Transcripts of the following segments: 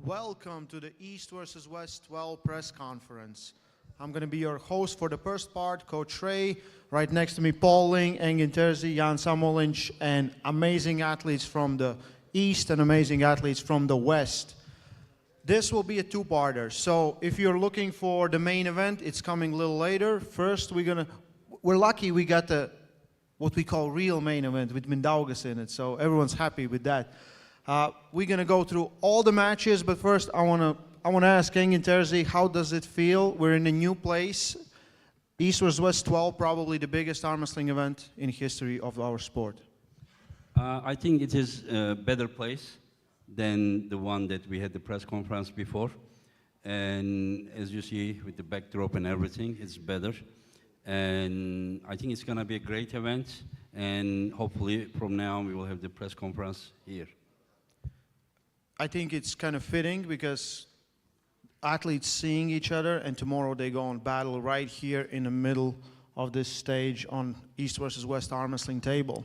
Welcome to the East versus West 12 press conference. I'm going to be your host for the first part, Coach Ray. Right next to me, Paul Ling, Engin Terzi, Jan Samolinch, and amazing athletes from the East and amazing athletes from the West. This will be a two-parter. So if you're looking for the main event, it's coming a little later. First, we're lucky we got what we call real main event with Mindaugas in it. So everyone's happy with that. We're gonna go through all the matches, but first I wanna ask Engin Terzi, how does it feel? We're in a new place. East vs West 12, probably the biggest arm wrestling event in history of our sport. I think it is a better place than the one that we had the press conference before. And as you see, with the backdrop and everything, it's better. And I think it's gonna be a great event. And hopefully from now on, we will have the press conference here. I think it's kind of fitting because athletes seeing each other, and tomorrow they go on battle right here in the middle of this stage on East versus West arm wrestling table.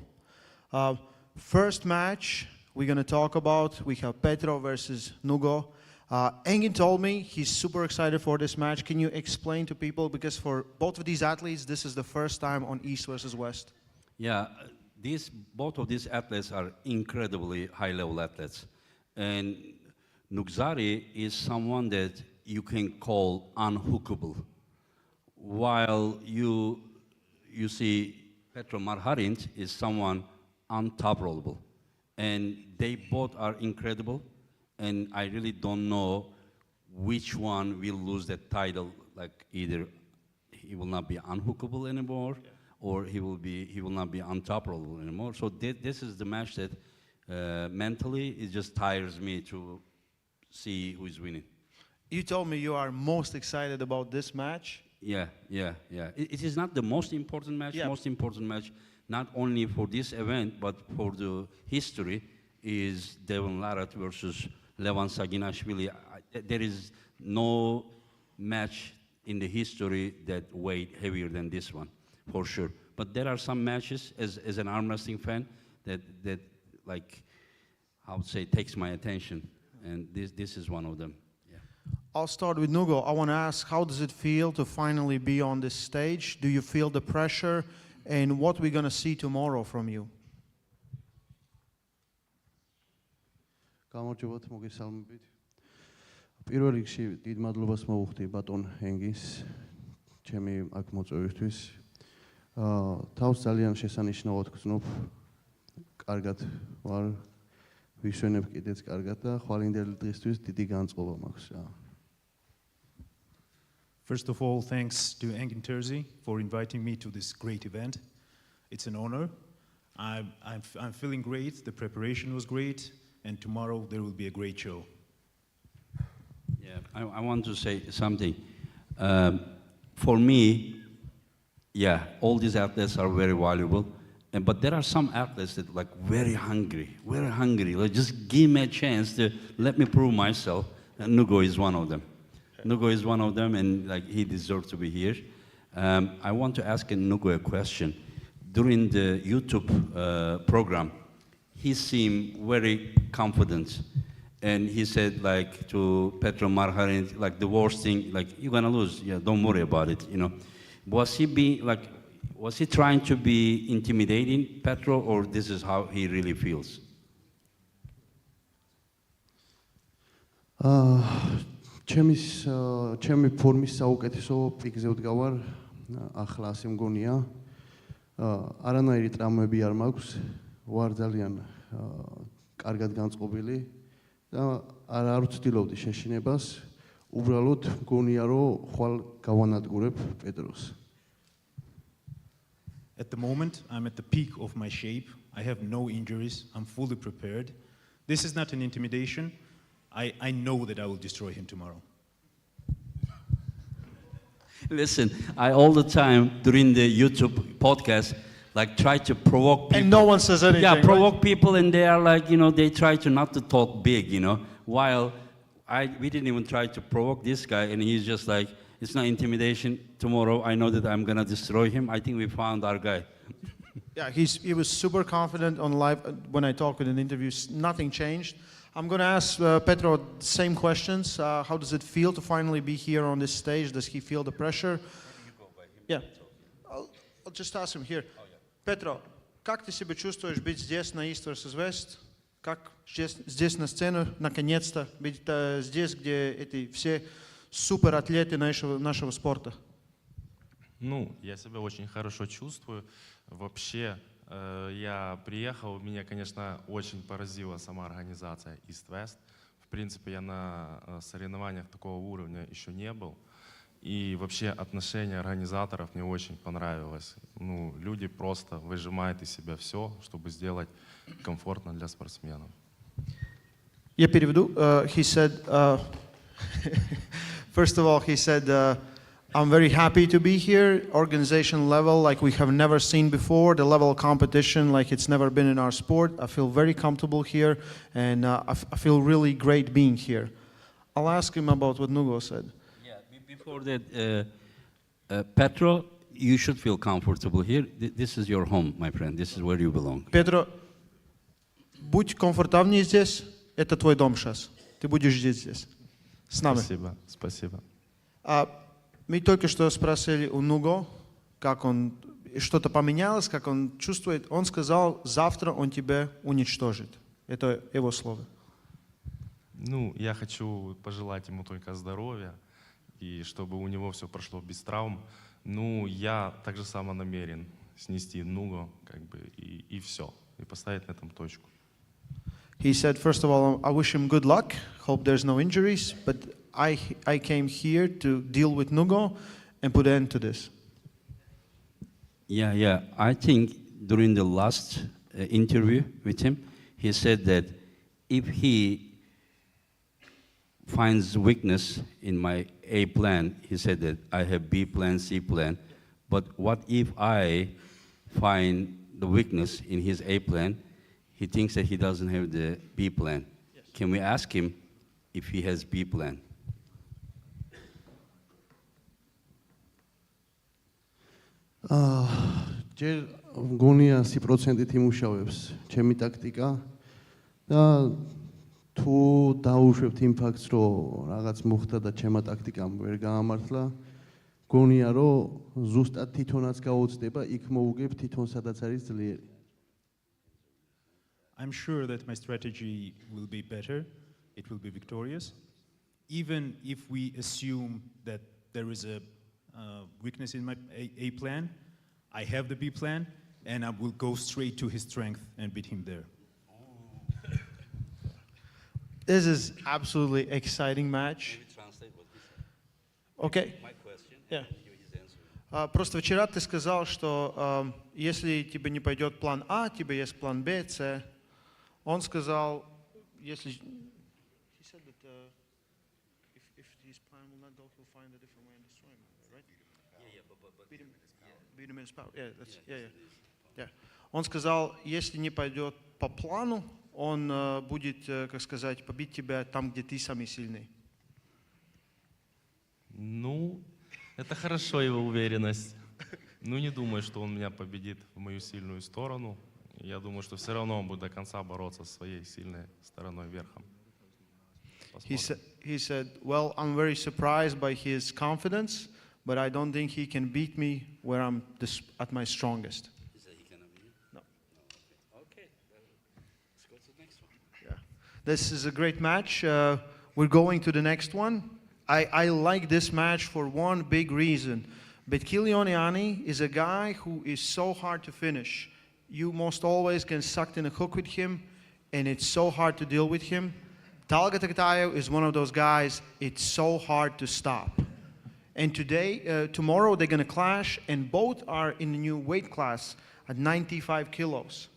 First match we're going to talk about, we have Petro versus Nugo. Engin told me he's super excited for this match. Can you explain to people, because for both of these athletes, this is the first time on East versus West? Yeah, both of these athletes are incredibly high-level athletes. And Nugzari is someone that you can call unhookable. While you see Petro Marharint is someone untouchable. And they both are incredible. And I really don't know which one will lose that title. Like either he will not be unhookable anymore, or he will not be untouchable anymore. So this is the match that mentally, it just tires me to see who is winning. You told me you are most excited about this match. Yeah. It is not the most important match. Yeah. Most important match, not only for this event, but for the history, is Devon Larratt versus Lavan Saginashvili. There is no match in the history that weighed heavier than this one, for sure. But there are some matches, as an arm wrestling fan, that like, I would say, takes my attention, and this is one of them. Yeah. I'll start with Nugo. I want to ask, how does it feel to finally be on this stage? Do you feel the pressure, and what we're going to see tomorrow from you? გამარჯობათ, მოგესალმებით. პირველ რიგში დიდ მადლობას მოვუხდი ბატონ ენგინს, ჩემი აქ მოწვევისთვის. თავს ძალიან შესანიშნავად გრძნობ. კარგად ვარ, ვიშვენებ კიდეც კარგად და ხვალინდელი დღისთვის დიდი განწყობა მაქვს. First of all, thanks to Engin Terzi for inviting me to this great event. It's an honor. I'm feeling great. The preparation was great, and tomorrow there will be a great show. Yeah, I want to say something. For me, yeah, all these athletes are very valuable. But there are some athletes that like very hungry. Like just give me a chance to let me prove myself. And Nugo is one of them. Okay. Nugo is one of them, and like he deserves to be here. I want to ask Nugo a question. During the YouTube program, he seemed very confident, and he said like to Petro Marharint, like the worst thing, like you're gonna lose. Yeah, don't worry about it. You know, was he trying to be intimidating Petro, or this is how he really feels? ჩემი ფორმის საუკეთესო პიკზე ვდგავარ, ახლა ასე მგონია. არანაირი ტრამვები არ მაქვს, ვარ ძალიან კარგად განწყობილი და არ ვცდილობდი შეშინებას, უბრალოდ მგონია რომ ხვალ გავანადგურებ პეტროს. At the moment, I'm at the peak of my shape. I have no injuries. I'm fully prepared. This is not an intimidation. I know that I will destroy him tomorrow. Listen, I all the time during the YouTube podcast, like try to provoke people. And no one says anything. Yeah, provoke right? people, and they are like, they try to not to talk big, While we didn't even try to provoke this guy, and he's just like, it's not intimidation. Tomorrow, I know that I'm gonna destroy him. I think we found our guy. Yeah, he was super confident on live. When I talked with an interview, nothing changed. I'm going to ask Petro the same questions. How does it feel to finally be here on this stage? Does he feel the pressure? Yeah. I'll just ask him here. Петро, как ты себя чувствуешь быть здесь на East vs. West? Как здесь на сцену, наконец-то, быть здесь, где эти все суператлеты нашего спорта? Ну, я себя очень хорошо чувствую. Вообще, я приехал, меня, конечно, очень поразила сама организация East West. В принципе, я на соревнованиях такого уровня еще не был. И вообще отношение организаторов мне очень понравилось. Ну, люди просто выжимают из себя все, чтобы сделать комфортно для спортсменов. Я переведу. He said, first of all, he said, I'm very happy to be here. Organization level, like we have never seen before. The level of competition, like it's never been in our sport. I feel very comfortable here, and I feel really great being here. I'll ask him about what Nugo said. Yeah, before that, Petro, you should feel comfortable here. This is your home, my friend. This is where you belong. Петро, будь комфортабнее здесь. Это твой дом сейчас. Ты будешь здесь. С нами. Спасибо, спасибо. Мы только что спросили у Nugo, как он, что-то поменялось, как он чувствует. Он сказал, завтра он тебя уничтожит. Это его слово. Ну, я хочу пожелать ему только здоровья, и чтобы у него все прошло без травм. Ну, я так же само намерен снести Nugo, как бы, и все, и поставить на этом точку. He said, first of all, I wish him good luck. Hope there's no injuries. But I came here to deal with Nugo and put an end to this. Yeah. I think during the last interview with him, he said that if he finds weakness in my A plan, he said that I have B plan, C plan. But what if I find the weakness in his A plan? He thinks that he doesn't have the B plan. Yes. Can we ask him if he has B plan? ჯერ გონია 100%-ით იმუშავებს ჩემი ტაქტიკა და თუ დაუშვებთ იმ ფაქტს, რომ რაღაც მოხდა და ჩემმა ტაქტიკამ ვერ გაამართლა, გონია რომ ზუსტად თვითონაც გაუწდება, იქ მოუგებ თვითონ სადაც არის ძლიერი. I'm sure that my strategy will be better, it will be victorious. Even if we assume that there is a weakness in my A plan, I have the B plan, and I will go straight to his strength and beat him there. This is absolutely exciting match. Translate what he said. Okay. My question. Yeah. His answer. Просто вчера ты сказал, что если тебе не пойдет план А, тебе есть план Б, С. Он сказал, если... He said that if his plan will not go, he'll find a different way and destroy him, right? But beat him in his power. Yeah. Он сказал, если не пойдет по плану, он будет, как сказать, побить тебя там, где ты самый сильный. Ну, это хорошо, его уверенность. Ну, не думаю, что он меня победит в мою сильную сторону. Я думаю, что все равно он будет до конца бороться со своей сильной стороной верхом. He said, well, I'm very surprised by his confidence, but I don't think he can beat me where I'm at my strongest. He said he cannot beat you? No. Okay. Let's go to the next one. Yeah. This is a great match. We're going to the next one. I like this match for one big reason. Betkili is a guy who is so hard to finish. You most always get sucked in a hook with him, and it's so hard to deal with him. Talgat is one of those guys, it's so hard to stop. And tomorrow they're going to clash, and both are in the new weight class at 95 kilos.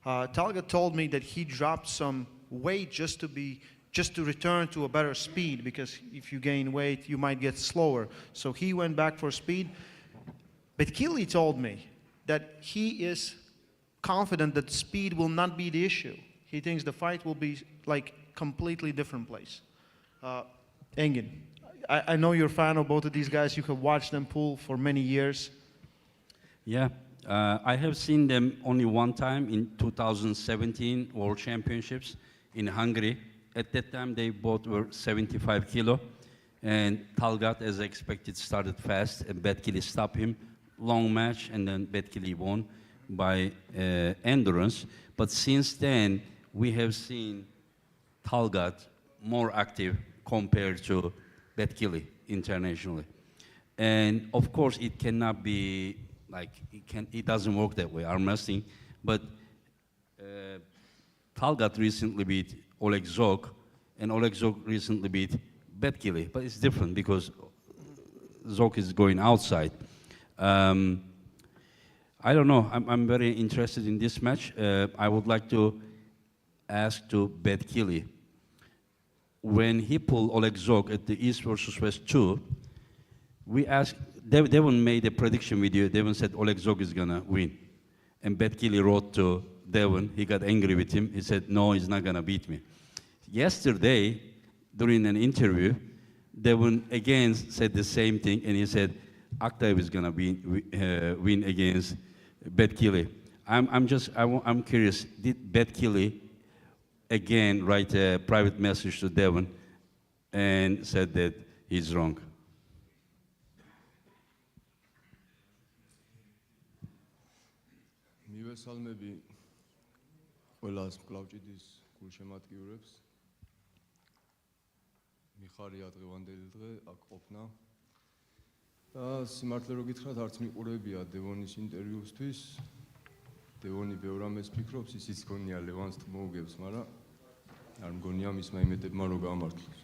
Talgat told me that he dropped some weight just to return to a better speed, because if you gain weight, you might get slower. So he went back for speed. Betkili told me that he is confident that speed will not be the issue. He thinks the fight will be like completely different place. Engin, I know you're a fan of both of these guys. You have watched them pull for many years. Yeah, I have seen them only one time in 2017 World Championships in Hungary. At that time, they both were 75 kilo. And Talgat, as expected, started fast, and Betkili stopped him. Long match, and then Betkili won by endurance. But since then, we have seen Talgat more active compared to Betkili internationally. And of course, it cannot be like, it doesn't work that way, arm wrestling. But Talgat recently beat Oleg Zog, and Oleg Zog recently beat Betkili. But it's different because Zog is going outside. I don't know, I'm very interested in this match. I would like to ask to Betkili, when he pulled Oleg Zog at the East versus West 2, we asked, Devon made a prediction video. Devon said Oleg Zog is gonna win. And Betkili wrote to Devon, he got angry with him. He said, no, he's not gonna beat me. Yesterday, during an interview, Devon again said the same thing, and he said, Aktaev is gonna win against Betkili. I'm curious, did Betkili again write a private message to Devon and said that he's wrong? მივესალმები ყველას კლავჭიდის გულშემატკივრებს. მიხარია დღევანდელი დღე აქ ყოფნა. და სიმართლე რო გითხრათ, არც მიყურებია დევონის ინტერვიუსთვის. დევონი ბევრ ამას ფიქრობს, ისიც გონია ლევანს თუ მოუგებს, მაგრამ არ მგონია მისმა იმედებმა რო გამართლოს.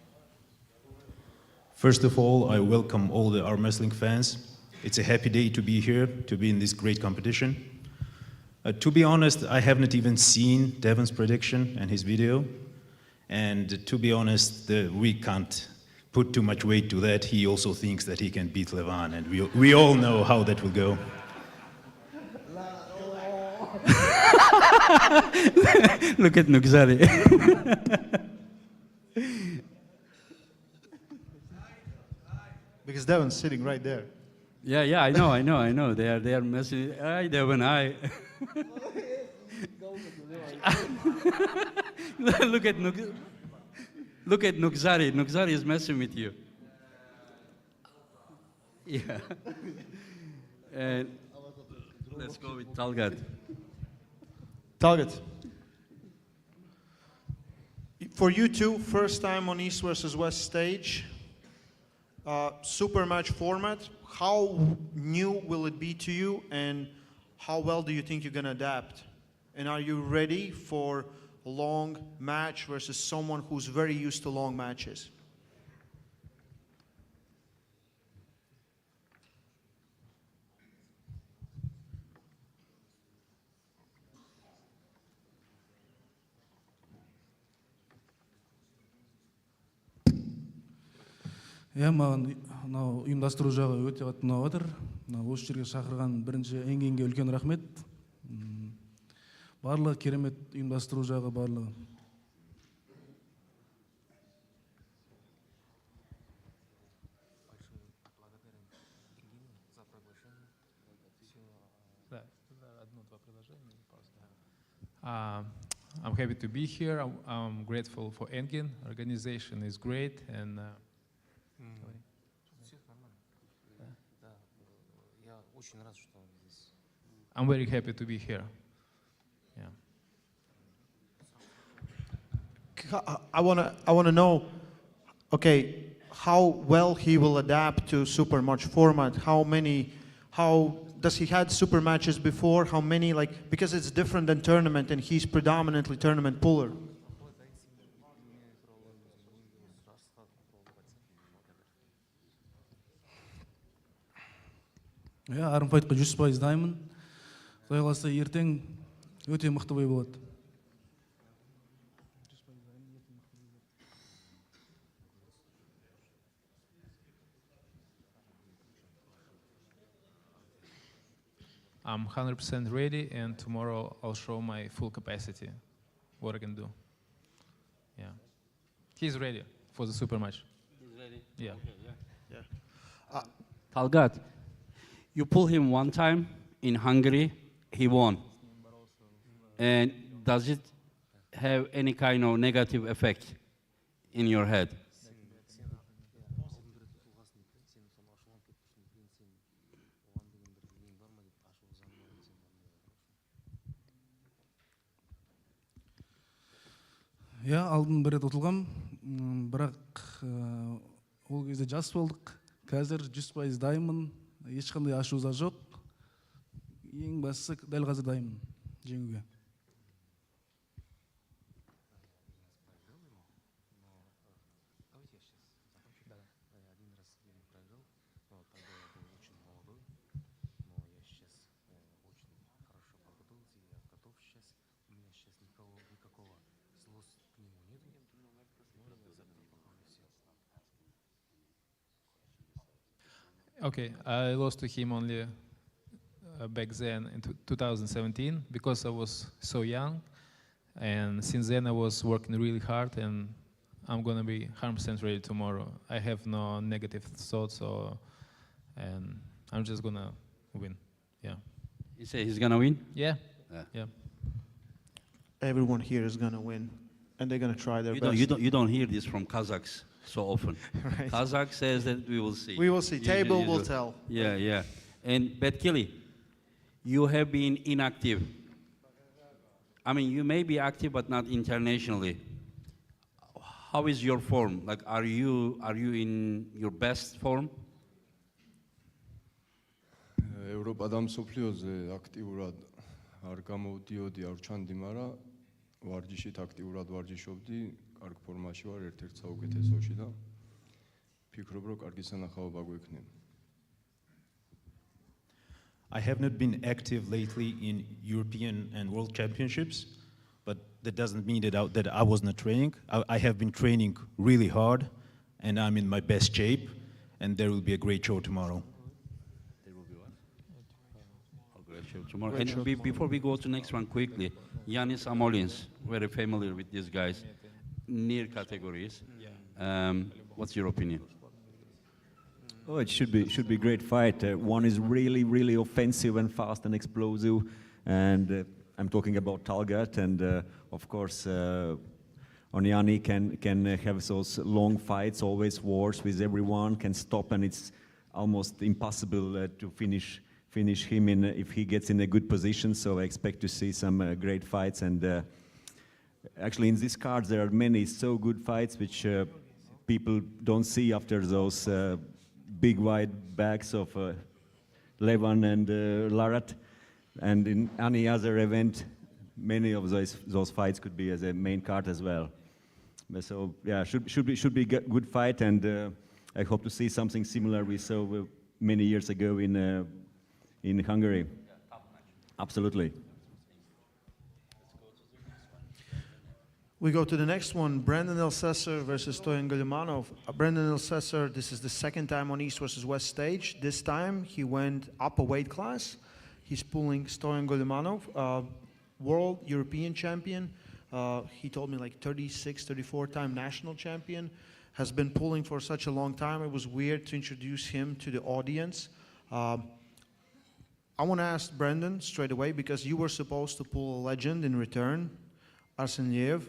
First of all, I welcome all the arm wrestling fans. It's a happy day to be here, to be in this great competition. To be honest, I haven't even seen Devon's prediction and his video. And to be honest, we can't put too much weight to that. He also thinks that he can beat Lavan, and we all know how that will go. Look at Nugsari. Because Devon's sitting right there. Yeah, I know. They are messing. Hi, Devon, hi. Look at Nugsari. Nugsari is messing with you. Yeah. And let's go with Talgat. Talgat. For you two, first time on East versus West stage, super match format. How new will it be to you, and how well do you think you're going to adapt? And are you ready for a long match versus someone who's very used to long matches? Иә, маған мынау ұйымдастыру жағы өте қатты ұнап отыр. Мынау осы жерге шақырған бірінші Энгенге үлкен рахмет. Барлығы керемет, ұйымдастыру жағы барлығы. I'm happy to be here. I'm grateful for Engin. Organization is great, and I'm very happy to be here. I wanna know, okay, how well he will adapt to super match format. How does he had super matches before? How many, like, because it's different than tournament, and he's predominantly tournament puller. Иә, армфайтқа 100% дайынмын. Құдай қаласа ертең өте мықты бой болады. I'm 100% ready, and tomorrow I'll show my full capacity, what I can do. Yeah. He's ready for the super match. He's ready? Yeah. Okay, yeah. Talgat, you pull him one time in Hungary, he won. And does it have any kind of negative effect in your head? иә алдын бір рет ұтылғам, бірақ ол кезде жас болдық. Қазір 100% дайынмын, ешқандай ашу-ыза жоқ. Ең бастысы дәл қазір дайынмын жеңуге. Okay, I lost to him only back then in 2017 because I was so young, and since then I was working really hard, and I'm gonna be 100% ready tomorrow. I have no negative thoughts, and I'm just gonna win. Yeah. You say he's gonna win? Yeah. Yeah. Yeah. Everyone here is gonna win, and they're gonna try their best. You don't hear this from Kazakhs so often. Right. Kazakh says that we will see. We will see. Table will tell. Yeah, yeah. And Betkili, you have been inactive. I mean, you may be active, but not internationally. How is your form? Like, are you in your best form? ევროპა და მსოფლიოზე აქტიურად არ გამოვდიოდი, არ ვჩანდი, მაგრამ ვარჯიშით აქტიურად ვარჯიშობდი, კარგ ფორმაში ვარ, ერთ-ერთ საუკეთესოში და ფიქრობ, რომ კარგი სანახაობა გვექნება. I have not been active lately in European and World Championships, but that doesn't mean that I was not training. I have been training really hard, and I'm in my best shape, and there will be a great show tomorrow. There will be what? A great show tomorrow. And before we go to next one quickly, Yanis Amolins, very familiar with these guys, near categories. What's your opinion? Oh, it should be great fight. One is really offensive and fast and explosive, and I'm talking about Talgat, and of course Onyani can have those long fights, always wars with everyone, can stop, and it's almost impossible to finish him if he gets in a good position. So I expect to see some great fights, and actually in these cards there are many so good fights which people don't see after those big wide backs of Lavan and Larratt, and in any other event, many of those fights could be as a main card as well. But so yeah, should be good fight, and I hope to see something similar we saw many years ago in Hungary. Absolutely. We go to the next one, Brandon Elsesser versus Stoyan Gulimanov. Brandon Elsesser, this is the second time on East versus West stage. This time he went up a weight class. He's pulling Stoyan Gulimanov, world European champion. He told me like 36, 34-time national champion. Has been pulling for such a long time. It was weird to introduce him to the audience. I want to ask Brandon straight away, because you were supposed to pull a legend in return, Arsenyev.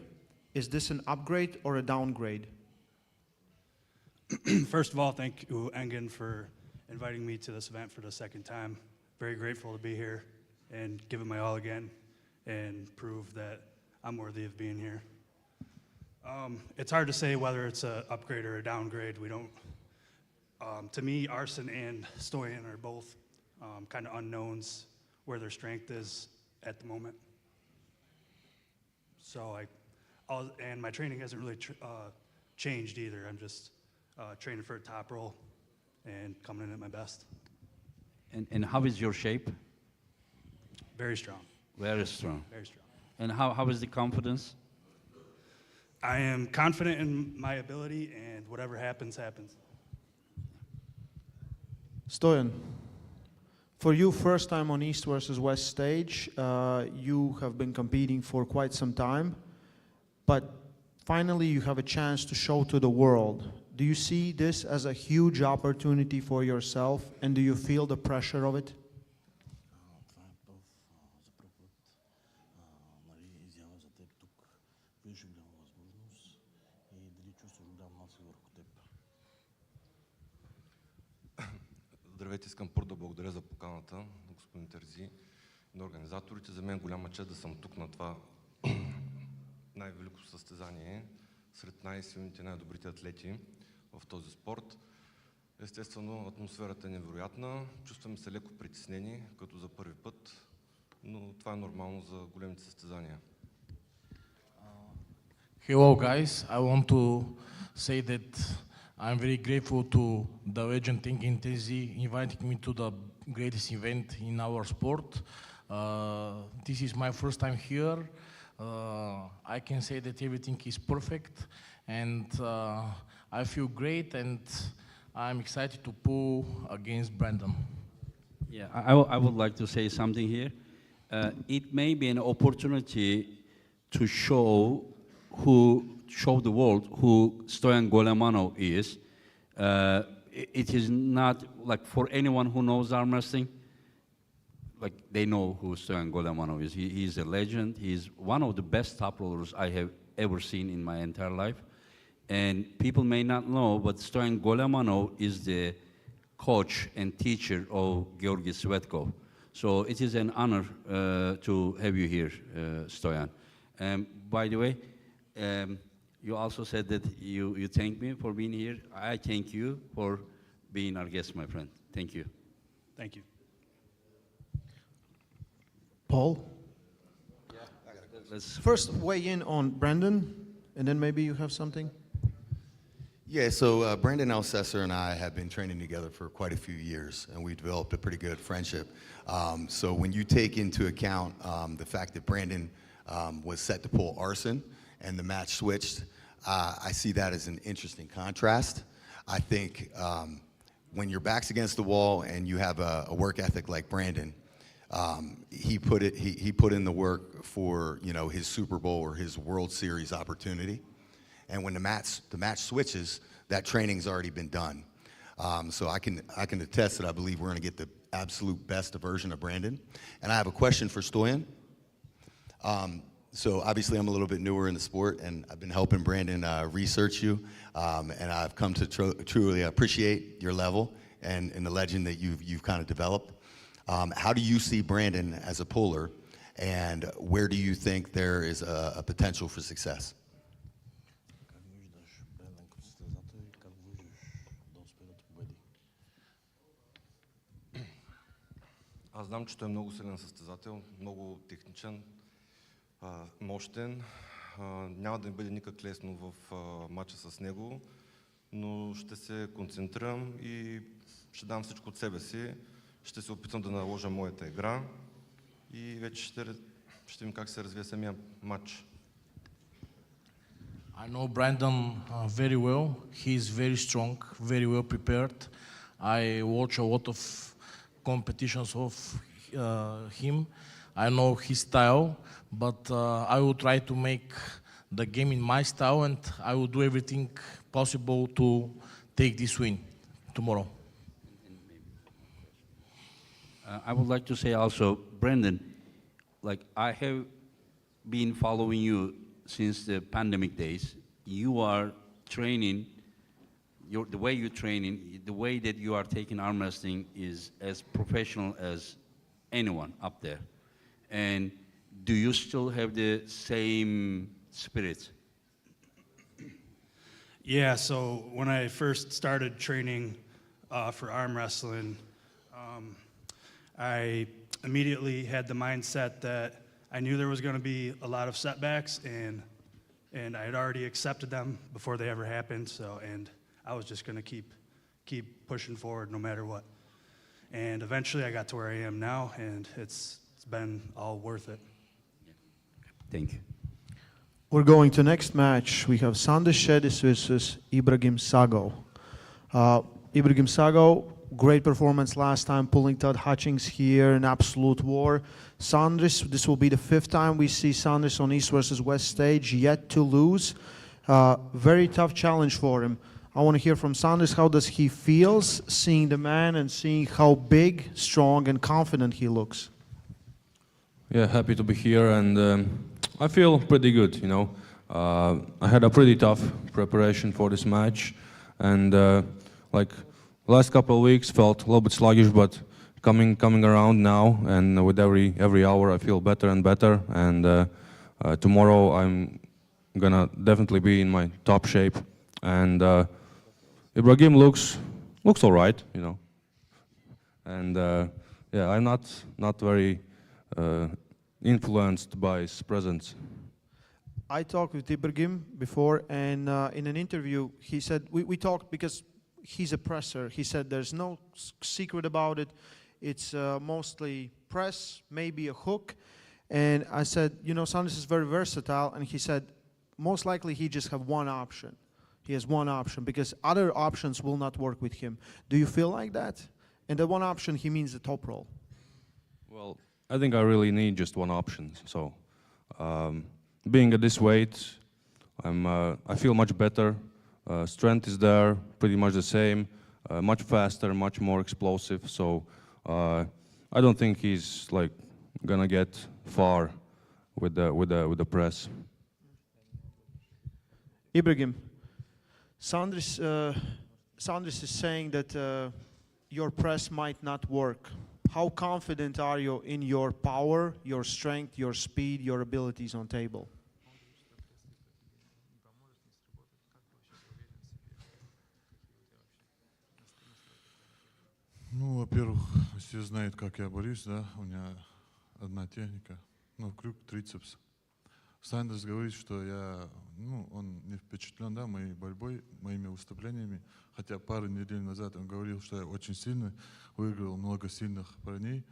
Is this an upgrade or a downgrade? First of all, thank you, Engin, for inviting me to this event for the second time. Very grateful to be here and give it my all again and prove that I'm worthy of being here. It's hard to say whether it's an upgrade or a downgrade. We don't. To me, Arsen and Stoyan are both kind of unknowns where their strength is at the moment. So and my training hasn't really changed either. I'm just training for a top roll and coming in at my best. And how is your shape? Very strong. Very strong. Very strong. And how is the confidence? I am confident in my ability, and whatever happens, happens. Stoyan, for you, first time on East versus West stage, you have been competing for quite some time, but finally you have a chance to show to the world. Do you see this as a huge opportunity for yourself, and do you feel the pressure of it? Здравейте, искам първо да благодаря за поканата на господин Терзи и на организаторите. За мен е голяма чест да съм тук на това най-велико състезание сред най-силните, най-добрите атлети в този спорт. Естествено, атмосферата е невероятна, чувстваме се леко притеснени, като за първи път, но това е нормално за големите състезания. Hello guys, I want to say that I'm very grateful to the legend Engin Terzi inviting me to the greatest event in our sport. This is my first time here. I can say that everything is perfect and I feel great and I'm excited to pull against Brandon. Yeah, I would like to say something here. It may be an opportunity to show the world who Stoan Golemanov is. It is not like for anyone who knows arm wrestling, like they know who Stoan Golemanov is. He's a legend. He's one of the best top rollers I have ever seen in my entire life. And people may not know, but Stoan Golemanov is the coach and teacher of Georgi Svetkov. So it is an honor to have you here, Stoyan. By the way, you also said that you thank me for being here. I thank you for being our guest, my friend. Thank you. Thank you. Paul? Let's First, weigh in on Brandon, and then maybe you have something. Yeah, so Brandon Alcesser and I have been training together for quite a few years, and we developed a pretty good friendship. So when you take into account the fact that Brandon was set to pull arson and the match switched, I see that as an interesting contrast. I think when your back's against the wall and you have a work ethic like Brandon, he put in the work for his Super Bowl or his World Series opportunity. And when the match switches, that training's already been done. So I can attest that I believe we're going to get the absolute best version of Brandon. And I have a question for Stoyan. So obviously I'm a little bit newer in the sport, and I've been helping Brandon research you, and I've come to truly appreciate your level and the legend that you've kind of developed. How do you see Brandon as a puller, and where do you think there is a potential for success? Аз знам, че той е много силен състезател, много техничен, мощен. Няма да ми бъде никак лесно в матча с него, но ще се концентрирам и ще дам всичко от себе си. Ще се опитам да наложа моята игра и вече ще видим как се развие самия матч. I know Brandon very well. He's very strong, very well prepared. I watch a lot of competitions of him. I know his style, but I will try to make the game in my style, and I will do everything possible to take this win tomorrow. I would like to say also, Brandon, like I have been following you since the pandemic days. You are training, the way you're training, the way that you are taking arm wrestling is as professional as anyone up there. And do you still have the same spirit? Yeah, so when I first started training for arm wrestling, I immediately had the mindset that I knew there was going to be a lot of setbacks, and I had already accepted them before they ever happened. And I was just going to keep pushing forward no matter what. And eventually, I got to where I am now, and it's been all worth it. Thank you. We're going to next match. We have Sandris versus Ibrahim Sago. Ibrahim Sago, great performance last time, pulling Todd Hutchings here in absolute war. Sandris, this will be the 5th time we see Sandris on East versus West stage, yet to lose. Very tough challenge for him. I want to hear from Sandris, how does he feels seeing the man and seeing how big, strong, and confident he looks? Yeah, happy to be here, and I feel pretty good, I had a pretty tough preparation for this match, and like last couple of weeks felt a little bit sluggish, but coming around now, and with every hour I feel better and better. And tomorrow I'm gonna definitely be in my top shape. And Ibrahim looks all right, you know. And yeah, I'm not very influenced by his presence. I talked with Ibrahim before, and in an interview, he said, we talked because he's a presser. He said there's no secret about it. It's mostly press, maybe a hook. And I said, you know, Sandris is very versatile. And he said, most likely he just have one option. He has one option because other options will not work with him. Do you feel like that? And the one option, he means the top roll. Well, I think I really need just one option. So being at this weight, I feel much better. Strength is there, pretty much the same, much faster, much more explosive. So I don't think he's like gonna get far with the press. Ibrahim, Sandris is saying that your press might not work. How confident are you in your power, your strength, your speed, your abilities on table? Ну, во-первых, все знают, как я борюсь, да, у меня одна техника, ну, крюк, трицепс. Сандерс говорит, что он не впечатлен, да, моей борьбой, моими выступлениями, хотя пару недель назад он говорил, что я очень сильный, выиграл много сильных парней.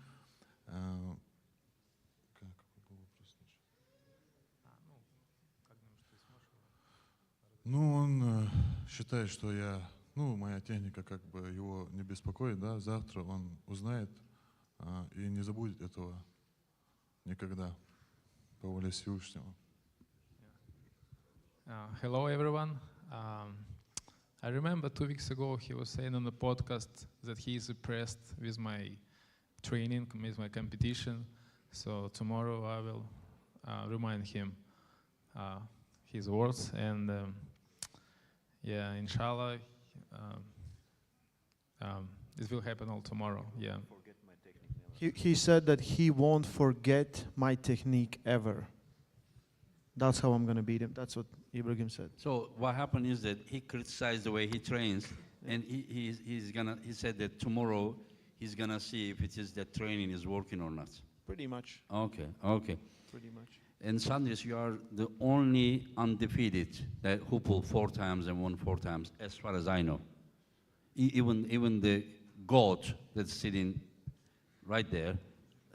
Ну, он считает, что моя техника как бы его не беспокоит, да, завтра он узнает и не забудет этого никогда, по воле Всевышнего. Hello everyone. I remember 2 weeks ago he was saying on the podcast that he is impressed with my training, with my competition. So tomorrow I will remind him his words, and yeah, inshallah. It will happen all tomorrow. Yeah. He said that he won't forget my technique ever. That's how I'm gonna beat him. That's what Ibrahim said. So what happened is that he criticized the way he trains, and he said that tomorrow he's gonna see if it is that training is working or not. Pretty much. Okay. Pretty much. And Sandris, you are the only undefeated who pulled 4 times and won 4 times, as far as I know. Even the GOAT that's sitting right there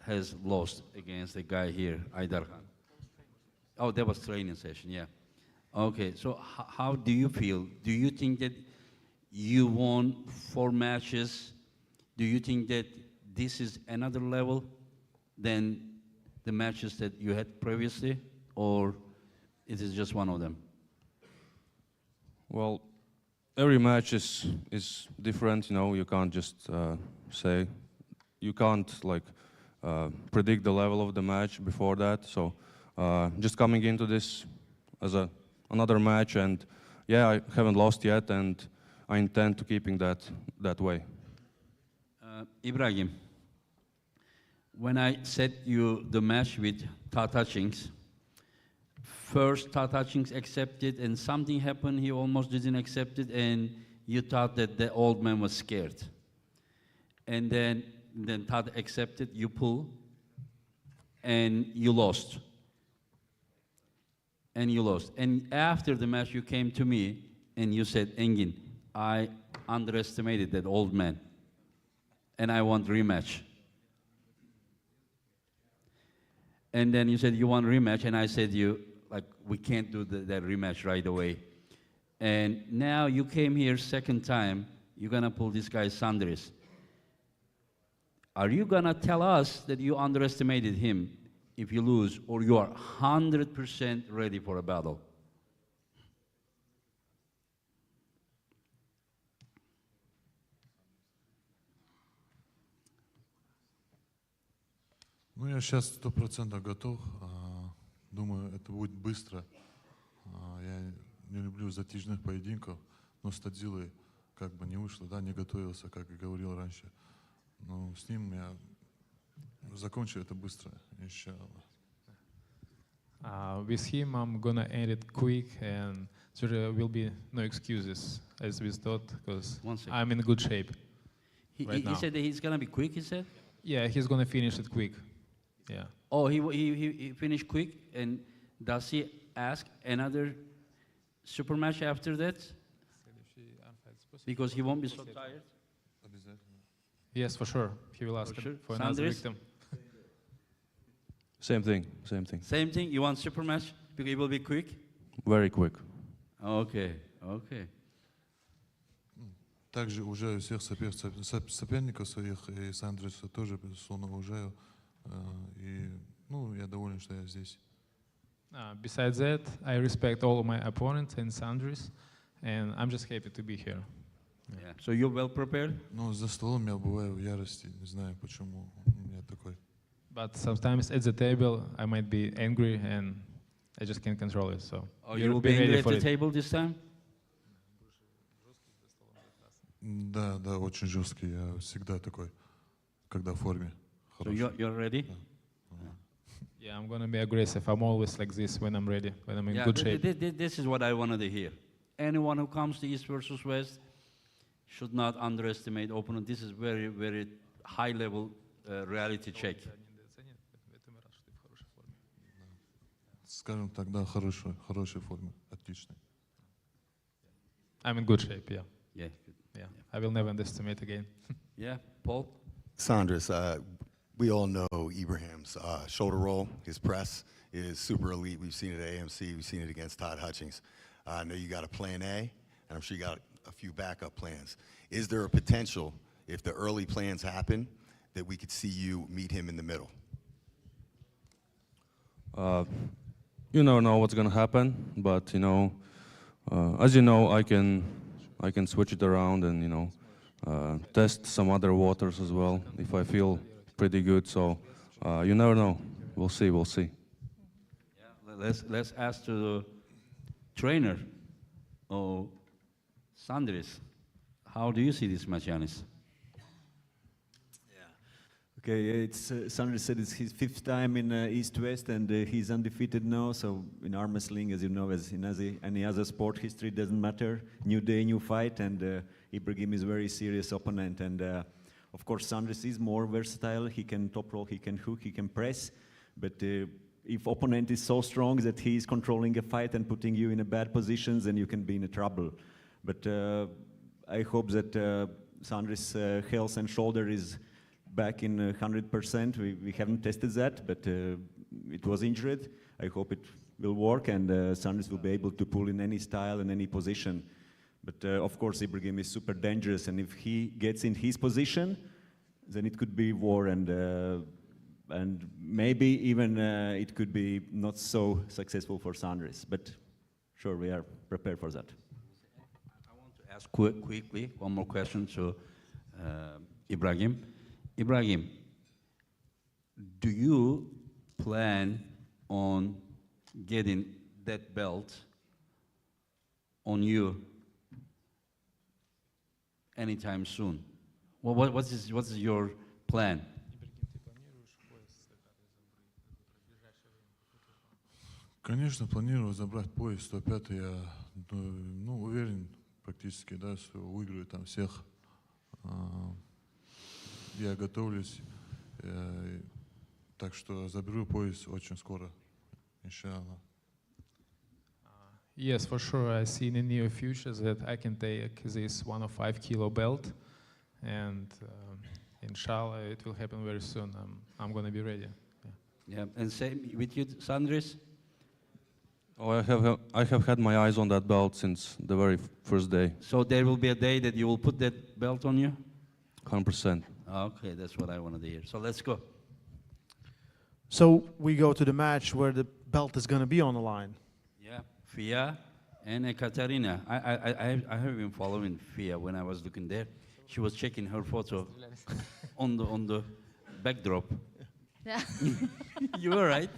has lost against the guy here, Ibraham. Oh, that was training session, yeah. Okay, so how do you feel? Do you think that you won 4 matches? Do you think that this is another level than the matches that you had previously, or it is just one of them? Well, every match is different, you know. You can't just say, you can't like predict the level of the match before that. So just coming into this as another match, and yeah, I haven't lost yet, and I intend to keeping that way. Ibrahim, when I set you the match with Tatachings, first Tatachings accepted, and something happened, he almost didn't accept it, and you thought that the old man was scared. And then Tat accepted, you pull, and you lost. And you lost. And after the match, you came to me, and you said, Engin, I underestimated that old man, and I want rematch. And then you said you want rematch, and I said we can't do that rematch right away. And now you came here second time, you're gonna pull this guy Sandris. Are you gonna tell us that you underestimated him if you lose, or you are 100% ready for a battle? Ну, я сейчас 100% готов. Думаю, это будет быстро. не люблю затяжных поединков, но с Тадзилой как бы не вышло, да, не готовился, как и говорил раньше. Но с ним я закончу это быстро, иншаллах. With him, I'm gonna end it quick, and there will be no excuses, as we thought, because I'm in good shape right now. He said that he's gonna be quick. He said. Yeah, he's gonna finish it quick. Yeah. Oh, he finished quick, and does he ask another super match after that? Because he won't be so tired. Yes, for sure. He will ask for another Sandris? victim. Same thing, same thing. Same thing. You want super match because it will be quick. Very quick. Okay, okay. Также уважаю всех соперников своих, и Сандриса тоже, безусловно, уважаю. И, ну, я доволен, что я здесь. Besides that, I respect all of my opponents and Sandris, and I'm just happy to be here. Yeah. So you're well prepared? Но за столом я бываю в ярости, не знаю почему, у меня такой. But sometimes at the table, I might be angry, and I just can't control it. So you will be angry at the table this time? Да, да, очень жесткий, я всегда такой, когда в форме. So you're ready? Yeah, I'm gonna be aggressive. I'm always like this when I'm ready, when I'm in Yeah, good shape. This is what I wanted to hear. Anyone who comes to East versus West should not underestimate opponent. This is very, very high-level reality check. Скажем так, да, хорошей форме, отличной. I'm in good shape. Yeah. Yeah. Yeah. I will never underestimate again. Yeah, Paul. Sandris, we all know Ibrahim's shoulder roll, his press is super elite. We've seen it at AMC, we've seen it against Todd Hutchings. I know you got a plan A, and I'm sure you got a few backup plans. Is there a potential, if the early plans happen, that we could see you meet him in the middle? You never know what's gonna happen, but you know, as you know, I can switch it around and you know, test some other waters as well if I feel pretty good. So you never know. We'll see. We'll see. Yeah, let's ask to the trainer, Sandris. How do you see this match, Yanis? Okay, it's Sandris said it's his 5th time in East-West, and he's undefeated now. So in arm wrestling, as you know, as in any other sport, history doesn't matter. New day, new fight, and Ibrahim is a very serious opponent. And of course, Sandris is more versatile. He can top roll, he can hook, he can press. But if opponent is so strong that he is controlling a fight and putting you in a bad positions, then you can be in a trouble. But I hope that Sandris' health and shoulder is back in 100%. We haven't tested that, but it was injured. I hope it will work, and Sandris will be able to pull in any style and any position. But of course, Ibrahim is super dangerous, and if he gets in his position, then it could be war, and maybe even it could be not so successful for Sandris. But sure, we are prepared for that. I want to ask quickly one more question to Ibrahim. Ibrahim, do you plan on getting that belt on you anytime soon? What is your plan? Конечно, планирую забрать пояс 105. Я ну, уверен практически, да, что выиграю там всех. Я готовлюсь, так что заберу пояс очень скоро, иншаллах. Yes, for sure. I see in the near future that I can take this 105 kilo belt, and inshallah, it will happen very soon. I'm going to be ready. Yeah, and same with you, Sandris? Oh, I have had my eyes on that belt since the very first day. So there will be a day that you will put that belt on you? 100%. Okay, that's what I wanted to hear. So let's go. So we go to the match where the belt is going to be on the line. Yeah, Fia and Katarina. I have been following Fia when I was looking there. She was checking her photo on the backdrop. Yeah. You were right.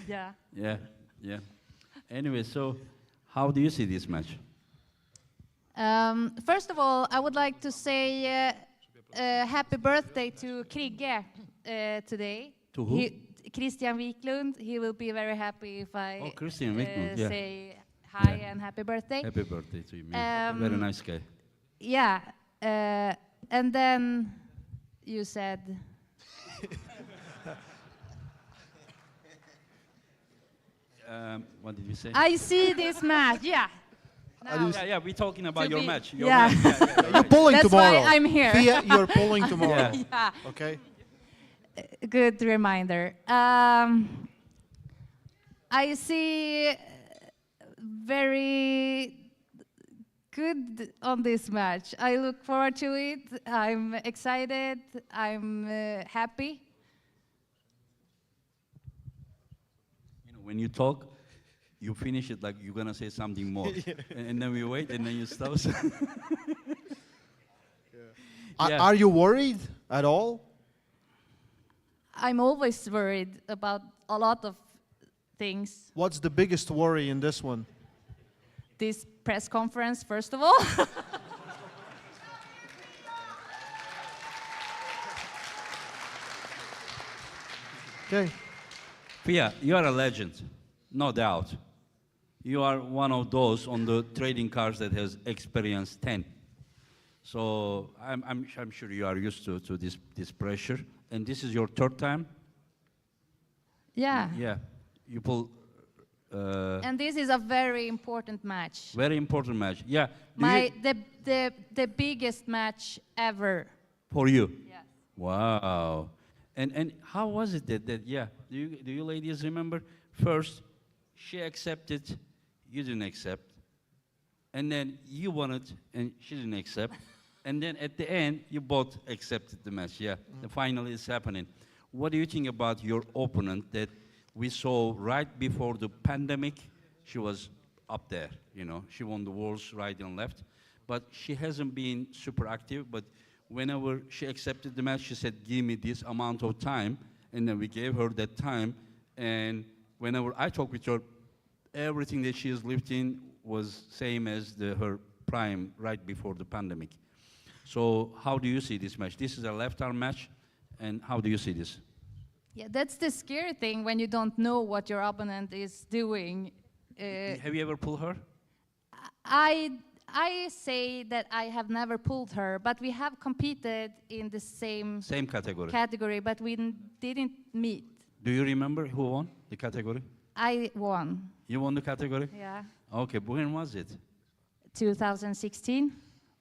Yeah. Yeah, yeah. Anyway, so How do you see this match? First of all, I would like to say happy birthday to Krigge today. To who? Christian Wiklund. He will be very happy if I Christian Wiklund, yeah. say hi and happy birthday. Happy birthday to you, man. Very nice guy. Yeah. And then you said... What did you say? I see this match, yeah. Yeah, we're talking about your match. Your yeah. match. You're pulling That's tomorrow. why I'm here. Fia, you're pulling tomorrow. Yeah. Okay. Good reminder. I see very good on this match. I look forward to it. I'm excited. I'm happy. You know, when you talk, you finish it like you're gonna say something more, and then we wait, and then you stop. Are you worried at all? I'm always worried about a lot of things. What's the biggest worry in this one? This press conference, first of all. Okay. Pia, you are a legend, no doubt. You are one of those on the trading cards that has experienced 10. So I'm sure you are used to this pressure. And this is your third time? Yeah. Yeah. You pull... And this is a very important match. Very important match. Yeah. The biggest match ever. For you? Yes. Wow. And how was it that yeah, do you ladies remember? First, she accepted, you didn't accept. And then you wanted, and she didn't accept. And then at the end, you both accepted the match. Yeah, the final is happening. What do you think about your opponent that we saw right before the pandemic? She was up there, you know. She won the wars right and left. But she hasn't been super active. But whenever she accepted the match, she said, give me this amount of time. And then we gave her that time. And whenever I talk with her, everything that she is lifting was same as her prime right before the pandemic. So how do you see this match? This is a left arm match, and how do you see this? Yeah, that's the scary thing when you don't know what your opponent is doing. Have you ever pulled her? I say that I have never pulled her, but we have competed in the same category, but we didn't meet. Do you remember who won the category? I won. You won the category? Yeah. Okay, when was it? 2016.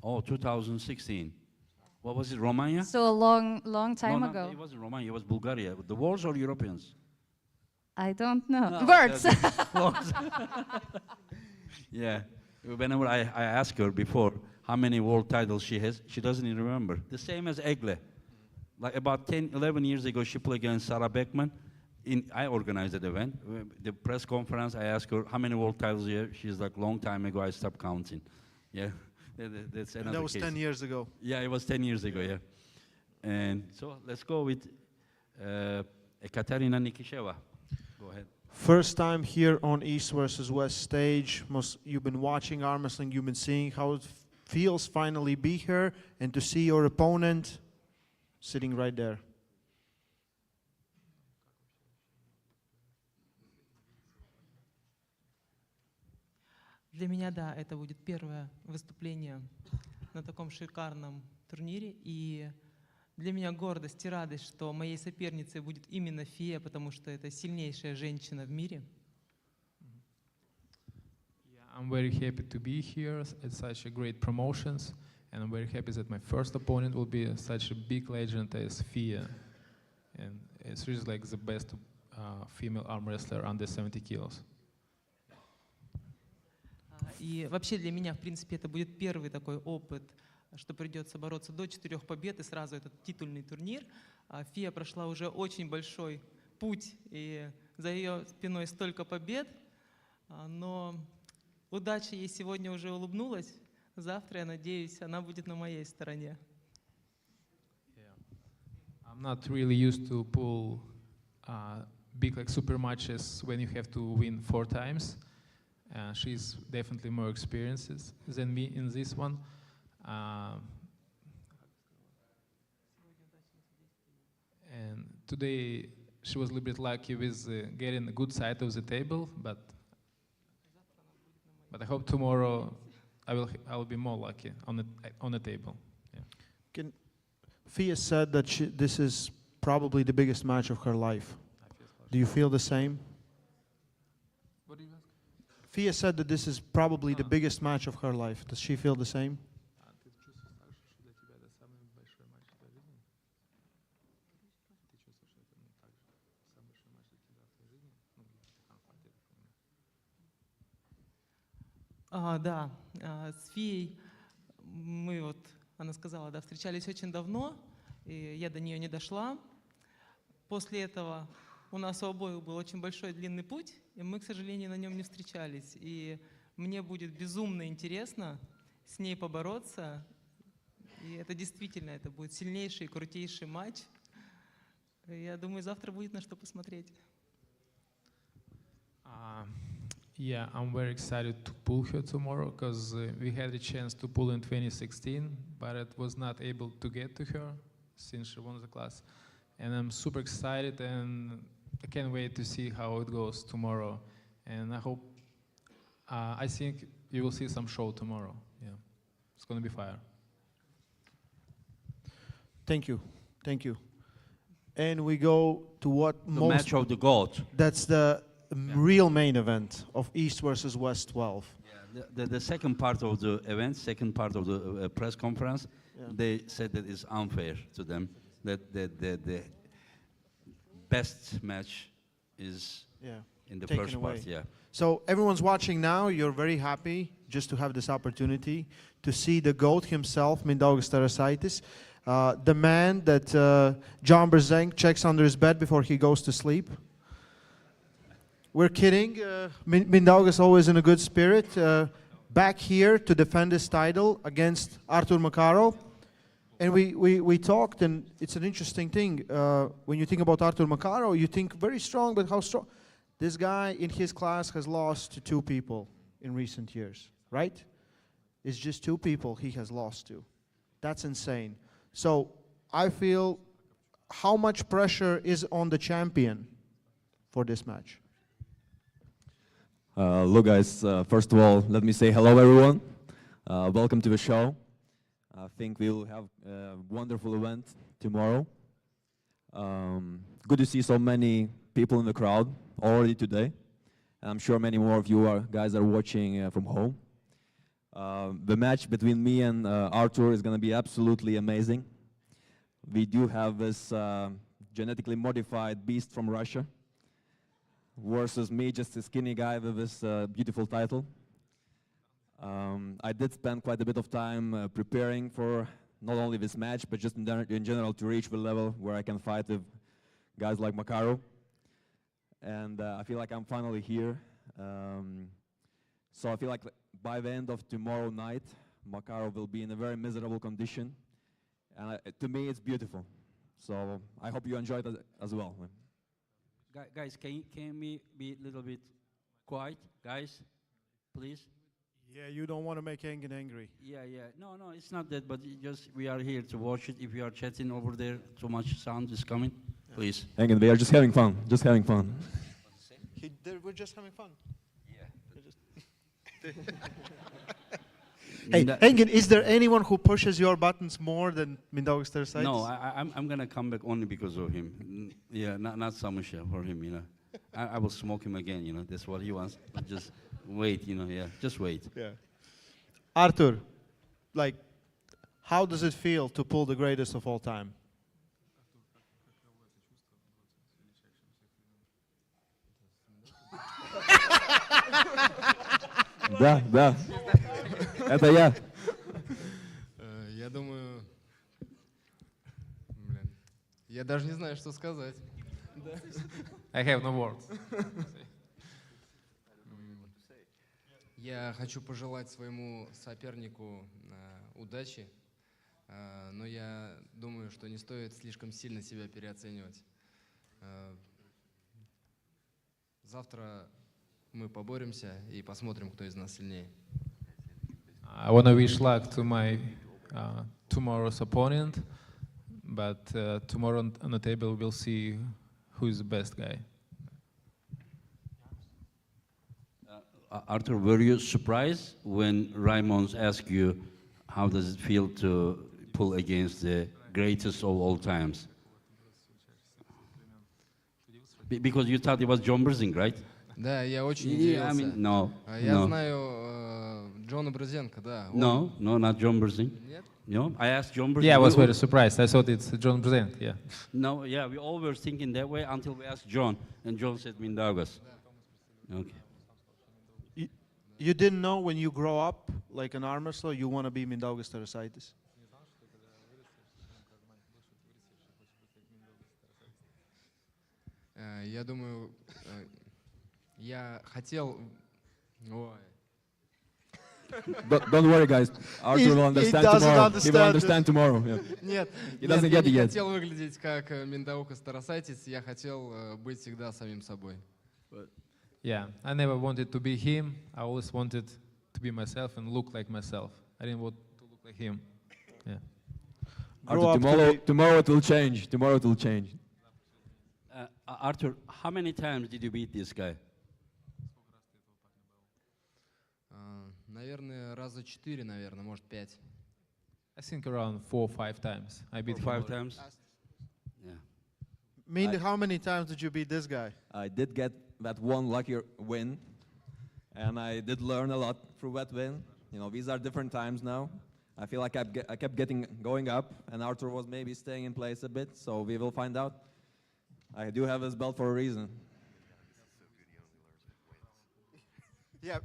Oh, 2016. What was it, Romania? So a long time No, ago. it wasn't Romania, it was Bulgaria. The wars or Europeans? I don't know. No, Words. Words. Yeah. Whenever I ask her before how many world titles she has, she doesn't even remember. The same as Egle. Like about 10, 11 years ago, she played against Sarah Beckman. I organized that event. The press conference, I asked her how many world titles you have. She's like, long time ago, I stopped counting. Yeah, that's another That was case. 10 years ago. Yeah, it was 10 years ago, yeah. And so let's go with Katarina Nikisheva. Go ahead. First time here on East versus West stage. You've been watching arm wrestling, you've been seeing how it feels finally be here and to see your opponent sitting right there. Для меня, да, это будет первое выступление на таком шикарном турнире. И для меня гордость и радость, что моей соперницей будет именно Фия, потому что это сильнейшая женщина в мире. I'm very happy to be here at such a great promotions, and I'm very happy that my first opponent will be such a big legend as Fia, and it's really like the best female arm wrestler under 70 kilos. И вообще для меня, в принципе, это будет первый такой опыт, что придется бороться до 4 побед и сразу этот титульный турнир. Фия прошла уже очень большой путь, и за ее спиной столько побед, но удача ей сегодня уже улыбнулась. Завтра, я надеюсь, она будет на моей стороне. I'm not really used to pull big like super matches when you have to win 4 times. She's definitely more experienced than me in this one. And today she was a little bit lucky with getting a good side of the table, but I hope tomorrow I will be more lucky on the table. Yeah. Fia said that this is probably the biggest match of her life. Do you feel the same? What do you ask? Fia said that this is probably the biggest match of her life. Does she feel the same? Да, с Фией мы вот, она сказала, да, встречались очень давно, и я до нее не дошла. После этого у нас у обоих был очень большой длинный путь, и мы, к сожалению, на нем не встречались. И мне будет безумно интересно с ней побороться. И это действительно, это будет сильнейший, крутейший матч. Я думаю, завтра будет на что посмотреть. Yeah, I'm very excited to pull her tomorrow because we had a chance to pull in 2016, but it was not able to get to her since she won the class. And I'm super excited and I can't wait to see how it goes tomorrow. And I hope, I think you will see some show tomorrow. Yeah, it's going to be fire. Thank you. Thank you. And we go to what The match of the GOAT. That's the real main event of East versus West 12. Yeah, the second part of the event, second part of the press conference, they said that it's unfair to them, that the best match is in the taken first away. part. Yeah. So everyone's watching now. You're very happy just to have this opportunity to see the GOAT himself, Mindaugas Tarasaitis, the man that John Berzenk checks under his bed before he goes to sleep. We're kidding. Mindaugas always in a good spirit. Back here to defend his title against Artur Makarov. And we talked, and it's an interesting thing. When you think about Artur Makarov, you think very strong, but how strong? This guy in his class has lost to 2 people in recent years, right? It's just 2 people he has lost to. That's insane. So I feel how much pressure is on the champion for this match? Look, guys, first of all, let me say hello, everyone. Welcome to the show. I think we'll have a wonderful event tomorrow. Good to see so many people in the crowd already today. And I'm sure many more of you guys are watching from home. The match between me and Artur is going to be absolutely amazing. We do have this genetically modified beast from Russia versus me, just a skinny guy with this beautiful title. I did spend quite a bit of time preparing for not only this match, but just in general to reach the level where I can fight with guys like Makarov. And I feel like I'm finally here. So I feel like by the end of tomorrow night, Makarov will be in a very miserable condition. And to me, it's beautiful. So I hope you enjoy it as well. Guys, can we be a little bit quiet, guys, please? Yeah, you don't want to make Engin angry. Yeah. No, it's not that, but just we are here to watch it. If you are chatting over there, too much sound is coming, please. Engin, we are just having fun. Just having fun. We're just having fun. Yeah. Hey, Engin, is there anyone who pushes your buttons more than Mindaugas Tarasaitis? No, I'm gonna come back only because of him. Yeah, not Samushia, for him, you know. I will smoke him again, you know. That's what he wants. Just wait, you know. Yeah, just wait. Yeah. Artur, like, how does it feel to pull the greatest of all time? Да. Это я. Я думаю, я даже не знаю, что сказать. I have no words. Я хочу пожелать своему сопернику удачи, но я думаю, что не стоит слишком сильно себя переоценивать. Завтра мы поборемся и посмотрим, кто из нас сильнее. I want to wish luck to my tomorrow's opponent, but tomorrow on the table we'll see who is the best guy. Arthur, were you surprised when Raymond asked you how does it feel to pull against the greatest of all times? Because you thought it was John Brzezinski, right? Да, я очень Yeah, I удивился. mean, no, Я no. знаю Джона Брызенко, да. No, no, not John Brzezinski. Нет? No, I asked John Brzezinski. Yeah, I was very surprised. I thought it's John Brzezinski, yeah. No, yeah, we all were thinking that way until we asked John, and John said Mindaugas. Okay. You didn't know when you grow up, like an arm wrestler, you want to be Mindaugas Tarasaitis? Я думаю, я хотел... Ой. Don't worry, guys. Arthur will understand tomorrow. He will understand tomorrow. Yeah. Нет, He doesn't я get it не yet. хотел выглядеть как Mindaugas Tarasaitis, я хотел быть всегда самим собой. Yeah, I never wanted to be him. I always wanted to be myself and look like myself. I didn't want to look like him. Yeah. Arthur, tomorrow it will change. Tomorrow it will change. Arthur, how many times did you beat this guy? Наверное, раза 4, наверное, может 5. I think around 4 or 5 times. I beat him 5 already. times? Yeah. Mindy, how many times did you beat this guy? I did get that one lucky win, and I did learn a lot through that win. You know, these are different times now. I feel like I kept going up, and Arthur was maybe staying in place a bit, so we will find out. I do have this belt for a reason. Yeah.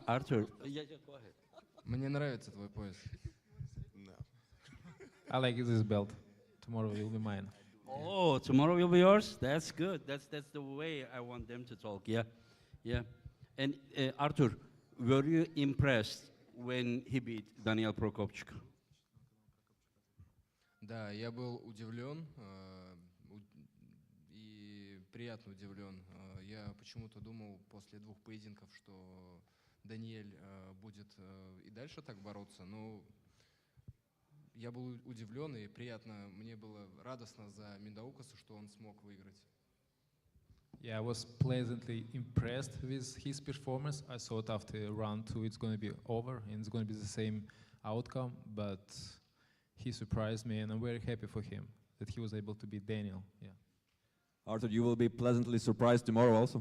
Arthur, yeah, go ahead. Мне нравится твой пояс. I like this belt. Tomorrow will be mine. Oh, tomorrow will be yours? That's good. That's the way I want them to talk. Yeah, yeah. And Arthur, were you impressed when he beat Daniel Prokopchuk? Да, я был удивлен и приятно удивлен. Я почему-то думал после 2 поединков, что Даниэль будет и дальше так бороться, но я был удивлен и приятно, мне было радостно за Миндаукаса, что он смог выиграть. Yeah, I was pleasantly impressed with his performance. I thought after round 2 it's going to be over and it's going to be the same outcome, but he surprised me and I'm very happy for him that he was able to beat Daniel. Yeah. Arthur, you will be pleasantly surprised tomorrow also.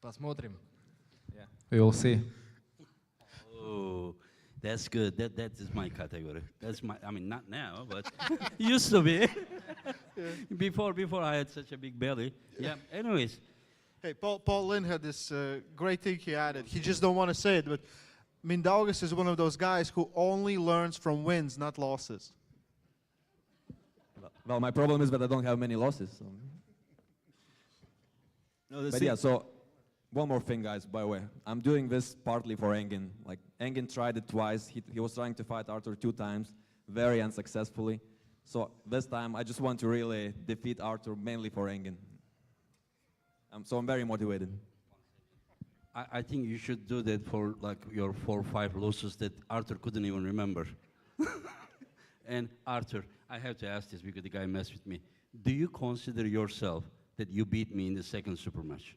Посмотрим. Yeah. We will see. Oh, that's good. That is my category. That's my. I mean, not now, but used to be. Before I had such a big belly. Yeah. Anyways. Hey, Paul Lynn had this great thing he added. He just don't want to say it, but Mindaugas is one of those guys who only learns from wins, not losses. Well, my problem is that I don't have many losses. So. No, But yeah, so one more thing, guys, by the way. I'm doing this partly for Engin. Like, Engin tried it twice. He was trying to fight Arthur 2 times, very unsuccessfully. So this time, I just want to really defeat Arthur mainly for Engin. So I'm very motivated. I think you should do that for like your 4 or 5 losses that Arthur couldn't even remember. And Arthur, I have to ask this because the guy messed with me. Do you consider yourself that you beat me in the second super match?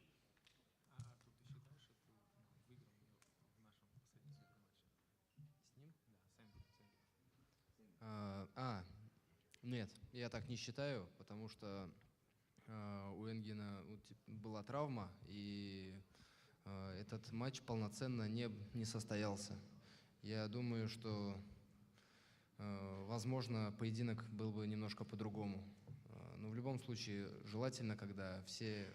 Нет, я так не считаю, потому что у Энгина была травма, и этот матч полноценно не состоялся. Я думаю, что, возможно, поединок был бы немножко по-другому. Но в любом случае желательно, когда все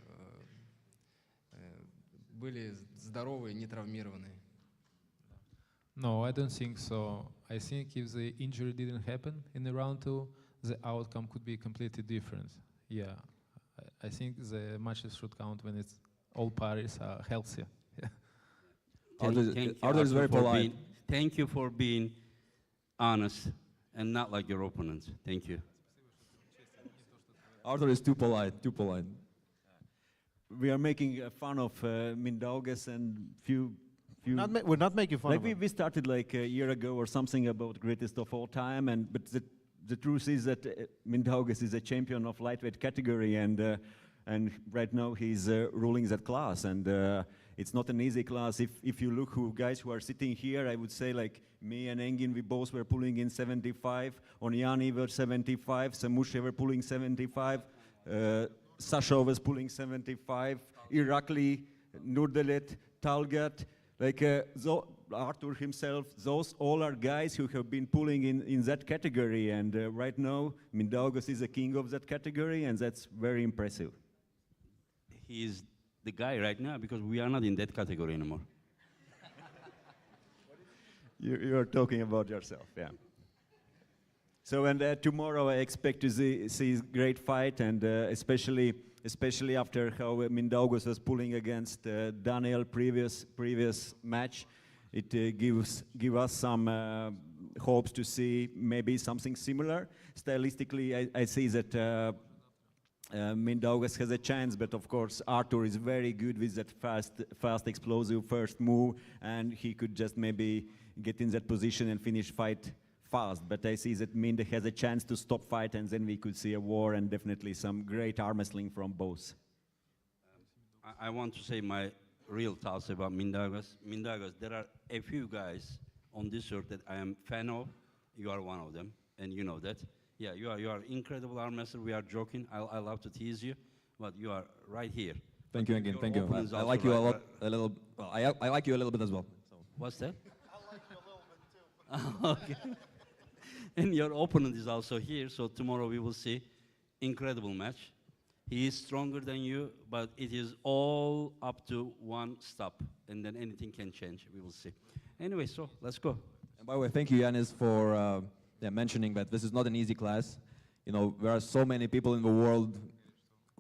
были здоровы и не травмированы. No, I don't think so. I think if the injury didn't happen in the round 2, the outcome could be completely different. Yeah, I think the matches should count when it's all parties are healthy. Yeah. Arthur is very polite. Thank you for being honest and not like your opponent. Thank you. Arthur is too polite, too polite. we are making fun of Mindaugas and few. We're not making fun like of him. we started like a year ago or something about greatest of all time, but the truth is that Mindaugas is a champion of lightweight category, and right now he's ruling that class, and it's not an easy class. If you look who guys who are sitting here, I would say like me and Engin, we both were pulling in 75. Onyani were 75. Samushia were pulling 75. Sasha was pulling 75. Irakli, Nurdelet, Talgat, like Arthur himself. Those all are guys who have been pulling in that category, and right now Mindaugas is the king of that category, and that's very impressive. He is the guy right now because we are not in that category anymore. You are talking about yourself, yeah. So, and tomorrow I expect to see a great fight, and especially after how Mindaugas was pulling against Daniel previous match, it gives us some hopes to see maybe something similar. Stylistically, I see that Mindaugas has a chance, but of course Arthur is very good with that fast explosive first move, and he could just maybe get in that position and finish fight fast. But I see that Mind has a chance to stop fight, and then we could see a war and definitely some great arm wrestling from both. I want to say my real thoughts about Mindaugas. Mindaugas, there are a few guys on this earth that I am fan of. You are one of them, and you know that. Yeah, you are incredible arm wrestler. We are joking. I love to tease you, but you are right here. Thank you, Engin. Thank you. I like you a little. Well, I like you a little bit as well. So. What's that? I like you a little bit too. Okay. And your opponent is also here, so tomorrow we will see incredible match. He is stronger than you, but it is all up to one stop, and then anything can change. We will see. Anyway, so let's go. And by the way, thank you, Yanis, for mentioning that this is not an easy class. You know, there are so many people in the world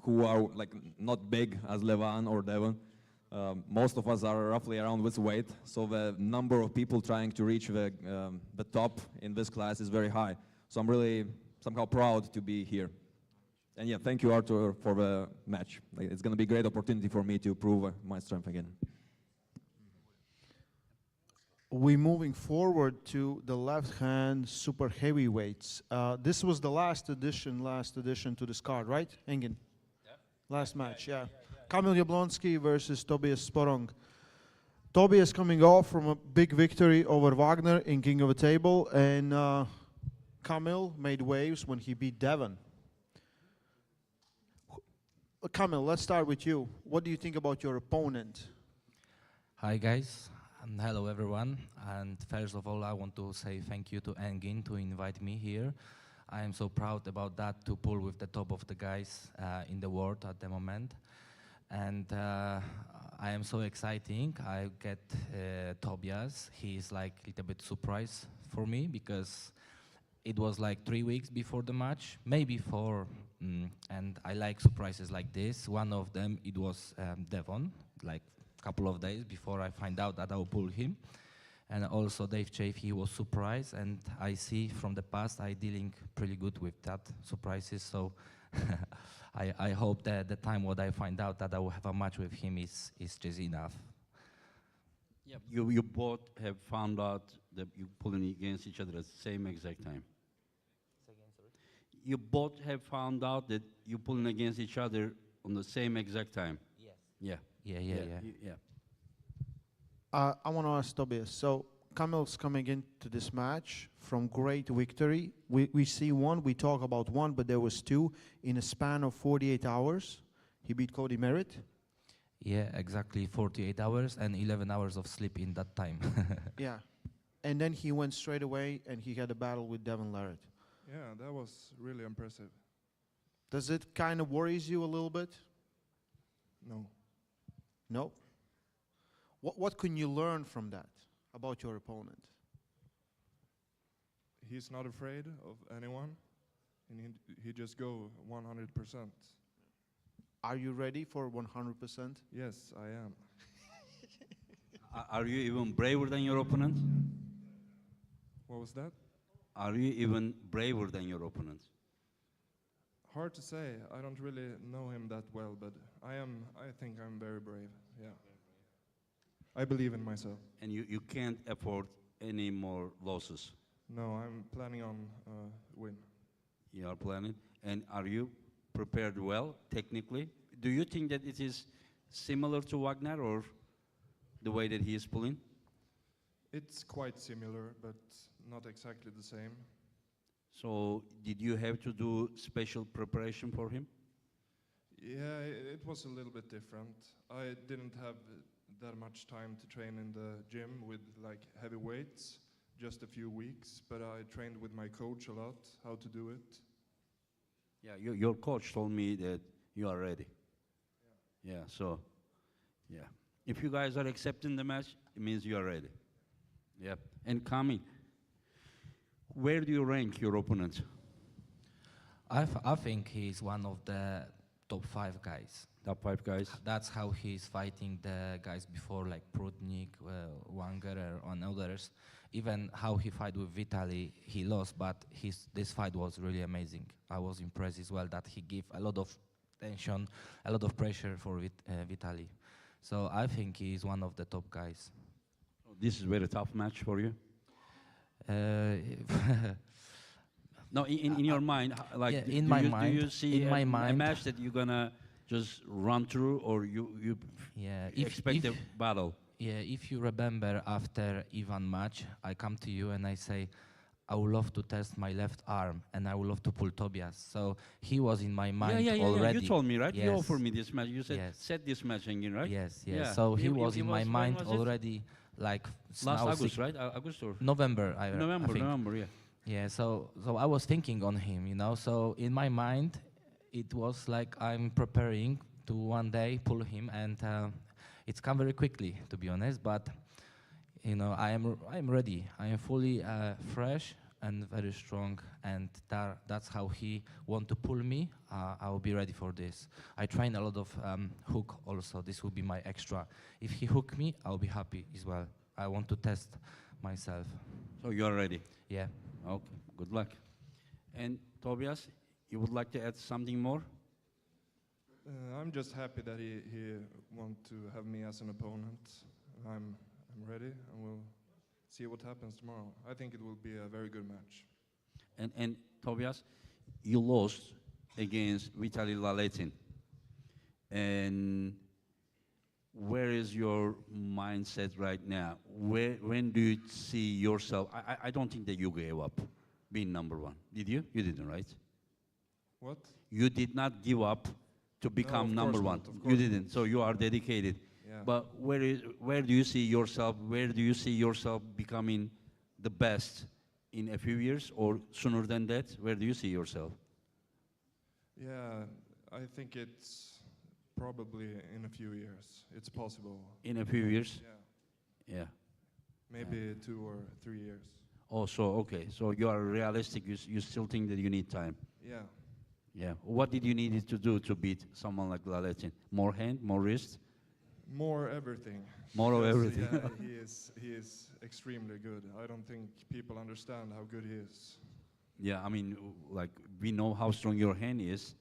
who are like not big as Lavan or Devon. Most of us are roughly around this weight, so the number of people trying to reach the top in this class is very high. So I'm really somehow proud to be here. And yeah, thank you, Arthur, for the match. Like, it's going to be a great opportunity for me to prove my strength again. We're moving forward to the left-hand super heavyweights. This was the last addition to this card, right, Engin? Yeah. Last match, yeah. Camille Jablonski versus Tobias Sporong. Tobias coming off from a big victory over Wagner in King of the Table, and Camille made waves when he beat Devon. Camille, let's start with you. What do you think about your opponent? Hi guys, and hello everyone. And first of all, I want to say thank you to Engin to invite me here. I am so proud about that, to pull with the top of the guys in the world at the moment. And I am so exciting. I get Tobias. He's like a little bit surprise for me because it was like 3 weeks before the match, maybe 4. And I like surprises like this. One of them, it was Devon, like a couple of days before I find out that I will pull him. And also Dave Chafe, he was surprised. And I see from the past, I dealing pretty good with that surprises. So I hope that the time when I find out that I will have a match with him is just enough. Yeah, you both have found out that you're pulling against each other at the same exact time. Say again, sorry? You both have found out that you're pulling against each other on the same exact time. Yes. Yeah. Yeah. I want to ask Tobias. So Camille's coming into this match from great victory. We see one, we talk about one, but there was 2 in a span of 48 hours. He beat Cody Merritt. Yeah, exactly 48 hours and 11 hours of sleep in that time. Yeah. And then he went straight away and he had a battle with Devon Larratt. Yeah, that was really impressive. Does it kind of worries you a little bit? No. No? What can you learn from that about your opponent? He's not afraid of anyone, and he just go 100%. Are you ready for 100%? Yes, I am. Are you even braver than your opponent? What was that? Are you even braver than your opponent? Hard to say. I don't really know him that well, but I think I'm very brave. Yeah. I believe in myself. And you can't afford any more losses. No, I'm planning on win. You are planning. And are you prepared well, technically? Do you think that it is similar to Wagner or the way that he is pulling? It's quite similar, but not exactly the same. So did you have to do special preparation for him? Yeah, it was a little bit different. I didn't have that much time to train in the gym with like heavy weights, just a few weeks, but I trained with my coach a lot, how to do it. Yeah, your coach told me that you are ready. Yeah, so, yeah. If you guys are accepting the match, it means you are ready. Yeah. And Camille, where do you rank your opponent? I think he's one of the top 5 guys. Top 5 guys? That's how he's fighting the guys before, like Prudnik, Wangerer, and others. Even how he fight with Vitali, he lost, but this fight was really amazing. I was impressed as well that he gave a lot of tension, a lot of pressure for Vitali. So I think he's one of the top guys. This is a very tough match for you? No, in your mind, like, yeah, do you see a match that you're gonna just run through, or you expect a battle? Yeah, if you remember after Ivan match, I come to you and I say, I would love to test my left arm and I would love to pull Tobias. So he was in my mind already. Yeah, you told me, right? Yes. You offered me this match. You said, Yes. set this match again, right? Yes, yes. Yeah. So he was in my mind when was it? already, like Last now August, right? August or? November, I think. November, yeah. Yeah, so I was thinking on him, you know. So in my mind, it was like I'm preparing to one day pull him, and it's come very quickly, to be honest. But you know, I'm ready. I am fully fresh and very strong, and that's how he want to pull me. I will be ready for this. I train a lot of hook also. This will be my extra. If he hook me, I'll be happy as well. I want to test myself. So you are ready? Yeah. Okay, good luck. And Tobias, you would like to add something more? I'm just happy that he want to have me as an opponent. I'm ready, and we'll see what happens tomorrow. I think it will be a very good match. And Tobias, you lost against Vitali Laletin. And where is your mindset right now? When do you see yourself? I don't think that you gave up being number 1. Did you? You didn't, right? What? You did not give up to become No, of number course 1. not, of You course didn't. not. So you are dedicated. Yeah. But where do you see yourself? Where do you see yourself becoming the best in a few years, or sooner than that? Where do you see yourself? Yeah, I think it's probably in a few years. It's possible. In a few years? Yeah. Yeah. Maybe 2 or 3 years. Oh, so okay. So you are realistic. You still think that you need time. Yeah. Yeah. What did you need to do to beat someone like Laletin? More hand, more wrist? More everything. More of Because, everything. Yeah, he is extremely good. I don't think people understand how good he is. Yeah, I mean, like, we know how strong your hand is,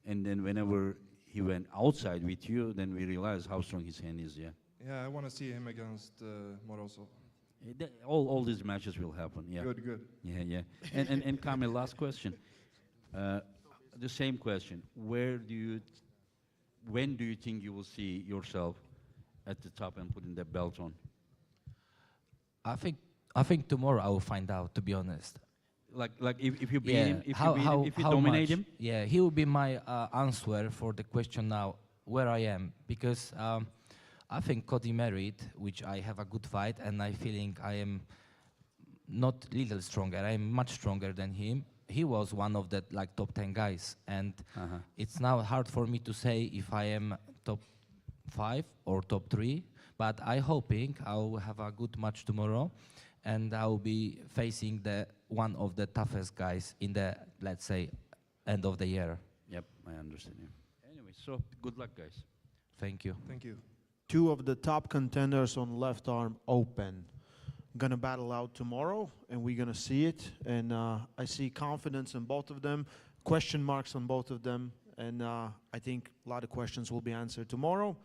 and then whenever he went outside with you, then we realized how strong his hand is, yeah. Yeah, I want to see him against Morozov. All these matches will happen, yeah. Good. Yeah, yeah. And Camille, last question. The same question. When do you think you will see yourself at the top and putting the belt on? I think tomorrow I will find out, to be honest. Like if you beat him, if you dominate him? Yeah, he will be my answer for the question now, where I am. Because I think Cody Merritt, which I have a good fight, and I feeling I am not little stronger, I am much stronger than him. He was one of the top 10 guys, and it's now hard for me to say if I am top 5 or top 3, but I hoping I will have a good match tomorrow, and I will be facing one of the toughest guys in the, let's say, end of the year. Yep, I understand you. Anyway, so good luck, guys. Thank you. Thank you. 2 of the top contenders on left arm open. Gonna battle out tomorrow, and we're gonna see it. And I see confidence in both of them. question marks on both of them, and I think a lot of questions will be answered tomorrow.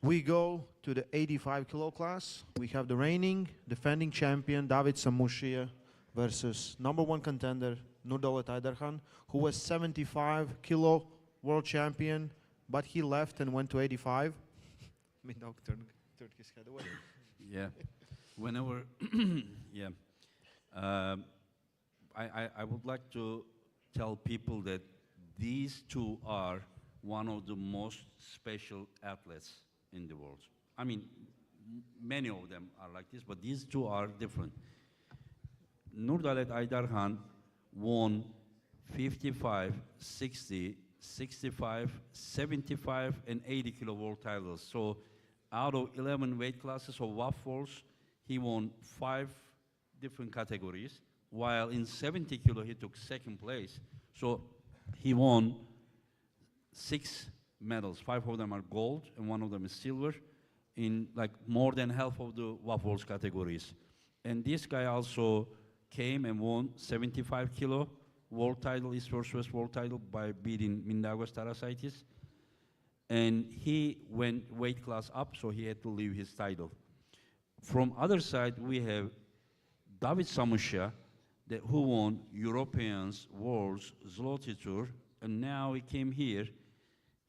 We go to the 85 kilo class. We have the reigning defending champion David Samushia versus number one contender Nugo Aydarkhan, who was 75 kilo world champion, but he left and went to 85. Mindaugas turned his head away. Yeah. Whenever, yeah. I would like to tell people that these two are one of the most special athletes in the world. I mean, many of them are like this, but these two are different. Nugo Aydarkhan won 55, 60, 65, 75, and 80 kilo world titles. So out of 11 weight classes of waffles, he won 5 different categories, while in 70 kilo he took second place. So he won 6 medals. 5 of them are gold and 1 of them is silver in like more than half of the waffles categories. And this guy also came and won 75 kilo world title, his first US world title, by beating Mindaugas Tarasaitis. And he went weight class up, so he had to leave his title. From other side, we have David Samushia, who won Europeans, Worlds, Zloty Tour, and now he came here.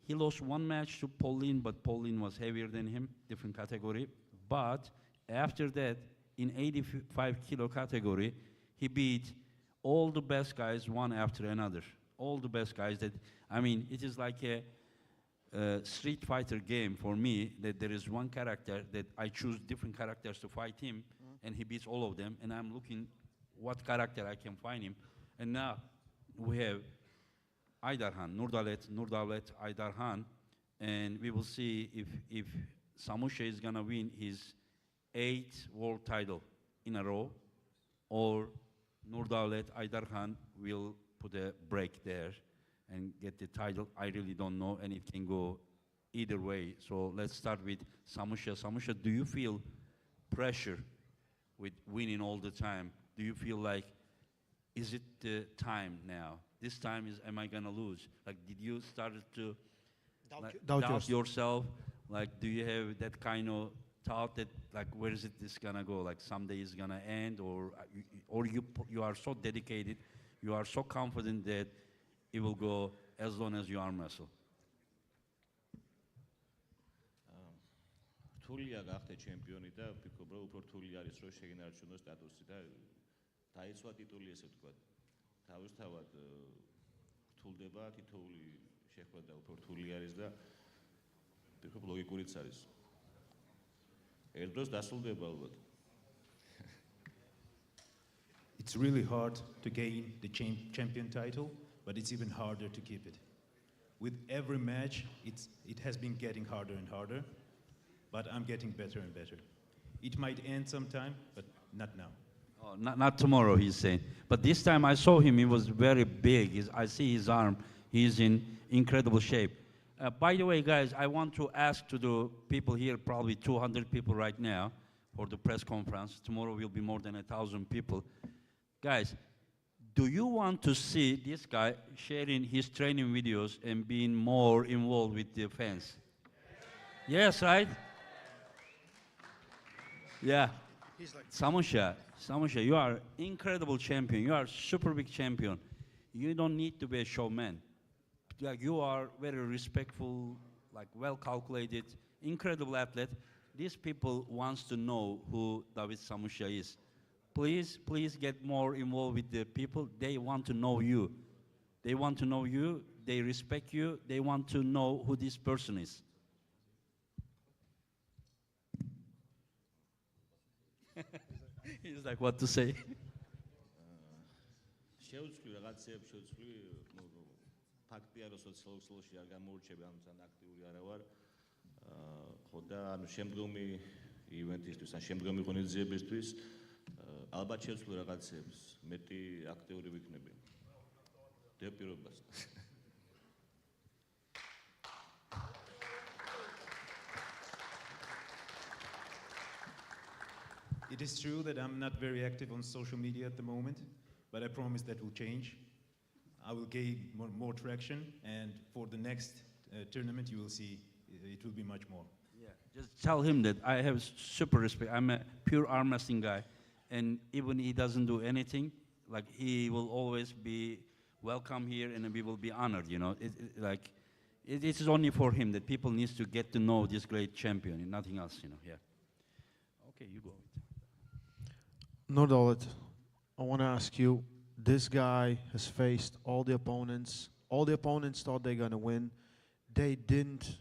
He lost 1 match to Pauline, but Pauline was heavier than him, different category. But after that, in 85 kilo category, he beat all the best guys one after another. All the best guys that, I mean, it is like a Street Fighter game for me, that there is one character that I choose different characters to fight him, and he beats all of them, and I'm looking what character I can find him. And now we have Aydarkhan, Nugo Aydarkhan, and we will see if Samushia is gonna win his 8th world title in a row, or Nugo Aydarkhan will put a break there and get the title. I really don't know, and it can go either way. So let's start with Samushia. Samushia, do you feel pressure with winning all the time? Do you feel like, is it the time now? This time is, am I gonna lose? Like, did you start to doubt yourself? Like, do you have that kind of thought that, like, where is this gonna go? Like, someday it's gonna end, or you are so dedicated, you are so confident that it will go as long as you arm wrestle? რთულია გახდე ჩემპიონი და ვფიქრობ, რომ უფრო რთული არის, რომ შეგინარჩუნო სტატუსი და დაიცვა ტიტული, ესე ვთქვათ. თავისთავად რთულდება, თითოეული შეხვედრა უფრო რთული არის და ვფიქრობ, ლოგიკურიც არის. ერთ დროს დასრულდება ალბათ. It's really hard to gain the champion title, but it's even harder to keep it. With every match, it has been getting harder and harder, but I'm getting better and better. It might end sometime, but not now. Oh, not tomorrow, he's saying. But this time I saw him, he was very big. I see his arm, he's in incredible shape. By the way, guys, I want to ask to the people here, probably 200 people right now, for the press conference. Tomorrow will be more than 1,000 people. Guys, do you want to see this guy sharing his training videos and being more involved with the fans? Yes, right? Yeah. Samushia, you are incredible champion. You are super big champion. You don't need to be a showman. Like, you are very respectful, like well calculated, incredible athlete. These people wants to know who David Samushia is. Please get more involved with the people. They want to know you. They want to know you. They respect you. They want to know who this person is. He's like, what to say? შეუცვლი რაღაცეებს შეუცვლი ფაქტია რომ სოციალურში არ გამოურჩები ამთან აქტიური არა ვარ ხო და ანუ შემდგომი ივენტისთვის ან შემდგომი ღონისძიებისთვის ალბათ შეუცვლი რაღაცეებს მეტი აქტიური ვიქნები დებ პირობას It is true that I'm not very active on social media at the moment, but I promise that will change. I will gain more traction, and for the next tournament, you will see it will be much more. Yeah, just tell him that I have super respect. I'm a pure arm wrestling guy, and even he doesn't do anything, like he will always be welcome here, and we will be honored. You know, it is only for him that people needs to get to know this great champion, and nothing else. You know, yeah. Okay, you go. Nordallet, I want to ask you, this guy has faced all the opponents. All the opponents thought they're going to win. They didn't.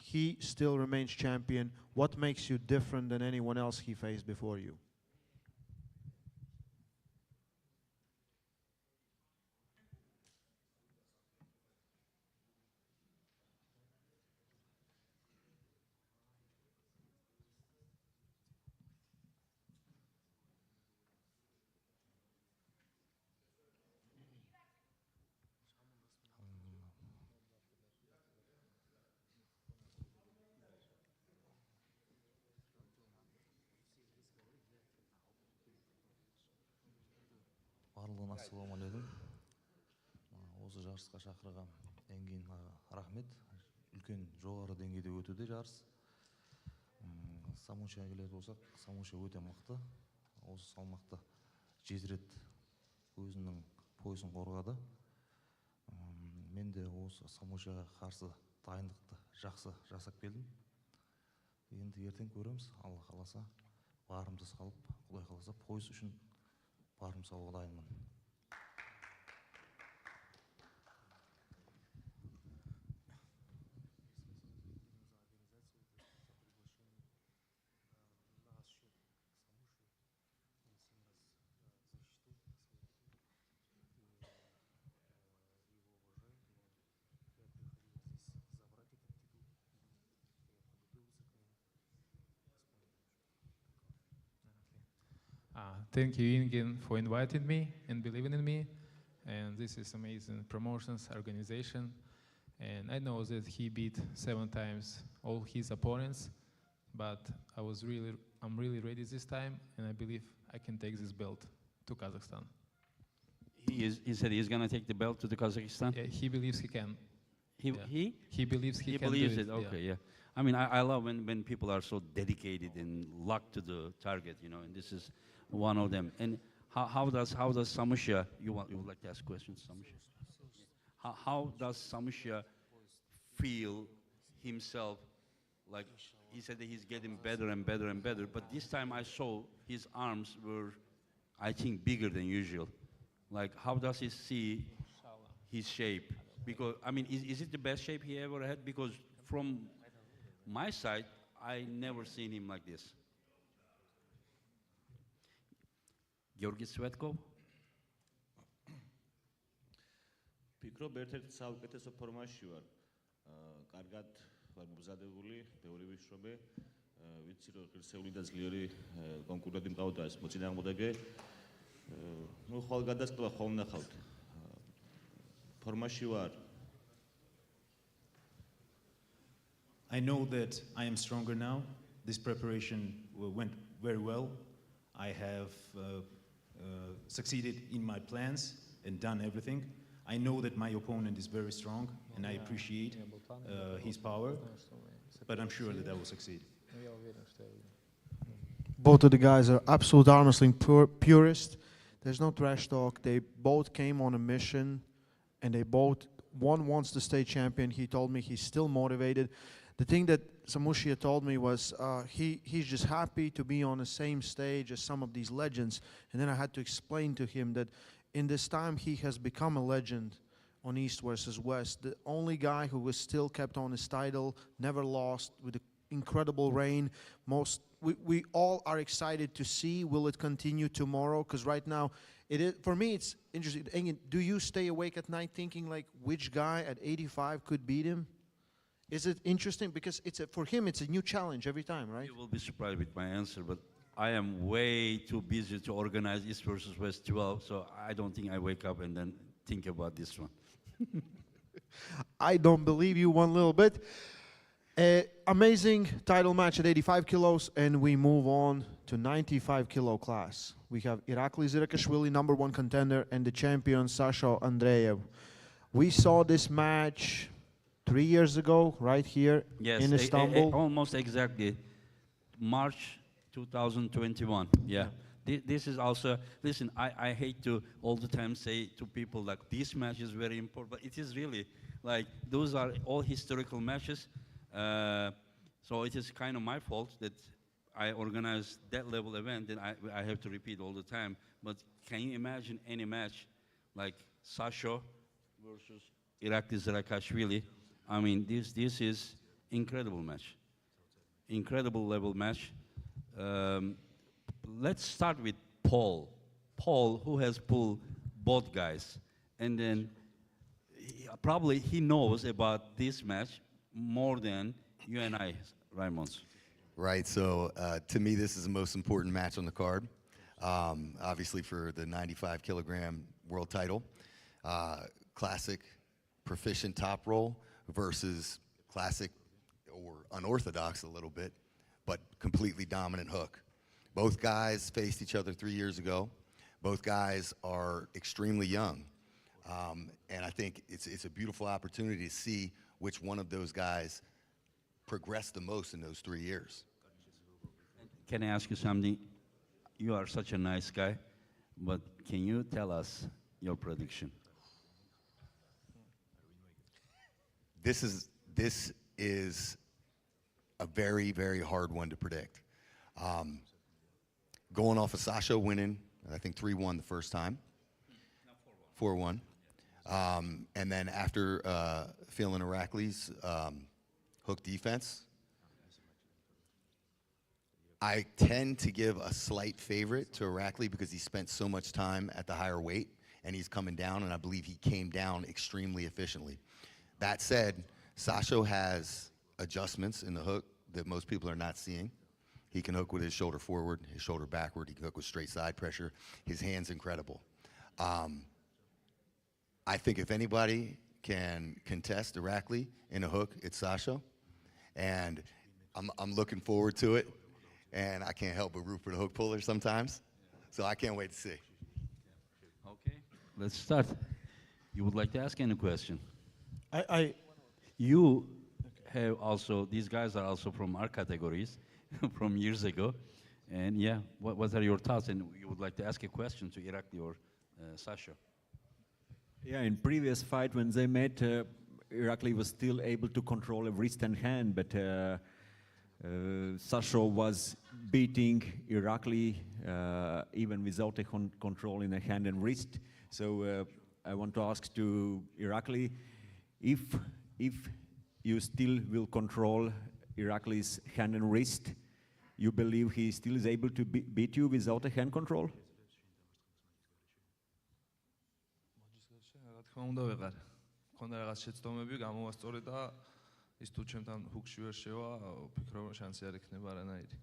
He still remains champion. What makes you different than anyone else he faced before you? Барлығына ассалаумағалейкум. Осы жарысқа шақырған Энгин рахмет. Үлкен жоғары деңгейде өтуде жарыс. Самушияға келер болсақ, Самушия өте мықты. Осы салмақта 7 рет өзінің поясын қорғады. Мен де осы Самушияға қарсы дайындықты жақсы жасап келдім. Енді ертең көреміз, Алла қаласа, барымды салып, Құдай қаласа, пояс үшін барым салуға дайынмын. Thank you, Ingen, for inviting me and believing in me. And this is amazing promotions organization. And I know that he beat 7 times all his opponents, but I'm really ready this time, and I believe I can take this belt to Kazakhstan. He said he's gonna take the belt to the Kazakhstan. Yeah, he believes he can. He believes he can believes do it. it. Okay, yeah. I mean, I love when people are so dedicated and locked to the target, you know. And this is one of them. And how does Samushia? You would like to ask questions, Samushia? How does Samushia feel himself? Like he said that he's getting better and better and better. But this time I saw his arms were, I think, bigger than usual. Like how does he see his shape? Because I mean, is it the best shape he ever had? Because from my side, I never seen him like this. Georgi Svetkov. ფიქრობ ერთ-ერთ საუკეთესო ფორმაში ვარ. კარგად ვარ მომზადებული, ბევრი ვიშრობე. ვიცი რომ ღირსეული და ძლიერი კონკურენტი მყავდა ეს მოწინააღმდეგე. ნუ ხვალგადასკლა ხომ ნახავთ. ფორმაში ვარ. I know that I am stronger now. This preparation went very well. I have succeeded in my plans and done everything. I know that my opponent is very strong, and I appreciate his power, but I'm sure that I will succeed. Both of the guys are absolute arm wrestling purists. There's no trash talk. They both came on a mission, and they both, one wants to stay champion. He told me he's still motivated. The thing that Samushia told me was he's just happy to be on the same stage as some of these legends. And then I had to explain to him that in this time he has become a legend on East versus West. The only guy who was still kept on his title, never lost, with an incredible reign. We all are excited to see, will it continue tomorrow? Because right now, it is, for me, it's interesting. Engin, do you stay awake at night thinking like which guy at 85 could beat him? Is it interesting? Because for him, it's a new challenge every time, right? You will be surprised with my answer, but I am way too busy to organize East versus West 12, so I don't think I wake up and then think about this one. I don't believe you one little bit. Amazing title match at 85 kilos, and we move on to 95 kilo class. We have Irakli Zirakashvili, number 1 contender, and the champion Sasha Andreev. We saw this match 3 years ago, right here in Istanbul. Almost exactly. March 2021. Yeah. This is also, listen, I hate to all the time say to people like this match is very important, but it is really like those are all historical matches. So it is kind of my fault that I organized that level event and I have to repeat all the time. But can you imagine any match like Sasha versus Irakli Zirakashvili? I mean, this is incredible match, incredible level match. Let's start with Paul. Paul, who has pulled both guys, and then probably he knows about this match more than you and I, Raimons. Right, so to me, this is the most important match on the card. Obviously for the 95 kilogram world title. Classic, proficient top roll versus classic or unorthodox a little bit, but completely dominant hook. Both guys faced each other 3 years ago. Both guys are extremely young. And I think it's a beautiful opportunity to see which one of those guys progressed the most in those 3 years. Can I ask you something? You are such a nice guy, but can you tell us your prediction? This is a very, very hard one to predict. Going off of Sasha winning, I think 3-1 the first time. 4-1. And then after feeling Irakli's hook defense, I tend to give a slight favorite to Irakli because he spent so much time at the higher weight and he's coming down, and I believe he came down extremely efficiently. That said, Sasha has adjustments in the hook that most people are not seeing. He can hook with his shoulder forward, his shoulder backward. He can hook with straight side pressure. His hand's incredible. I think if anybody can contest Irakli in a hook, it's Sasha. And I'm looking forward to it. And I can't help but root for the hook puller sometimes. So I can't wait to see. Okay, let's start. You would like to ask any question? You have also, these guys are also from our categories from years ago. And yeah, what are your thoughts? And you would like to ask a question to Irakli or Sasha? Yeah, in previous fight when they met, Irakli was still able to control a wrist and hand, but Sasha was beating Irakli even without a control in a hand and wrist. So I want to ask to Irakli, if you still will control Irakli's hand and wrist, you believe he still is able to beat you without a hand control? თქმა უნდა ვეღარ. მქონდა რაღაც შეცდომები, გამოვასწორე და ის თუ ჩემთან ჰუკში ვერ შევა, ვფიქრობ რომ შანსი არ იქნება არანაირი.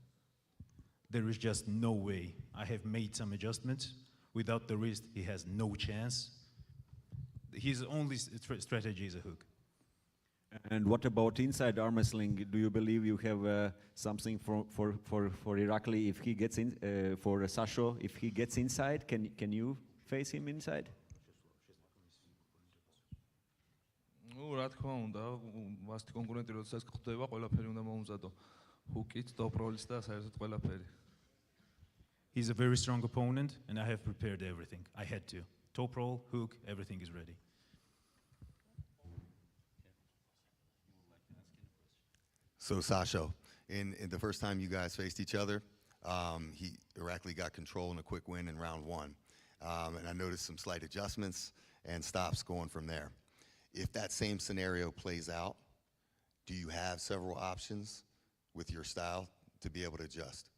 There is just no way. I have made some adjustments. Without the wrist, he has no chance. His only strategy is a hook. And what about inside arm wrestling? Do you believe you have something for Irakli if he gets in, for Sasha, if he gets inside, can you face him inside? ნუ რა თქმა უნდა, ვასტი კონკურენტი როდესაც გხვდება, ყველაფერი უნდა მოუმზადო. ჰუკით, ტოპროლის და საერთოდ ყველაფერი. He's a very strong opponent, and I have prepared everything. I had to. Top roll, hook, everything is ready. So Sasha, in the first time you guys faced each other, Irakli got control and a quick win in round 1. And I noticed some slight adjustments and stops going from there. If that same scenario plays out, do you have several options with your style to be able to adjust?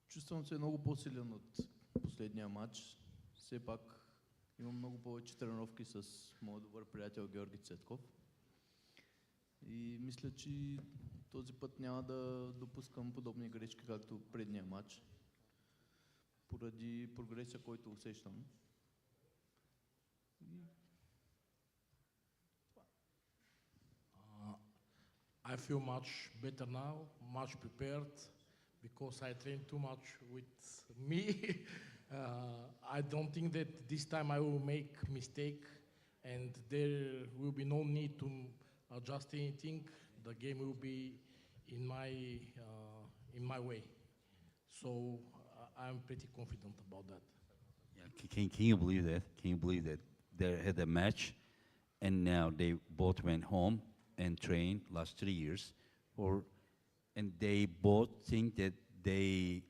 Чувствуем, много по-силен от последния матч. Все пак имам много повече тренировки с моят добър приятел Georgi Цетков. И мисля, че този път няма да допускам подобни грешки, както предния матч, поради прогреса, който усещам. I feel much better now, much prepared, because I trained too much with me. I don't think that this time I will make mistake, and there will be no need to adjust anything. The game will be in my way. So I'm pretty confident about that. Yeah, can you believe that? Can you believe that they had a match, and now they both went home and trained last 3 years, and they both think that they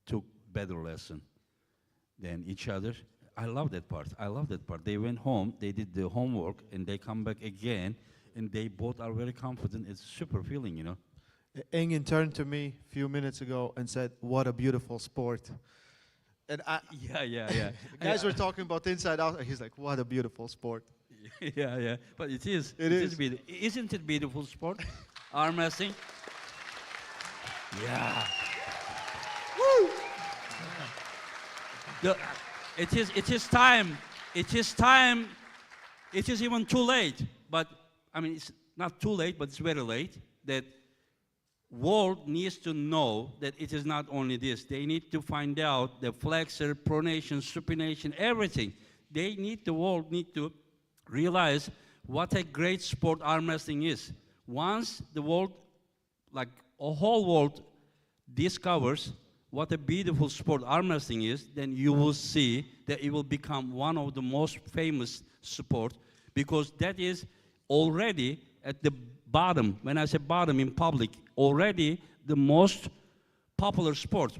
took better lesson than each other. I love that part. I love that part. They went home, they did the homework, and they come back again, and they both are very confident. It's a super feeling, you know. Engin turned to me a few minutes ago and said, "What a beautiful sport." And Yeah. guys were talking about inside out. He's like, "What a beautiful sport." Yeah. But it is. It is. Isn't it beautiful sport? Arm wrestling. Yeah. Woo! It is time. It is time. It is even too late. But I mean, it's not too late, but it's very late. That world needs to know that it is not only this. They need to find out the flexor, pronation, supination, everything. The world need to realize what a great sport arm wrestling is. Once the world, like a whole world, discovers what a beautiful sport arm wrestling is, then you will see that it will become one of the most famous sport, because that is already at the bottom. When I say bottom in public, already the most popular sport.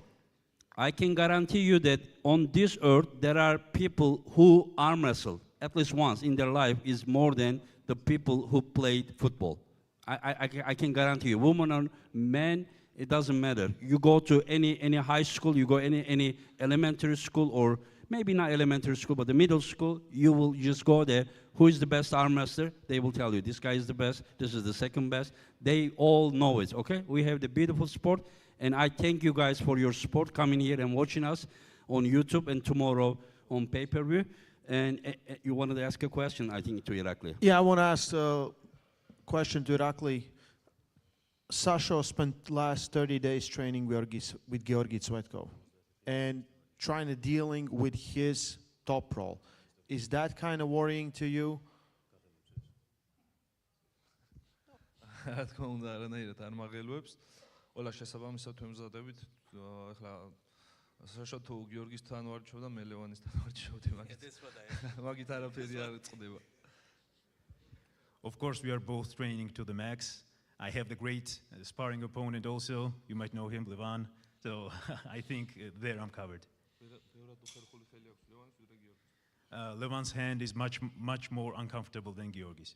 I can guarantee you that on this earth there are people who arm wrestle at least once in their life is more than the people who played football. I can guarantee you, women or men, it doesn't matter. You go to any high school, you go any elementary school, or maybe not elementary school, but the middle school, you will just go there. Who is the best arm wrestler? They will tell you, this guy is the best, this is the second best. They all know it, okay? We have the beautiful sport, and I thank you guys for your support, coming here and watching us on YouTube and tomorrow on pay-per-view. And you wanted to ask a question, I think, to Irakli. Yeah, I want to ask a question to Irakli. Sasha spent last 30 days training with Georgi Cvetko and trying to dealing with his top role. Is that kind of worrying to you? რა თქმა უნდა, არანაირად არ მაღელვებს. ყველა შესაბამისად ვემზადებით. ახლა საშა თუ გიორგისთან ვარჩევ და მე ლევანისთან ვარჩევდი მაგით არაფერი არ წყდება. Of course, we are both training to the max. I have the great sparring opponent also. You might know him, Lavan. So I think there I'm covered. Lavan's hand is much more uncomfortable than Georgi's.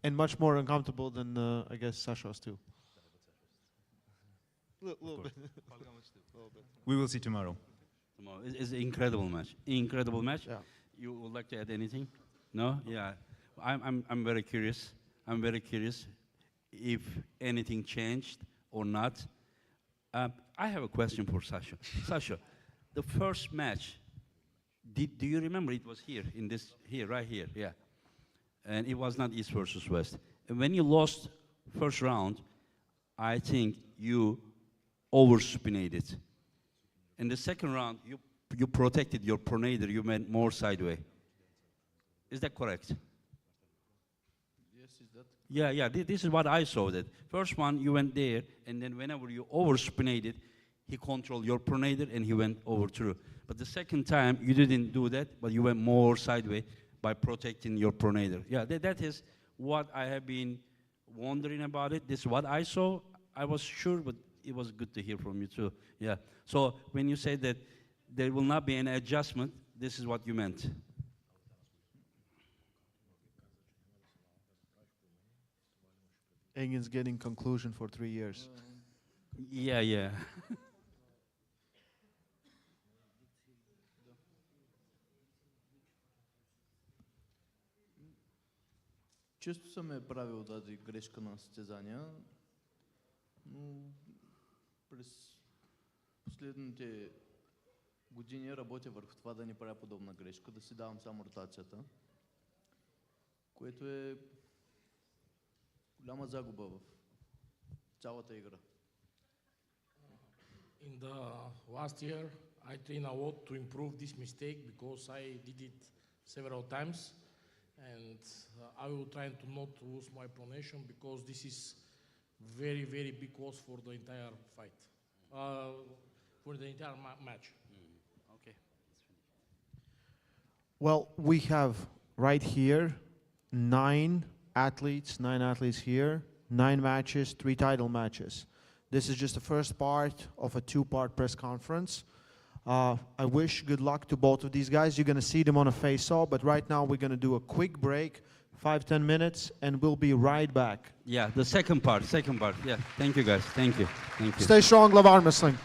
And much more uncomfortable than, I guess, Sasha's too. Little bit. We will see tomorrow. Tomorrow. It's an incredible match. Incredible match. Yeah. You would like to add anything? No? Yeah. I'm very curious. I'm very curious if anything changed or not. I have a question for Sasha. Sasha, the first match, do you remember it was here, right here, yeah. And it was not East versus West. And when you lost first round, I think you over-supinated. In the second round, you protected your pronator, you went more sideways. Is that correct? Yes, is that? Yeah, this is what I saw. That first one, you went there, and then whenever you over-supinated, he controlled your pronator and he went over through. But the second time, you didn't do that, but you went more sideways by protecting your pronator. Yeah, that is what I have been wondering about it. This is what I saw. I was sure, but it was good to hear from you too. Yeah. So when you say that there will not be any adjustment, this is what you meant. Engin's getting conclusion for 3 years. Yeah. Често съм е правил тази грешка на състезания, но през последните години работя върху това да не правя подобна грешка, да си давам само ротацията, което е голяма загуба в цялата игра. In the last year, I trained a lot to improve this mistake because I did it several times, and I will try to not lose my pronation because this is very, very big loss for the entire fight, for the entire match. Okay. Well, we have right here 9 athletes here, 9 matches, 3 title matches. This is just the first part of a 2-part press conference. I wish good luck to both of these guys. You're going to see them on a face-off, but right now we're going to do a quick break, 5-10 minutes, and we'll be right back. Yeah, the second part. Yeah, thank you guys. Thank you. Stay strong, Lavan Wrestling.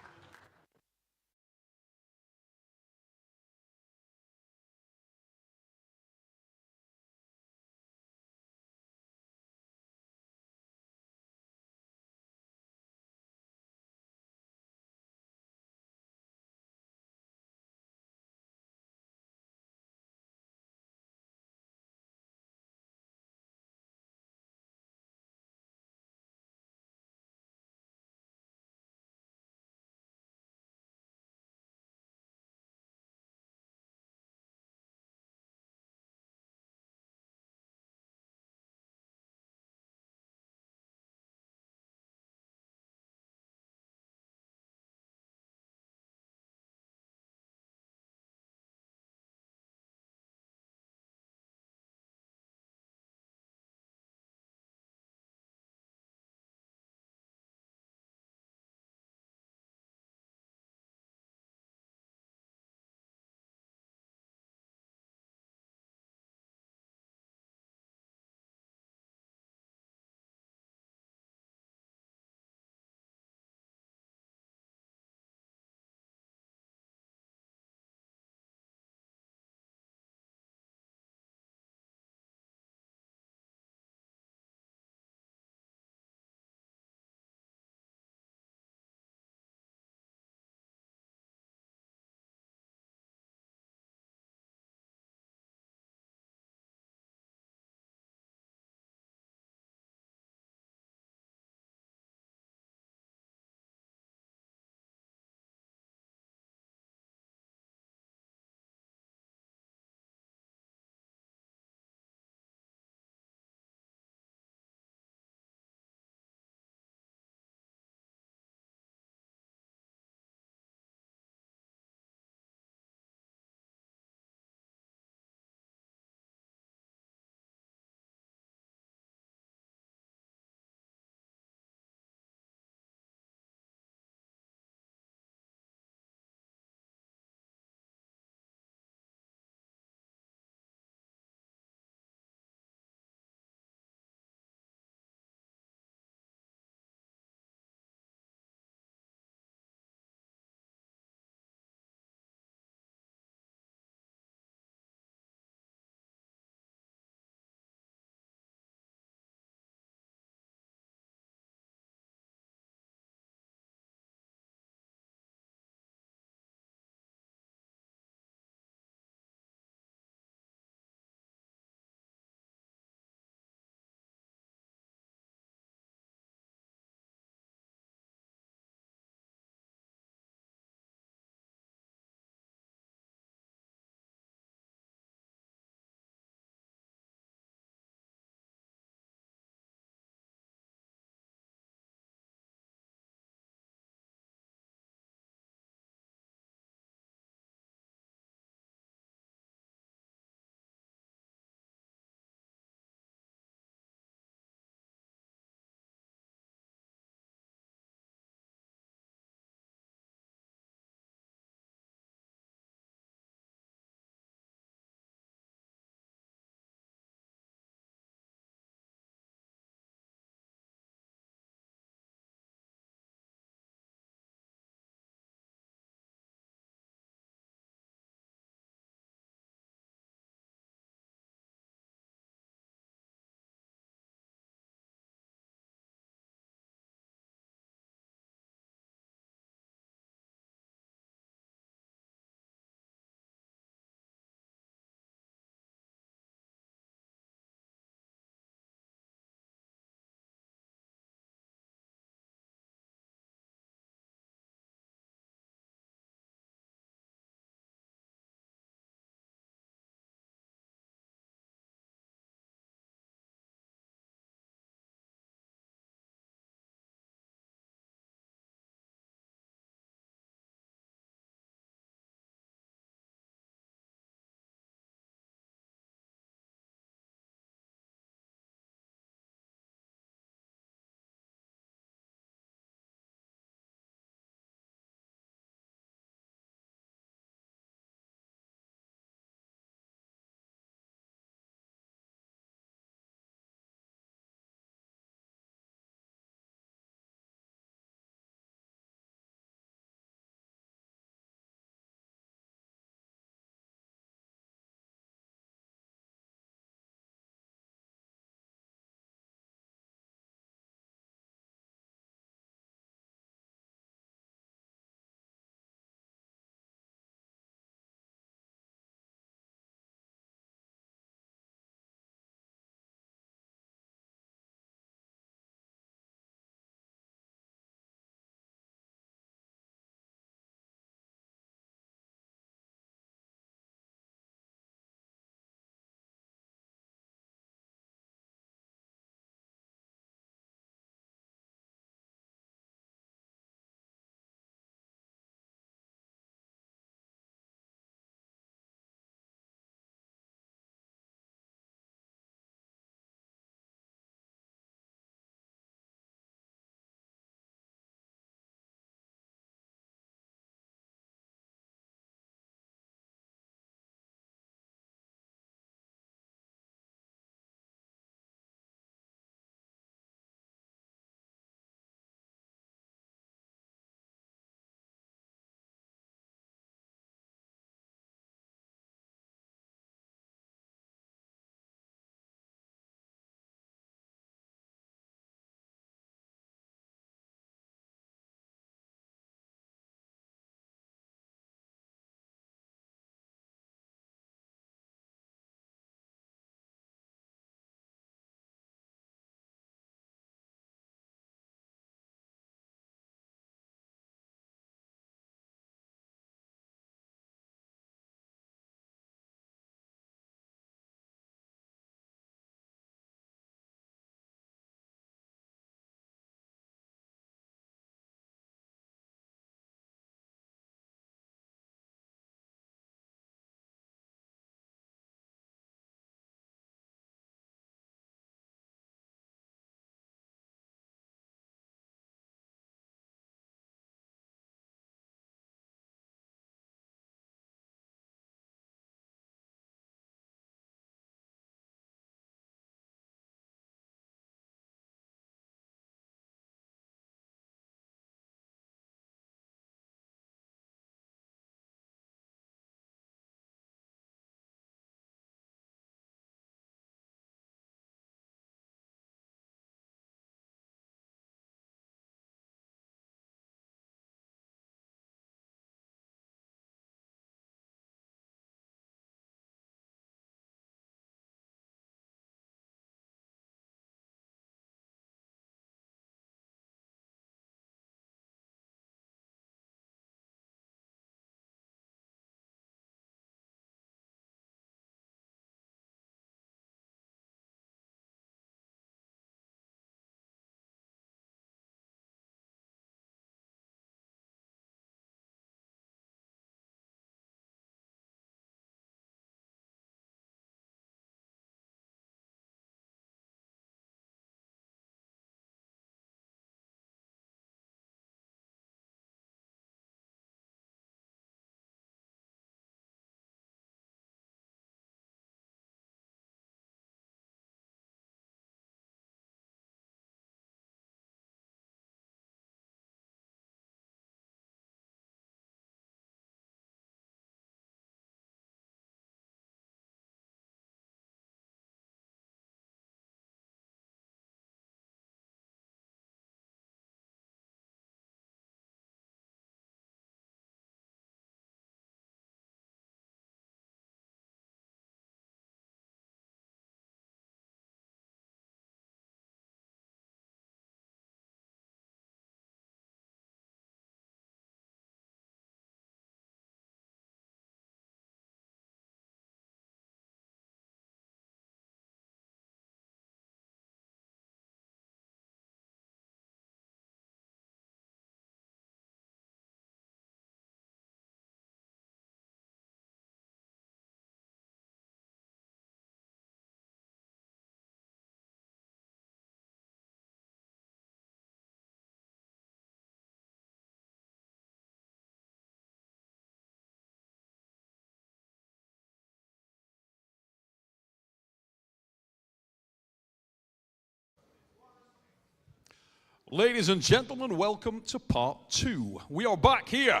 Ladies and gentlemen, welcome to part 2. We are back here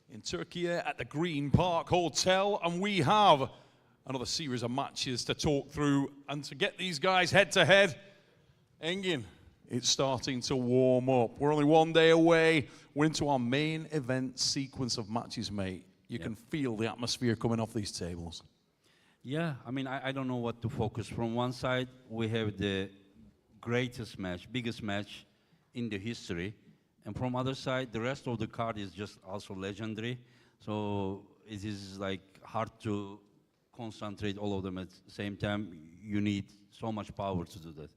in Turkey at the Green Park Hotel, and we have another series of matches to talk through and to get these guys head to head. Engin, it's starting to warm up. We're only one day away. We're into our main event sequence of matches, mate. You can feel the atmosphere coming off these tables. Yeah, I mean, I don't know what to focus. From one side, we have the greatest match, biggest match in the history. And from other side, the rest of the card is just also legendary. So it is like hard to concentrate all of them at the same time. You need so much power to do that.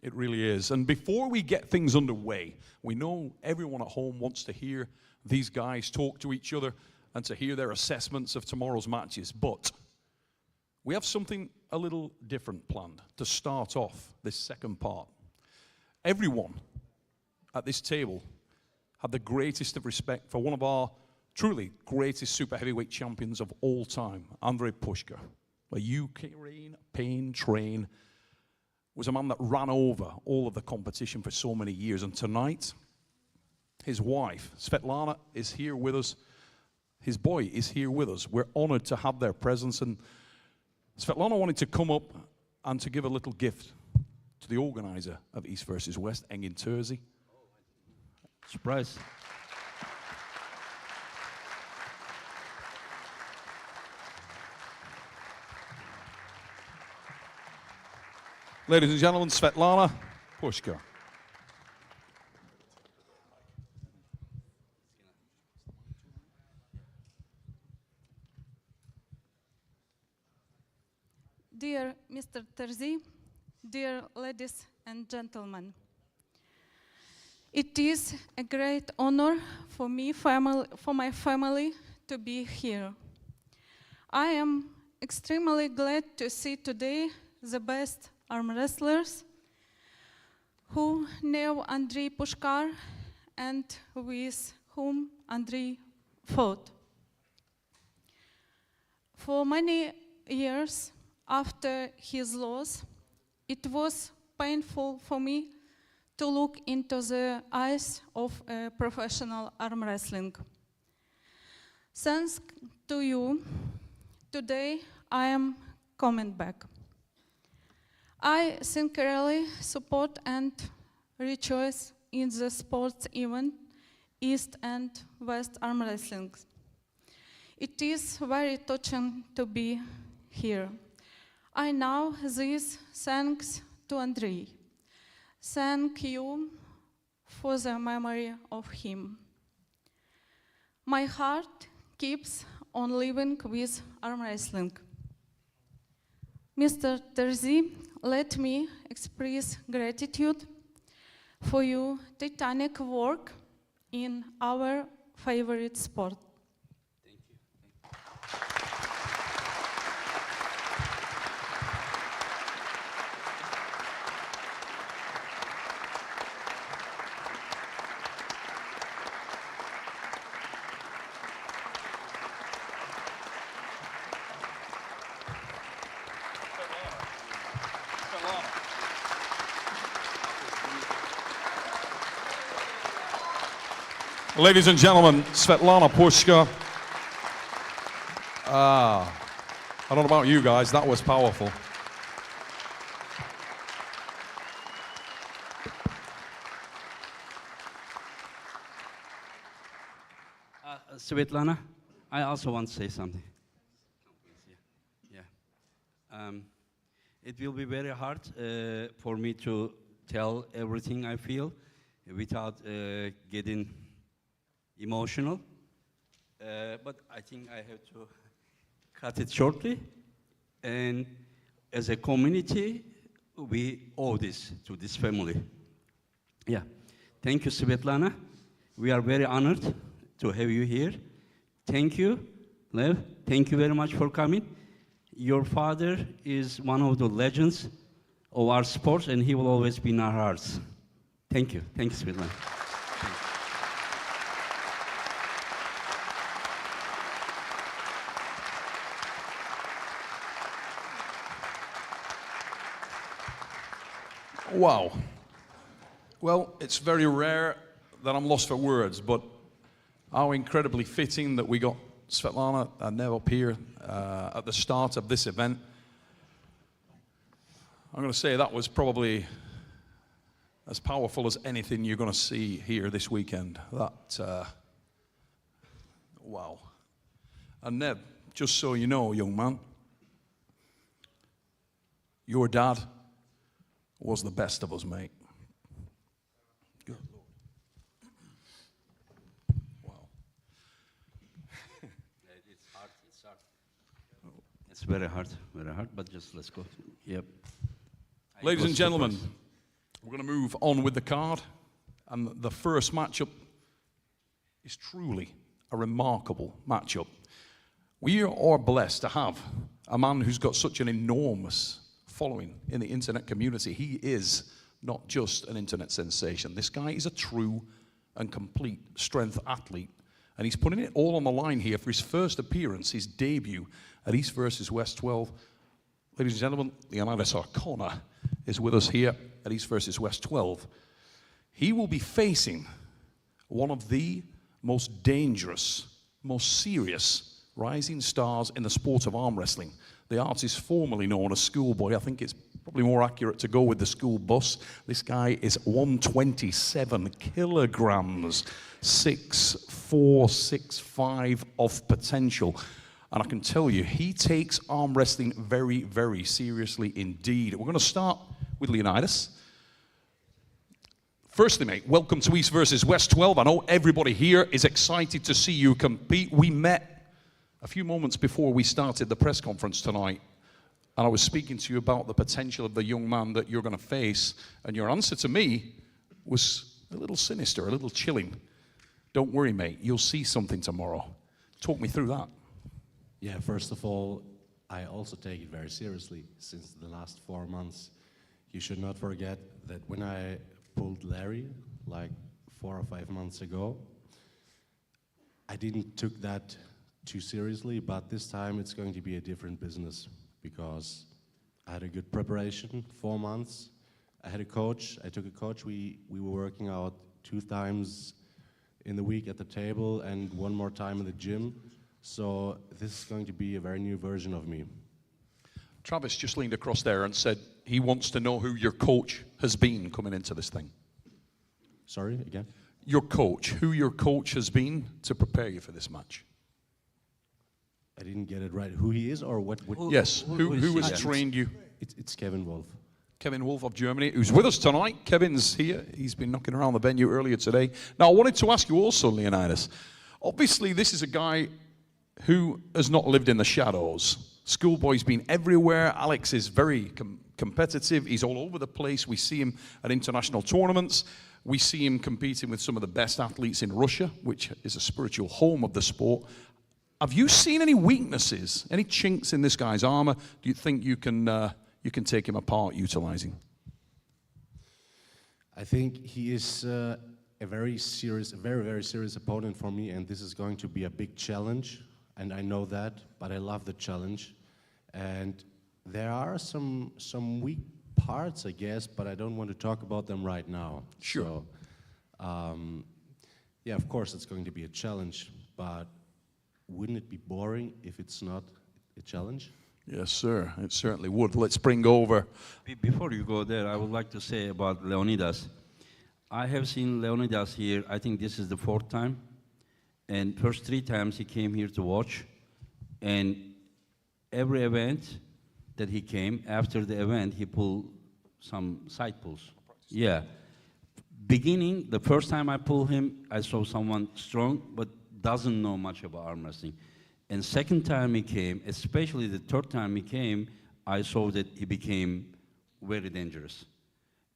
It really is. And before we get things underway, we know everyone at home wants to hear these guys talk to each other and to hear their assessments of tomorrow's matches. But we have something a little different planned to start off this second part. Everyone at this table had the greatest of respect for one of our truly greatest super heavyweight champions of all time, Andre Pushkar. A Ukraine pain train, was a man that ran over all of the competition for so many years. And tonight, his wife, Svetlana, is here with us. His boy is here with us. We're honored to have their presence. And Svetlana wanted to come up and to give a little gift to the organizer of East versus West, Engin Terzi. Surprise. Ladies and gentlemen, Svetlana Pushkar. Dear Mr. Terzi, dear ladies and gentlemen, it is a great honor for me, for my family, to be here. I am extremely glad to see today the best arm wrestlers who know Andre Pushkar and with whom Andre fought. For many years after his loss, it was painful for me to look into the eyes of professional arm wrestling. Thanks to you, today I am coming back. I sincerely support and rejoice in the sports event East and West arm wrestling. It is very touching to be here. I know this thanks to Andre. Thank you for the memory of him. My heart keeps on living with arm wrestling. Mr. Terzi, let me express gratitude for your titanic work in our favorite sport. Ladies and gentlemen, Svetlana Pushkar. I don't know about you guys, that was powerful. Svetlana, I also want to say something. It will be very hard for me to tell everything I feel without getting emotional, but I think I have to cut it shortly. And as a community, we owe this to this family. Yeah, thank you, Svetlana. We are very honored to have you here. Thank you, Lev. Thank you very much for coming. Your father is one of the legends of our sports, and he will always be in our hearts. Thank you. Thank you, Svetlana. Wow. Well, it's very rare that I'm lost for words, but how incredibly fitting that we got Svetlana and Nev up here at the start of this event. I'm going to say that was probably as powerful as anything you're going to see here this weekend. That, wow. And Nev, just so you know, young man, your dad was the best of us, mate. Good Lord. Wow. It's hard, it's hard. It's very hard, but just let's go. Yep. Ladies and gentlemen, we're going to move on with the card. And the first matchup is truly a remarkable matchup. We are blessed to have a man who's got such an enormous following in the internet community. He is not just an internet sensation. This guy is a true and complete strength athlete. And he's putting it all on the line here for his first appearance, his debut at East versus West 12. Ladies and gentlemen, Leonidas O'Connor is with us here at East versus West 12. He will be facing one of the most dangerous, most serious rising stars in the sport of arm wrestling. The artist formerly known as Schoolboy. I think it's probably more accurate to go with the school bus. This guy is 127 kilograms, 6'4", 6'5" of potential. And I can tell you, he takes arm wrestling very, very seriously indeed. We're going to start with Leonidas. Firstly, mate, welcome to East versus West 12. I know everybody here is excited to see you compete. We met a few moments before we started the press conference tonight, and I was speaking to you about the potential of the young man that you're going to face, and your answer to me was a little sinister, a little chilling. Don't worry, mate, you'll see something tomorrow. Talk me through that. Yeah, first of all, I also take it very seriously since the last 4 months. You should not forget that when I pulled Larry, like 4 or 5 months ago, I didn't took that too seriously, but this time it's going to be a different business because I had a good preparation, 4 months. I had a coach, I took a coach, we were working out 2 times in the week at the table and 1 more time in the gym. So this is going to be a very new version of me. Travis just leaned across there and said he wants to know who your coach has been coming into this thing. Sorry, again? Your coach, who your coach has been to prepare you for this match. I didn't get it right. Who he is or what? Yes, who has trained you? It's Kevin Wolf. Kevin Wolf of Germany, who's with us tonight. Kevin's here. He's been knocking around the venue earlier today. Now, I wanted to ask you also, Leonidas. Obviously, this is a guy who has not lived in the shadows. Schoolboy's been everywhere. Alex is very competitive. He's all over the place. We see him at international tournaments. We see him competing with some of the best athletes in Russia, which is a spiritual home of the sport. Have you seen any weaknesses, any chinks in this guy's armor? Do you think you can take him apart utilizing? I think he is a very, very serious opponent for me, and this is going to be a big challenge. And I know that, but I love the challenge. And there are some weak parts, I guess, but I don't want to talk about them right now. Sure. So, yeah, of course it's going to be a challenge, but wouldn't it be boring if it's not a challenge? Yes, sir. It certainly would. Let's bring over. Before you go there, I would like to say about Leonidas. I have seen Leonidas here, I think this is the 4th time. And first 3 times he came here to watch. And every event that he came, after the event, he pulled some side pulls. Yeah. Beginning, the first time I pulled him, I saw someone strong, but doesn't know much about arm wrestling. And second time he came, especially the 3rd time he came, I saw that he became very dangerous.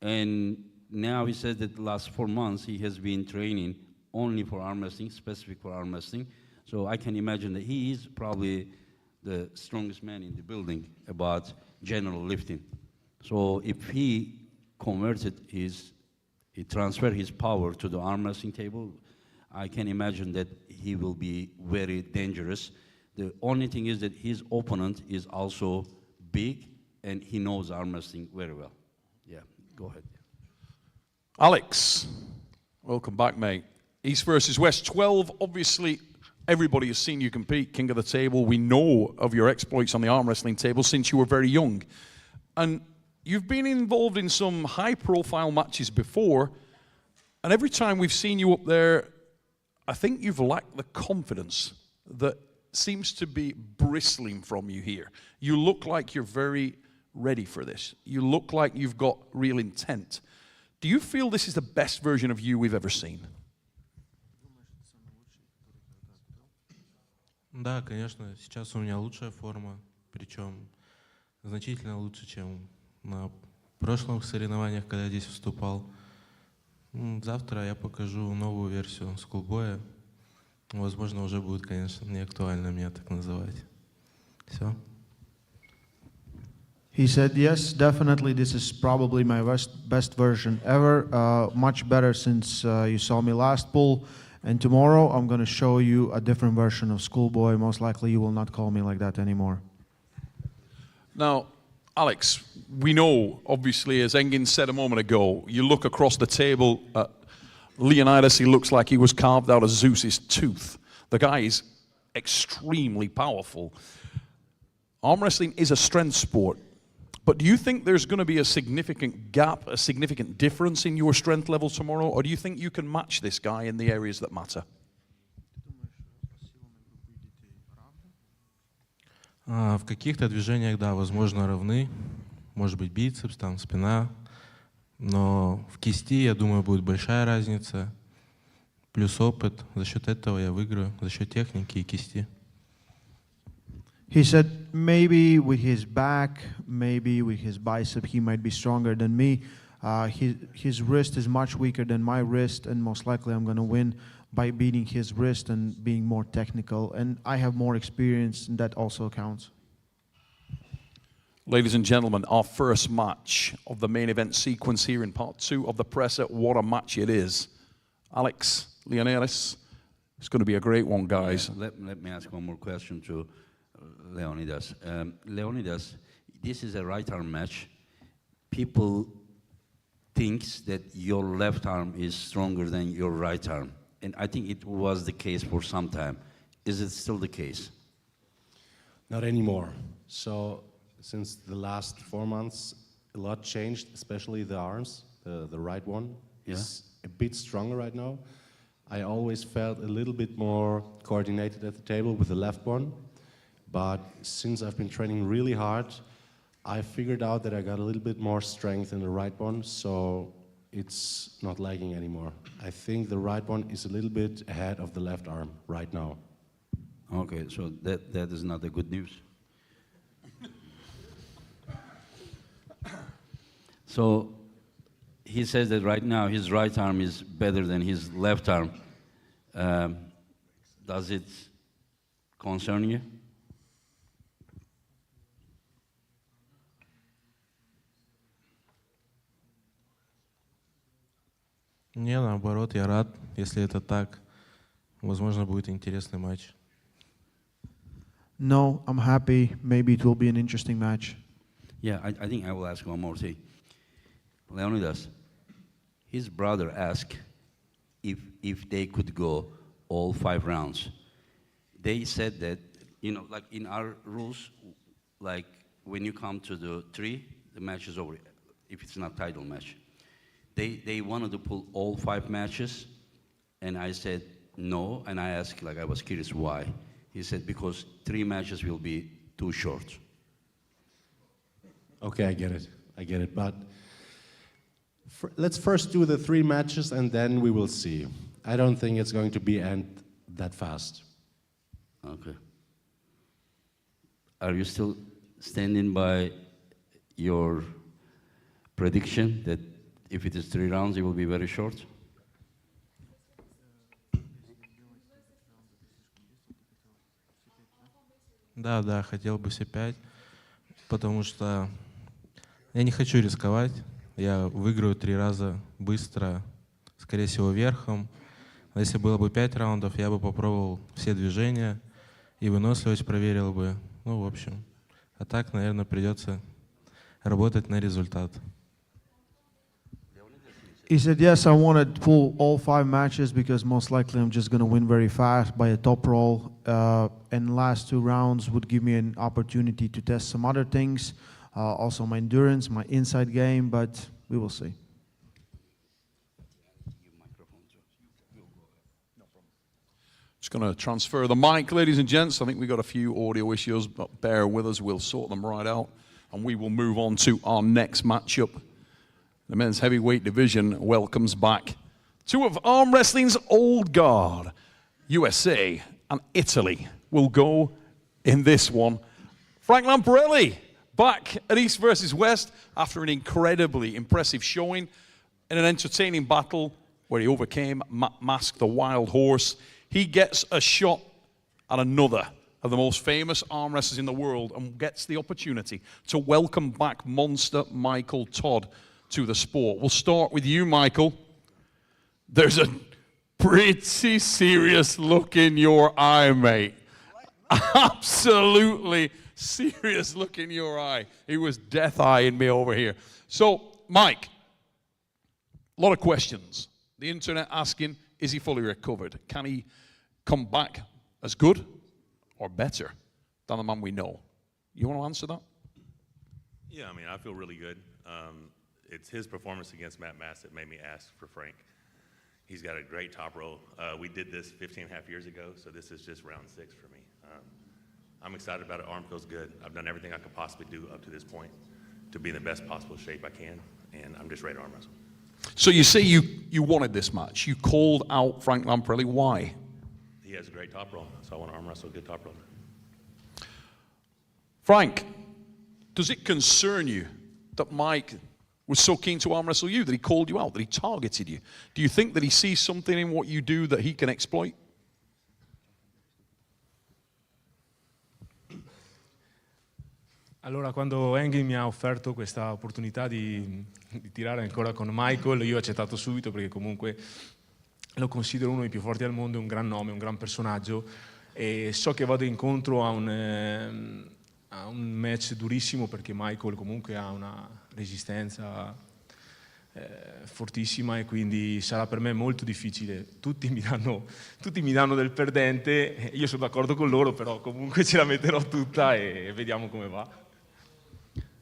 And now he says that the last 4 months he has been training only for arm wrestling, specific for arm wrestling. So I can imagine that he is probably the strongest man in the building about general lifting. So if he transferred his power to the arm wrestling table, I can imagine that he will be very dangerous. The only thing is that his opponent is also big and he knows arm wrestling very well. Yeah, go ahead. Alex, welcome back, mate. East versus West 12. Obviously, everybody has seen you compete, king of the table. We know of your exploits on the arm wrestling table since you were very young. And you've been involved in some high-profile matches before, and every time we've seen you up there, I think you've lacked the confidence that seems to be bristling from you here. You look like you're very ready for this. You look like you've got real intent. Do you feel this is the best version of you we've ever seen? Да, конечно, сейчас у меня лучшая форма, причем значительно лучше, чем на прошлых соревнованиях, когда я здесь выступал. Завтра я покажу новую версию Schoolboy. Возможно, уже будет, конечно, не актуально меня так называть. Все. He said, yes, definitely, this is probably my best version ever. Much better since you saw me last pull. And tomorrow, I'm going to show you a different version of Schoolboy. Most likely, you will not call me like that anymore. Now, Alex, we know, obviously, as Engin said a moment ago, you look across the table at Leonidas, he looks like he was carved out of Zeus's tooth. The guy is extremely powerful. Arm wrestling is a strength sport. But do you think there's going to be a significant gap, a significant difference in your strength level tomorrow? Or do you think you can match this guy in the areas that matter? В каких-то движениях, да, возможно, равны. Может быть, бицепс, там, спина. Но в кисти, я думаю, будет большая разница. Плюс опыт. За счет этого я выиграю. За счет техники и кисти. He said maybe with his back, maybe with his bicep, he might be stronger than me. His wrist is much weaker than my wrist, and most likely I'm going to win by beating his wrist and being more technical. And I have more experience, and that also counts. Ladies and gentlemen, our first match of the main event sequence here in part 2 of the presser. What a match it is. Alex, Leonidas, it's going to be a great one, guys. Yeah, let me ask one more question to Leonidas. Leonidas, this is a right arm match. People thinks that your left arm is stronger than your right arm. And I think it was the case for some time. Is it still the case? Not anymore. So since the last 4 months, a lot changed, especially the arms. The right one is a bit stronger right now. I always felt a little bit more coordinated at the table with the left one. But since I've been training really hard, I figured out that I got a little bit more strength in the right one, so it's not lagging anymore. I think the right one is a little bit ahead of the left arm right now. Okay, so that is not a good news. So he says that right now his right arm is better than his left arm. Does it concern you? Не, наоборот, я рад, если это так. Возможно, будет интересный матч. No, I'm happy. Maybe it will be an interesting match. Yeah, I think I will ask one more thing. Leonidas, his brother asked if they could go all 5 rounds. They said that, you know, like in our rules, like when you come to the 3, the match is over, if it's not title match. They wanted to pull all 5 matches, and I said no, and I asked, like I was curious why. He said because 3 matches will be too short. Okay, I get it, but let's first do the 3 matches and then we will see. I don't think it's going to be end that fast. Okay. Are you still standing by your prediction that if it is 3 rounds, it will be very short? Да, хотел бы все 5, потому что я не хочу рисковать. Я выиграю 3 раза быстро, скорее всего, верхом. А если было бы 5 раундов, я бы попробовал все движения и выносливость проверил бы. Ну, в общем. А так, наверное, придется работать на результат. He said, yes, I want to pull all 5 matches because most likely I'm just going to win very fast by a top roll. And last 2 rounds would give me an opportunity to test some other things, also my endurance, my inside game, but we will see. Just going to transfer the mic, ladies and gents. I think we've got a few audio issues, but bear with us. We'll sort them right out. And we will move on to our next matchup. The men's heavyweight division welcomes back 2 of arm wrestling's old guard. USA and Italy will go in this one. Frank Lamparelli back at East versus West after an incredibly impressive showing in an entertaining battle where he overcame Mask the Wild Horse. He gets a shot at another of the most famous arm wrestlers in the world and gets the opportunity to welcome back monster Michael Todd to the sport. We'll start with you, Michael. There's a pretty serious look in your eye, mate. Absolutely serious look in your eye. He was death-eyeing me over here. So, Mike, a lot of questions. The internet asking, is he fully recovered? Can he come back as good or better than the man we know? You want to answer that? Yeah, I mean, I feel really good. It's his performance against Matt Mass that made me ask for Frank. He's got a great top row. We did this 15 and a half years ago, so this is just round 6 for me. I'm excited about it. Arm feels good. I've done everything I could possibly do up to this point to be in the best possible shape I can, and I'm just ready to arm wrestle. So you say you wanted this match. You called out Frank Lamparelli. Why? He has a great top roll, so I want to arm wrestle a good top roller. Frank, does it concern you that Mike was so keen to arm wrestle you, that he called you out, that he targeted you? Do you think that he sees something in what you do that he can exploit? Allora, quando Engin mi ha offerto questa opportunità di tirare ancora con Michael, io ho accettato subito perché comunque lo considero uno dei più forti al mondo, un gran nome, un gran personaggio, e so che vado incontro a un match durissimo perché Michael comunque ha una resistenza fortissima e quindi sarà per me molto difficile. Tutti mi danno del perdente, io sono d'accordo con loro, però comunque ce la metterò tutta e vediamo come va.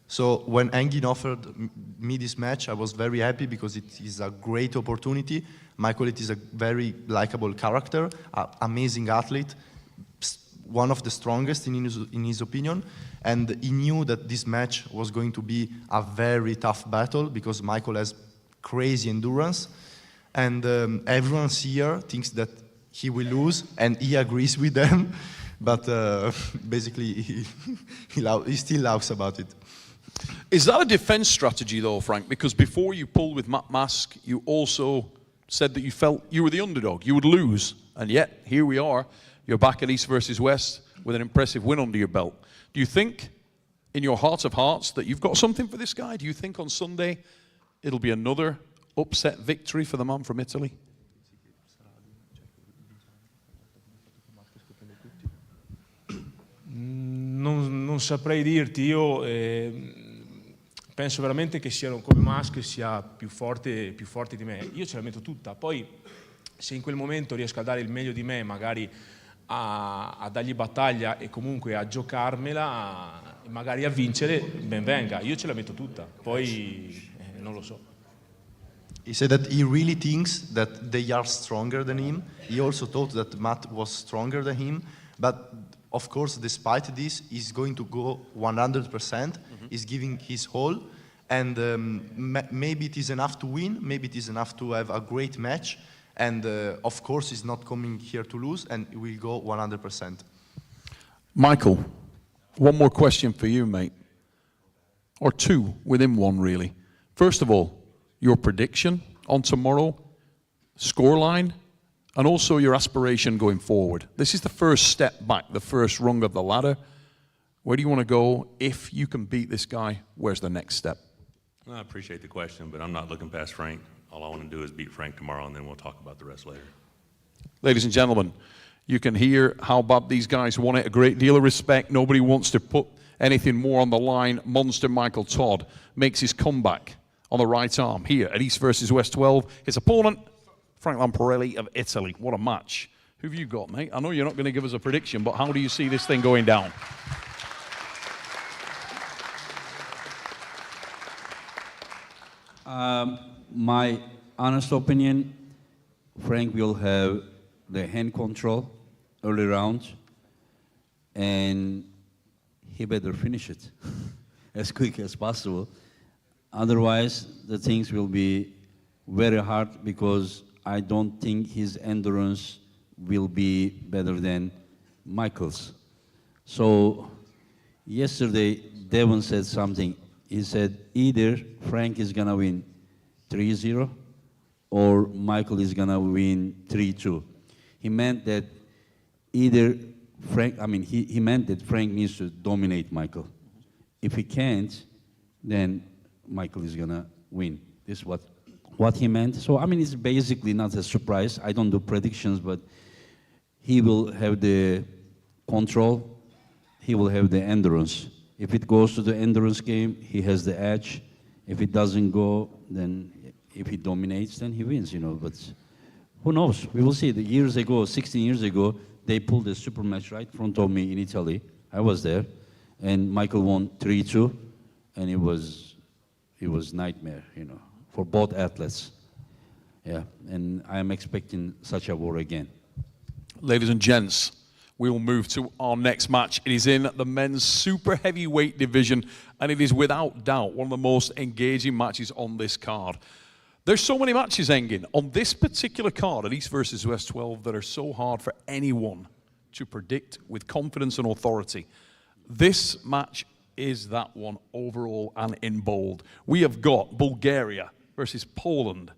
So when Engin offered me this match, I was very happy because it is a great opportunity. Michael is a very likable character, amazing athlete, one of the strongest in his opinion, and he knew that this match was going to be a very tough battle because Michael has crazy endurance, and everyone here thinks that he will lose, and he agrees with them, but basically he still laughs about it. Is that a defense strategy though, Frank? Because before you pulled with Matt Mask, you also said that you felt you were the underdog, you would lose, and yet here we are, you're back at East versus West with an impressive win under your belt. Do you think, in your heart of hearts, that you've got something for this guy? Do you think on Sunday it'll be another upset victory for the man from Italy? Non saprei dirti, io penso veramente che siano come Mask sia più forte di me. Io ce la metto tutta, poi se in quel momento riesco a dare il meglio di me, magari a dargli battaglia e comunque a giocarmela, magari a vincere, ben venga, io ce la metto tutta, poi non lo so. He said that he really thinks that they are stronger than him. He also thought that Matt was stronger than him, but of course, despite this, he's going to go 100%. He's giving his whole, and maybe it is enough to win, maybe it is enough to have a great match, and of course, he's not coming here to lose, and he will go 100%. Michael, one more question for you, mate, or two within one, really. First of all, your prediction on tomorrow, scoreline, and also your aspiration going forward. This is the first step back, the first rung of the ladder. Where do you want to go? If you can beat this guy, where's the next step? I appreciate the question, but I'm not looking past Frank. All I want to do is beat Frank tomorrow, and then we'll talk about the rest later. Ladies and gentlemen, you can hear how bad these guys want it. A great deal of respect. Nobody wants to put anything more on the line. Monster Michael Todd makes his comeback on the right arm here at East versus West 12. His opponent, Frank Lamparelli of Italy. What a match. Who have you got, mate? I know you're not going to give us a prediction, but how do you see this thing going down? My honest opinion, Frank will have the hand control early round, and he better finish it as quick as possible. Otherwise, the things will be very hard because I don't think his endurance will be better than Michael's. So yesterday, Devon said something. He said either Frank is gonna win 3-0 or Michael is gonna win 3-2. He meant that either Frank, he meant that Frank needs to dominate Michael. If he can't, then Michael is gonna win. This is what he meant. So, it's basically not a surprise. I don't do predictions, but he will have the control, he will have the endurance. If it goes to the endurance game, he has the edge. If it doesn't go, then if he dominates, then he wins, But who knows? We will see. 16 years ago, they pulled a super match right in front of me in Italy. I was there. And Michael won 3-2. And it was nightmare, for both athletes. Yeah, and I am expecting such a war again. Ladies and gents, we will move to our next match. It is in the men's super heavyweight division, and it is without doubt one of the most engaging matches on this card. There's so many matches, Engin, on this particular card at East versus West 12 that are so hard for anyone to predict with confidence and authority. This match is that one overall and in bold. We have got Bulgaria versus Poland.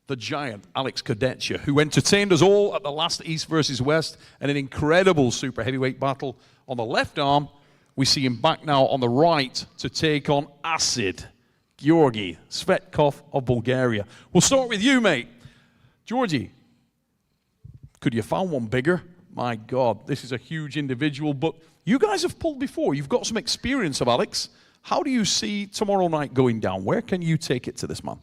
The giant Alex Kadetcha, who entertained us all at the last East versus West and an incredible super heavyweight battle on the left arm. We see him back now on the right to take on Acid Georgi Svetkov of Bulgaria. We'll start with you, mate. Georgi, could you find one bigger? My God, this is a huge individual, but you guys have pulled before. You've got some experience of Alex. How do you see tomorrow night going down? Where can you take it to this man?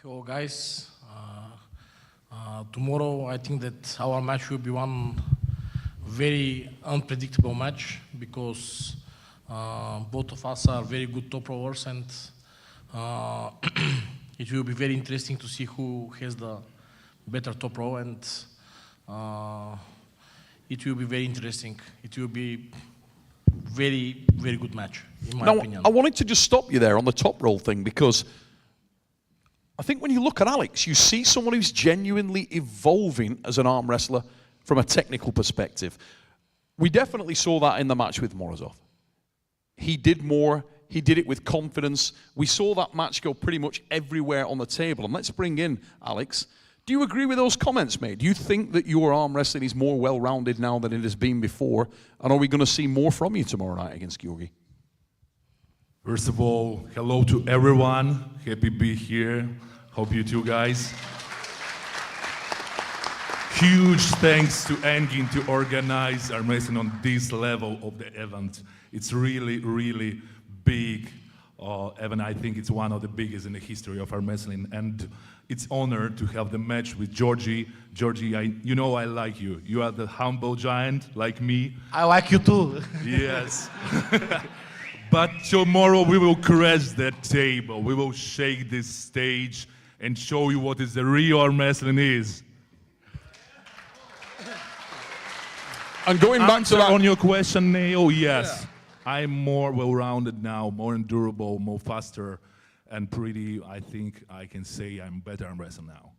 Hello, guys. Tomorrow, I think that our match will be one very unpredictable match because both of us are very good top rowers, and it will be very interesting to see who has the better top row, and it will be very interesting. It will be very, very good match, in my opinion. I wanted to just stop you there on the top roll thing because I think when you look at Alex, you see someone who's genuinely evolving as an arm wrestler from a technical perspective. We definitely saw that in the match with Morozov. He did more. He did it with confidence. We saw that match go pretty much everywhere on the table. And let's bring in Alex. Do you agree with those comments, mate? Do you think that your arm wrestling is more well-rounded now than it has been before? And are we going to see more from you tomorrow night against Georgi? First of all, hello to everyone. Happy to be here. Hope you too, guys. Huge thanks to Engin to organize arm wrestling on this level of the event. It's really, really big event. I think it's one of the biggest in the history of arm wrestling. And it's honor to have the match with Georgi. Georgi, you know I like you. You are the humble giant like me. I like you too. Yes. But tomorrow we will crash that table. We will shake this stage and show you what is the real arm wrestling is. And going back to that on your question, Neil, yes. Yeah. I'm more well-rounded now, more endurable, more faster, and pretty, I think I can say I'm better arm wrestler now.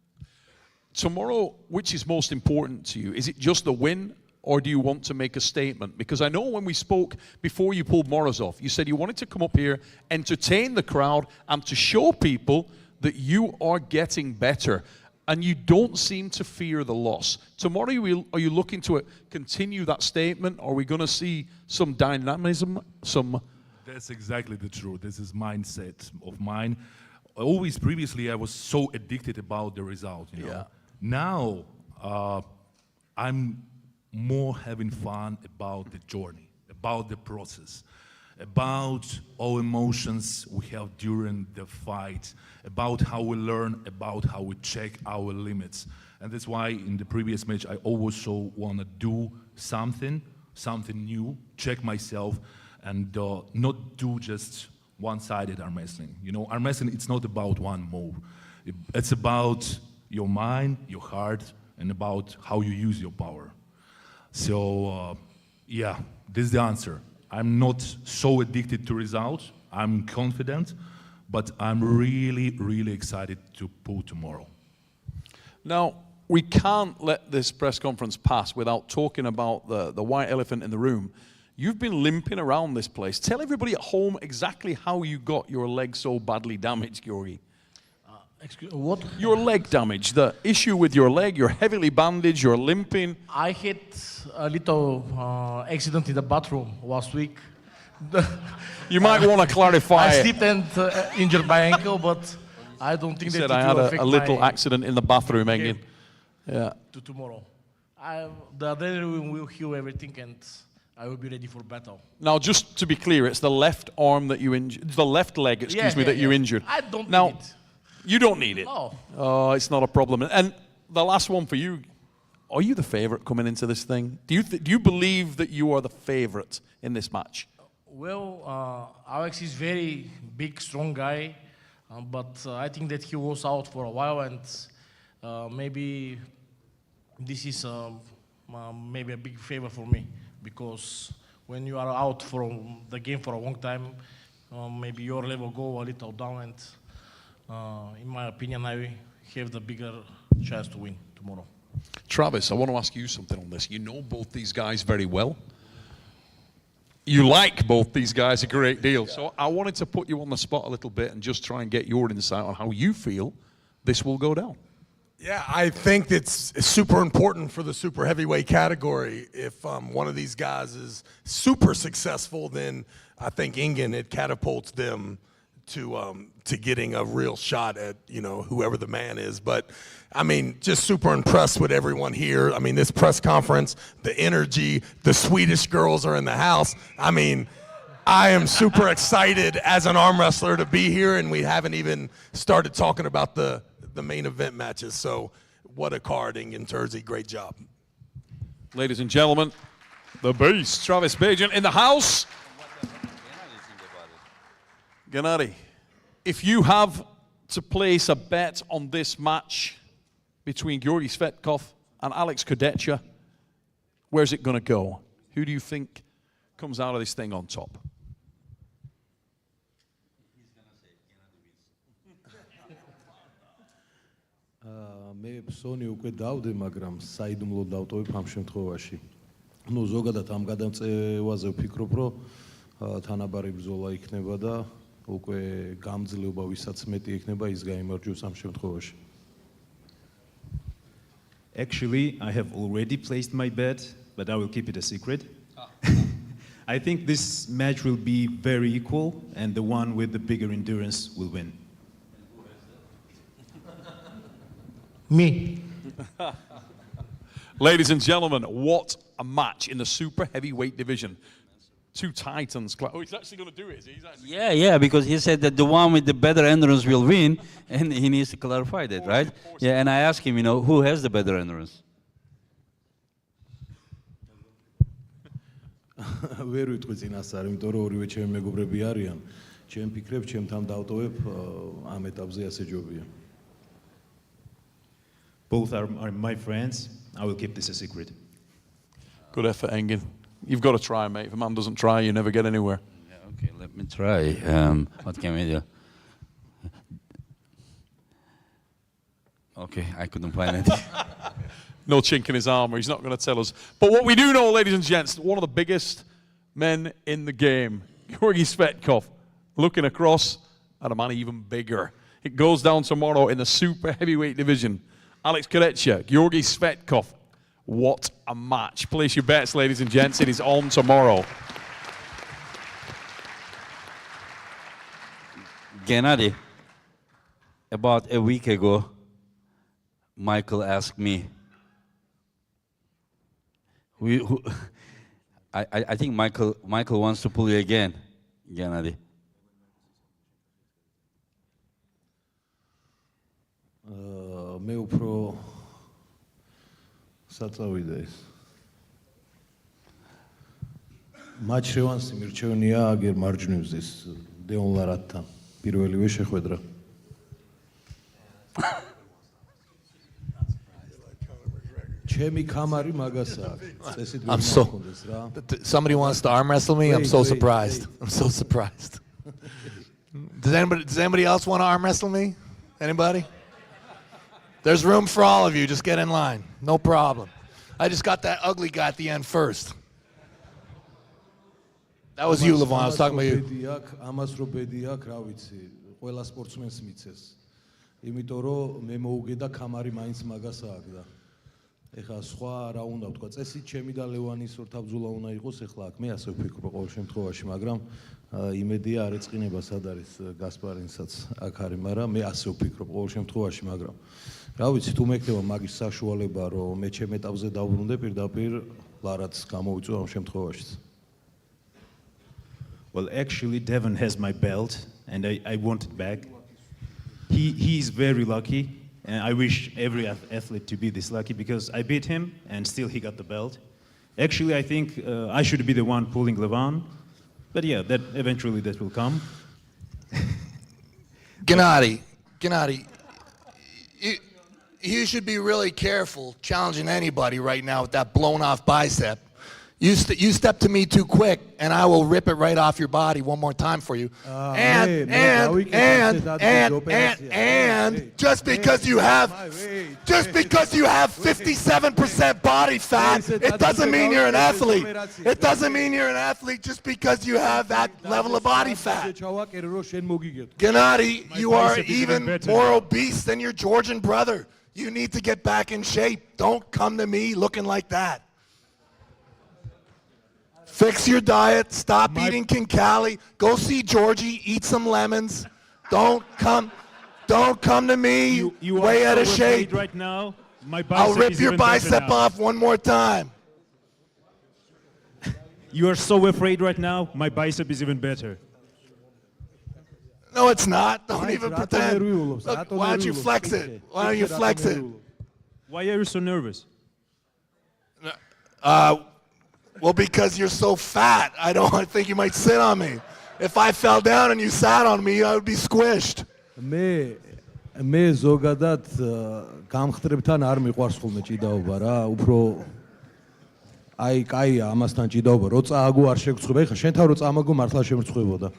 Tomorrow, which is most important to you? Is it just the win, or do you want to make a statement? Because I know when we spoke before you pulled Morozov, you said you wanted to come up here, entertain the crowd, and to show people that you are getting better. And you don't seem to fear the loss. Tomorrow, are you looking to continue that statement? Are we going to see some dynamism, That's exactly the truth. This is mindset of mine. Always previously, I was so addicted about the result. You know? Yeah. Now, I'm more having fun about the journey, about the process. about our emotions we have during the fight, about how we learn, about how we check our limits. And that's why in the previous match I also want to do something new, check myself, and not do just one-sided arm wrestling. You know, arm wrestling, it's not about one move. It's about your mind, your heart, and about how you use your power. So, yeah, this is the answer. I'm not so addicted to results. I'm confident, but I'm really, really excited to pull tomorrow. Now, we can't let this press conference pass without talking about the white elephant in the room. You've been limping around this place. Tell everybody at home exactly how you got your leg so badly damaged, Georgi. Excuse, what? Your leg damage, the issue with your leg, you're heavily bandaged, you're limping. I had a little accident in the bathroom last week. You might want to clarify I it. slipped and injured my ankle, but I don't think You that said it I had will affect a little my accident in the bathroom, Engin. game Yeah. to tomorrow. The adrenaline will heal everything, and I will be ready for battle. Now, just to be clear, it's the left arm that you injured, the left leg, excuse me, that you injured. I don't now, need it. You don't need it. No. Oh, it's not a problem. And the last one for you, are you the favorite coming into this thing? Do you believe that you are the favorite in this match? Well, Alex is very big, strong guy, but I think that he was out for a while, and maybe this is maybe a big favor for me, because when you are out from the game for a long time, maybe your level go a little down, and in my opinion, I have the bigger chance to win tomorrow. Travis, I want to ask you something on this. You know both these guys very well. You like both these guys a great deal. So I wanted to put you on the spot a little bit and just try and get your insight on how you feel this will go down. Yeah, I think it's super important for the super heavyweight category. If one of these guys is super successful, then I think Engin, it catapults them to getting a real shot at, you know, whoever the man is. But I mean, just super impressed with everyone here. I mean, this press conference, the energy, the Swedish girls are in the house. I mean, I am super excited as an arm wrestler to be here, and we haven't even started talking about the main event matches. So what a card, Engin Terzi, great job. Ladies and gentlemen, the beast, Travis Bajan in the house. Gennady, if you have to place a bet on this match between Georgi Svetkov and Alex Kudecha, where's it going to go? Who do you think comes out of this thing on top? მე ფსონი უკვე დავდე, მაგრამ საიდუმლო დავტოვებ ამ შემთხვევაში. ნუ ზოგადად ამ გადამწევაზე ვფიქრობ, რომ თანაბარი ბრძოლა იქნება და უკვე გამძლეობა ვისაც მეტი იქნება, ის გაიმარჯვებს ამ შემთხვევაში. Actually, I have already placed my bet, but I will keep it a secret. I think this match will be very equal, and the one with the bigger endurance will win. Me. Ladies and gentlemen, what a match in the super heavyweight division. Two titans. Oh, he's actually going to do it, is he? Yeah, because he said that the one with the better endurance will win, and he needs to clarify that, right? Yeah, and I asked him, who has the better endurance? ვერ ვიტყვი წინასწარ, იმიტომ რომ ორივე ჩემი მეგობრები არიან. ჩემ ფიქრებ, ჩემთან დავტოვებ ამ ეტაპზე ასე ჯობია. Both are my friends. I will keep this a secret. Good effort, Engin. You've got to try, mate. If a man doesn't try, you never get anywhere. Yeah, okay, let me try. What can we do? Okay, I couldn't find it. No chink in his armor. He's not going to tell us. But what we do know, ladies and gents, one of the biggest men in the game, Georgi Svetkov, looking across at a man even bigger. It goes down tomorrow in the super heavyweight division. Alex Kudecha, Georgi Svetkov. What a match. Place your bets, ladies and gents. It is on tomorrow. Gennady, about a week ago, Michael asked me, I think Michael wants to pull you again. Gennady. მე უფრო საწავიდა ეს. მატჩ რევანსი მირჩევნია აგერ მარჯვნივზის Devon Larratt-თან. პირველივე შეხვედრა. ჩემი კამარი მაგასაა. წესით ვერ მაქონდეს რა. Somebody wants to arm wrestle me? I'm so surprised. I'm so surprised. Does anybody else want to arm wrestle me? Anybody? There's room for all of you. Just get in line. No problem. I just got that ugly guy at the end first. That was you, Lavan. I was talking about you. ამას რო ბედი აქვს, რა ვიცი, ყველა სპორტსმენს მიცეს. იმიტომ რომ მე მოუგედა კამარი მაინც მაგას აქვს და ეხლა სხვა რა უნდა ვთქვა, წესით ჩემი და ლევანის ორთაბძოლა უნდა იყოს ეხლა აქ. მე ასე ვფიქრობ ყოველ შემთხვევაში, მაგრამ იმედია არ ეწყინება სად არის გასპარინსაც აქ არის, მაგრამ მე ასე ვფიქრობ ყოველ შემთხვევაში, მაგრამ რა ვიცი, თუ მექნება მაგის საშუალება, რომ მე ჩემ ეტაპზე დავბრუნდე პირდაპირ ლარატს გამოვიწვევ ამ შემთხვევაშიც. Well, actually, Devon has my belt, and I want it back. He's very lucky, and I wish every athlete to be this lucky because I beat him, and still he got the belt. Actually, I think I should be the one pulling Lavan, but yeah, that eventually that will come. Gennady, you should be really careful challenging anybody right now with that blown off bicep. You step to me too quick, and I will rip it right off your body one more time for you. And just because you have 57% body fat, it doesn't mean you're an athlete. It doesn't mean you're an athlete just because you have that level of body fat. Gennady, you are even more obese than your Georgian brother. You need to get back in shape. Don't come to me looking like that. Fix your diet. Stop eating kinkali. Go see Georgi. Eat some lemons. Don't come to me way out of shape. Right now, my I'll rip your bicep off one more time. You are so afraid right now. My bicep is even better. No, it's not. Don't even pretend. Look, why don't you flex it? Why don't you flex it? Why are you so nervous? Well, because you're so fat. I think you might sit on me. If I fell down and you sat on me, I would be squished. მე ზოგადად გამხდრებთან არ მიყვარს ხოლმე ჭიდაობა რა, უფრო აი კაია ამასთან ჭიდაობა, რო წააგო არ შეგწხვება. ეხლა შენთან რო წამაგო მართლა შემრცხვებოდა.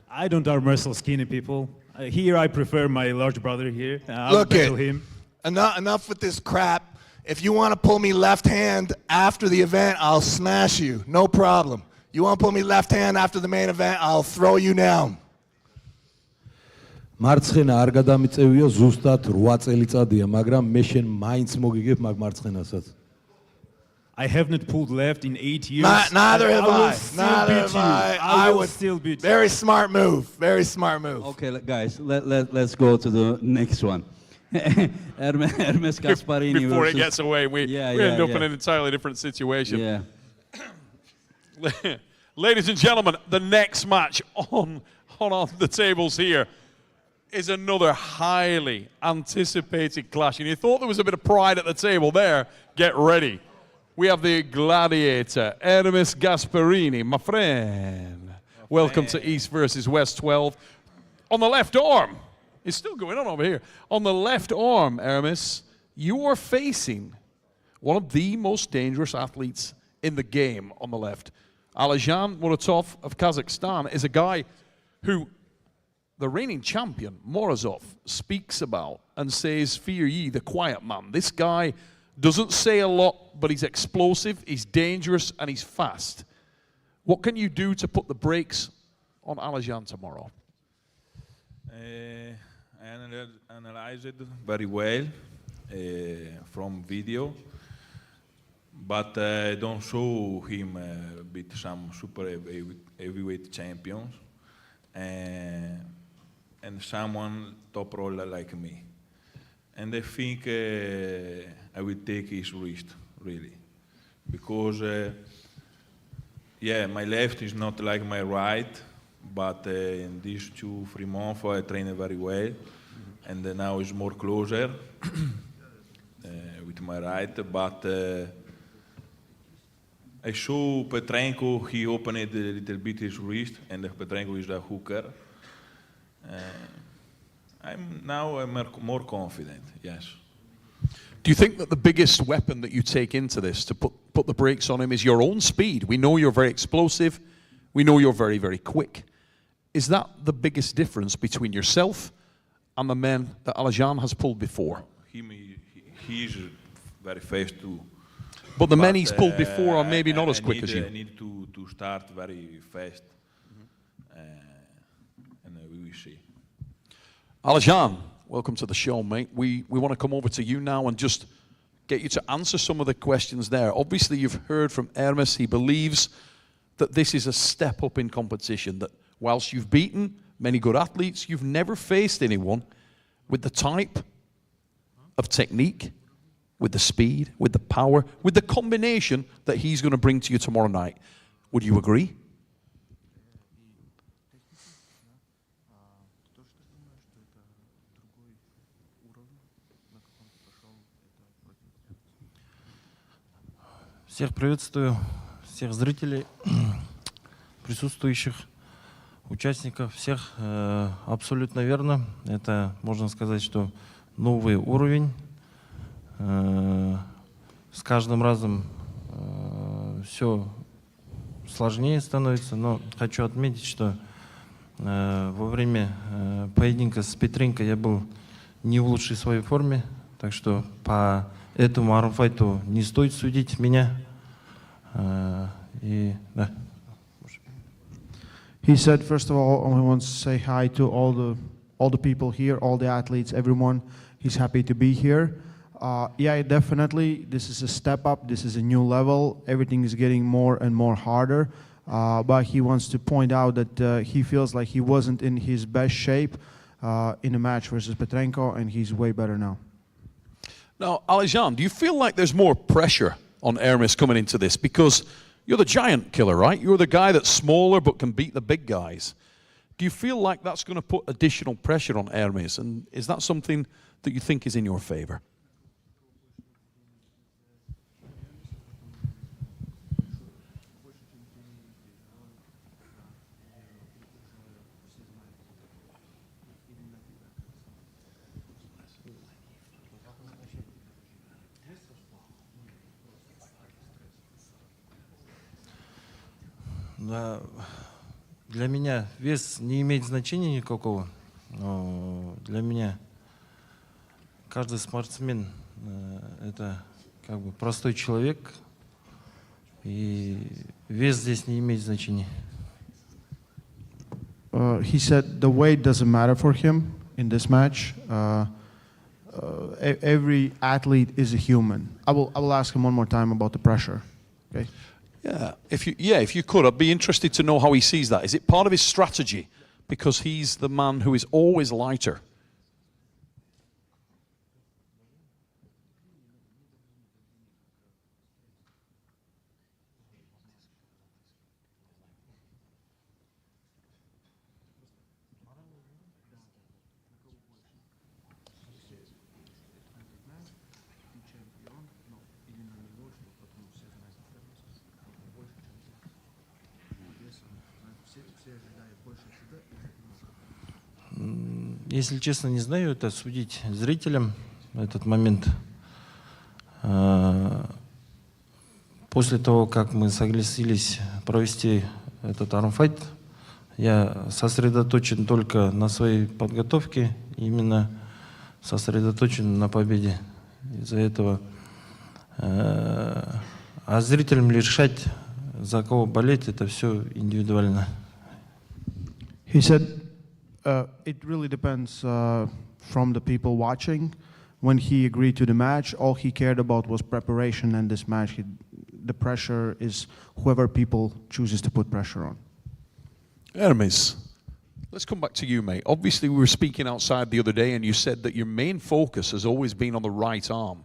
I don't arm wrestle skinny people. Here I prefer my large brother here. I'll Look battle it. him. Enough with this crap. If you want to pull me left hand after the event, I'll smash you. No problem. You want to pull me left hand after the main event, I'll throw you down. მარცხენა არ გადამიწევია ზუსტად 8 წელიწადია, მაგრამ მე შენ მაინც მოგიგებ მაგ მარცხენასაც. I haven't pulled left in 8 years. Neither have I. Neither have I. I will still beat you. Very smart move. Very smart move. Okay, guys, let's go to the next one. Hermes Gasparini Before versus... it gets away, we end up in an entirely different situation. Yeah. Ladies and gentlemen, the next match on the tables here is another highly anticipated clash. And you thought there was a bit of pride at the table there. Get ready. We have the gladiator, Aramis Gasparini, my friend. Welcome to East versus West 12. On the left arm, it's still going on over here. On the left arm, Aramis, you are facing one of the most dangerous athletes in the game on the left. Aljan Muratov of Kazakhstan is a guy who the reigning champion, Morozov, speaks about and says, fear ye the quiet man. This guy doesn't say a lot, but he's explosive, he's dangerous, and he's fast. What can you do to put the brakes on Aljan tomorrow? I analyzed it very well from video, but I don't show him beat some super heavyweight champions and someone top roller like me. And I think I will take his risk, really, because Yeah, my left is not like my right, but in these 2-3 months I trained very well, and now it's more closer with my right. But I saw Petrenko, he opened a little bit his wrist, and Petrenko is a hooker. I'm more confident, yes. Do you think that the biggest weapon that you take into this to put the brakes on him is your own speed? We know you're very explosive. We know you're very, very quick. Is that the biggest difference between yourself and the men that Aljan has pulled before? He's very fast too. But the men he's pulled before are maybe not as quick as you. I need to start very fast, and we will see. Aljan, welcome to the show, mate. We want to come over to you now and just get you to answer some of the questions there. Obviously, you've heard from Aramis. He believes that this is a step up in competition, that whilst you've beaten many good athletes, you've never faced anyone with the type of technique, with the speed, with the power, with the combination that he's going to bring to you tomorrow night. Would you agree? Всех приветствую, всех зрителей, присутствующих, участников, всех абсолютно верно. Это, можно сказать, что новый уровень. С каждым разом все сложнее становится, но хочу отметить, что во время поединка с Петренко я был не в лучшей своей форме, так что по этому армфайту не стоит судить меня. И, да. He said, first of all, he wants to say hi to all the people here, all the athletes, everyone. He's happy to be here. Yeah, definitely, this is a step up. This is a new level. Everything is getting more and more harder. But he wants to point out that he feels like he wasn't in his best shape in a match versus Petrenko, and he's way better now. Now, Aljan, do you feel like there's more pressure on Aramis coming into this? Because you're the giant killer, right? You're the guy that's smaller but can beat the big guys. Do you feel like that's going to put additional pressure on Aramis? And is that something that you think is in your favor? Да, для меня вес не имеет значения никакого. Но для меня каждый спортсмен это как бы простой человек, и вес здесь не имеет значения. He said the weight doesn't matter for him in this match. Every athlete is a human. I will ask him one more time about the pressure. Okay. Yeah, if you could, I'd be interested to know how he sees that. Is it part of his strategy? Because he's the man who is always lighter. Если честно, не знаю, это судить зрителям этот момент. После того, как мы согласились провести этот армфайт, я сосредоточен только на своей подготовке, именно сосредоточен на победе. Из-за этого, а зрителям решать, за кого болеть, это все индивидуально. He said, it really depends from the people watching. When he agreed to the match, all he cared about was preparation and this match. The pressure is whoever people chooses to put pressure on. Aramis, let's come back to you, mate. Obviously, we were speaking outside the other day, and you said that your main focus has always been on the right arm.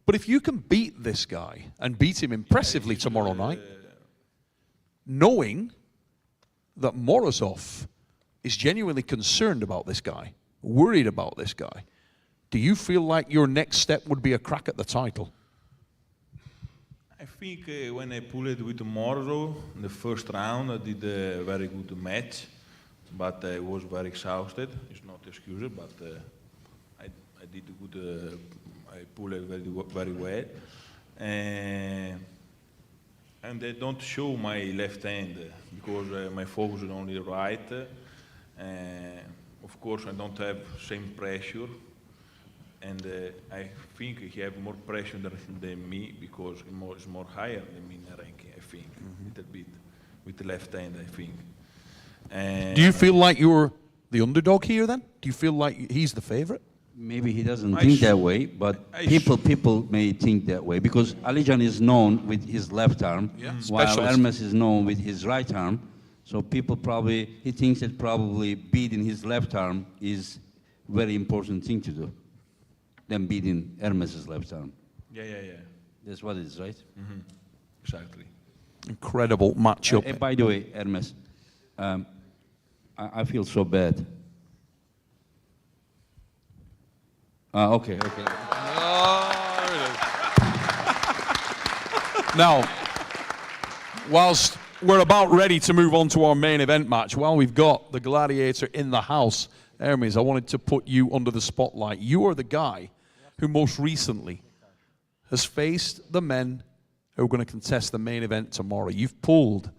But if you can beat this guy and beat him impressively tomorrow night... knowing that Morozov is genuinely concerned about this guy, worried about this guy, do you feel like your next step would be a crack at the title? I think when I pulled with Morozov in the first round, I did a very good match, but I was very exhausted. It's not excuse, but I did good. I pulled it very well, and I don't show my left hand because my focus is only right. Of course, I don't have same pressure. And I think he have more pressure than me because he's more higher than me in the ranking, I think, a little bit, with the left hand, I think. Do you feel like you're the underdog here then? Do you feel like he's the favorite? Maybe he doesn't think that way, but people may think that way because Aljan is known with his left arm, while Aramis is known with his right arm. So he thinks that probably beating his left arm is very important thing to do than beating Hermes's left arm. Yeah. That's what it is, right? Exactly. Incredible matchup. By the way, Hermes, I feel so bad. Okay. Now, whilst we're about ready to move on to our main event match, while we've got the gladiator in the house, Aramis, I wanted to put you under the spotlight. You are the guy who most recently has faced the men who are going to contest the main event tomorrow. You've pulled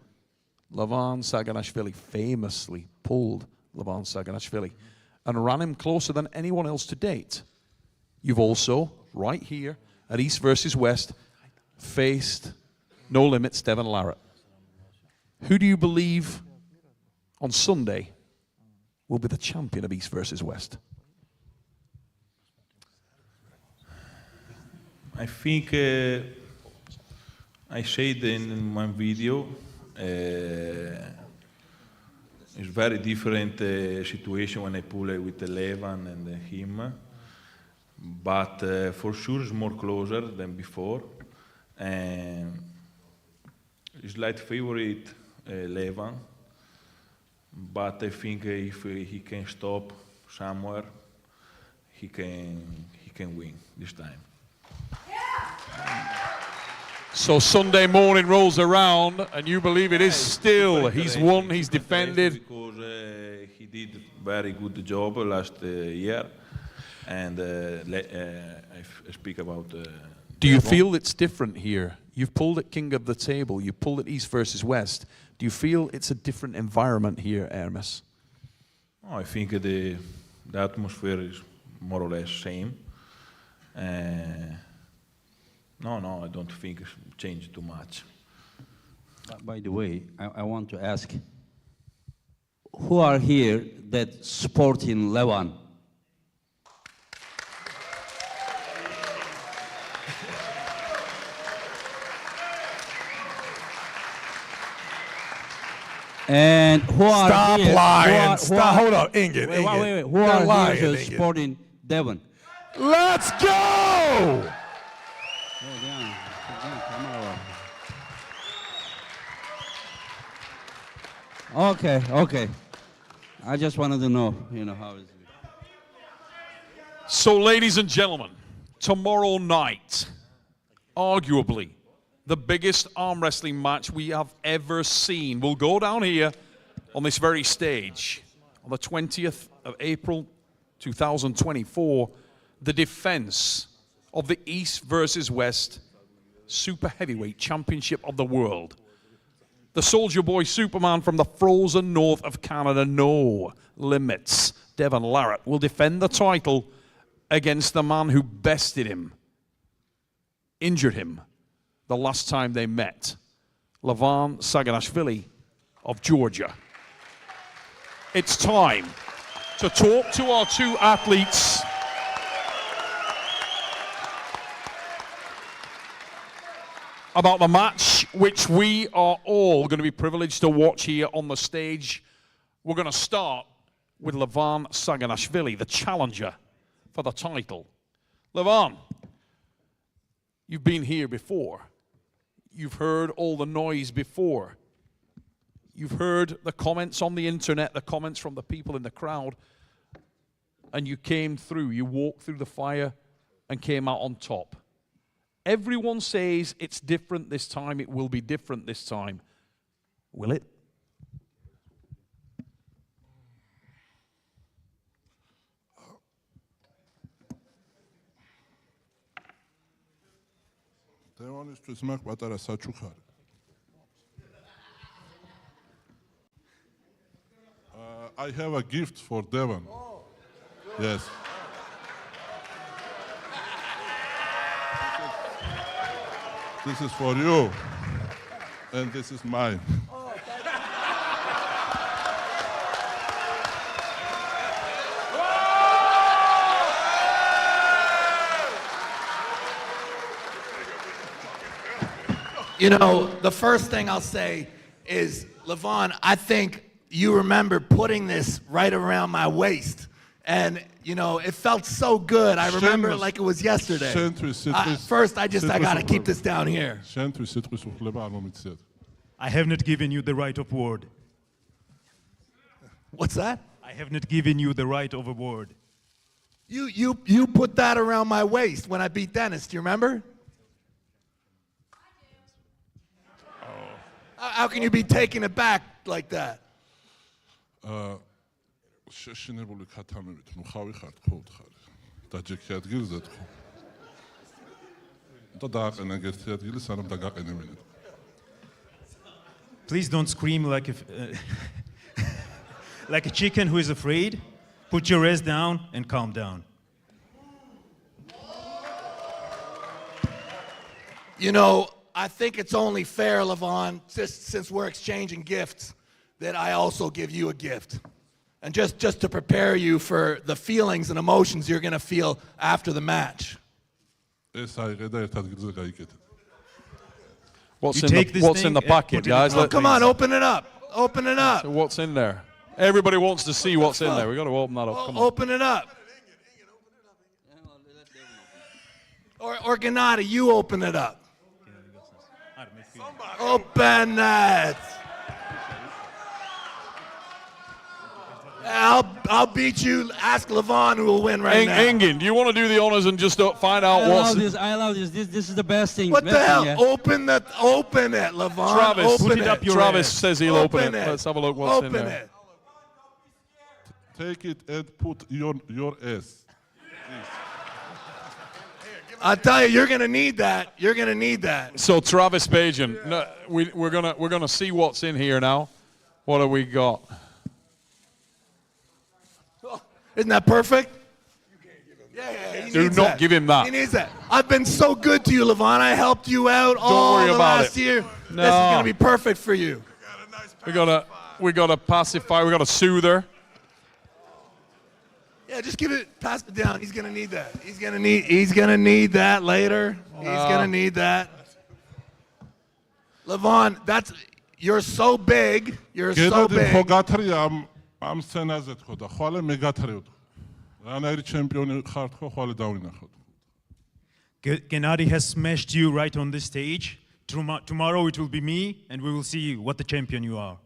Lavan Saganashvili, famously pulled Lavan Saganashvili, and ran him closer than anyone else to date. You've also, right here at East versus West, faced No Limits Devon Larratt. Who do you believe on Sunday will be the champion of East versus West? I think I said in my video, it's very different situation when I pull it with Lavan and him, but for sure it's more closer than before. And it's like favorite Lavan, but I think if he can stop somewhere, he can win this time. So Sunday morning rolls around, and you believe it is still. He's won, he's defended. Because he did very good job last year, and I speak about. Do you feel it's different here? You've pulled at King of the Table, you pulled at East versus West. Do you feel it's a different environment here, Aramis? I think the atmosphere is more or less same. No, I don't think it's changed too much. By the way, I want to ask, who are here that supporting Lavan? And who are Stop here? lying. Stop. Hold on, Ingrid. Wait. Who are here supporting Devon? Let's go! Okay. I just wanted to know, how is it? So, ladies and gentlemen, tomorrow night, arguably the biggest arm wrestling match we have ever seen will go down here on this very stage on the 20th of April 2024, the defense of the East versus West Super Heavyweight Championship of the world. The Soldier Boy Superman from the frozen north of Canada, No Limits, Devon Larratt, will defend the title against the man who bested him, injured him the last time they met, Lavan Saganashvili of Georgia. It's time to talk to our two athletes about the match, which we are all going to be privileged to watch here on the stage. We're going to start with Lavan Saganashvili, the challenger for the title. Lavan, you've been here before. You've heard all the noise before. you've heard the comments on the internet, the comments from the people in the crowd, and you came through. You walked through the fire and came out on top. Everyone says it's different this time. It will be different this time. Will it? Devonისთვის მაგ პატარა საჩუქარი. I have a gift for Devon. Yes. This is for you, and this is mine. You know, the first thing I'll say is, Lavan, I think you remember putting this right around my waist. And, you know, it felt so good. I remember it like it was yesterday. First, I got to keep this down here. I have not given you the right of word. What's that? I have not given you the right of a word. You put that around my waist when I beat Dennis. Do you remember? How can you be taking it back like that? შეშინებული ქათამებით, ნუ ხავი ხართ ყოველდღარ. დაჯექი ადგილზე თქო. და დააყენა ერთი ადგილი, სანამ დაგაყენებინეთ. Please don't scream like like a chicken who is afraid. Put your ass down and calm down. You know, I think it's only fair, Lavan, just since we're exchanging gifts, that I also give you a gift. And just to prepare you for the feelings and emotions you're going to feel after the match. What's in the packet, guys? Oh, come on, open it up. Open it up. So what's in there? Everybody wants to see what's in there. We've got to open that up. Come on. Open it up. Or Gennady, you open it up. Open it. I'll beat you. Ask Lavan who will win right now. Engin, do you want to do the honors and just find out what's... I love this. This is the best thing. What the hell? Yeah. Open it, Lavan. Travis, open it. Travis says he'll open it. Let's have a look what's in there. Open it. Take it and put your ass. I tell you, you're gonna need that. You're gonna need that. So Travis Bajan, no, we're gonna see what's in here now. What have we got? Isn't that perfect? Yeah. Do not give him that. He needs that. I've been so good to you, Lavan. I helped you out all the last year. No. This is gonna be perfect for you. We gotta pacify. We gotta soothe her. Yeah, just pass it down. He's gonna need that. He's gonna need that later. He's gonna need that. Lavan, you're so big. You're so big. ამ სცენაზე თქო და ხვალე მე გათრევ. რანაირი ჩემპიონი ხარ თქო, ხვალე დავინახოთ. Gennady has smashed you right on this stage. Tomorrow it will be me, and we will see what the champion you are.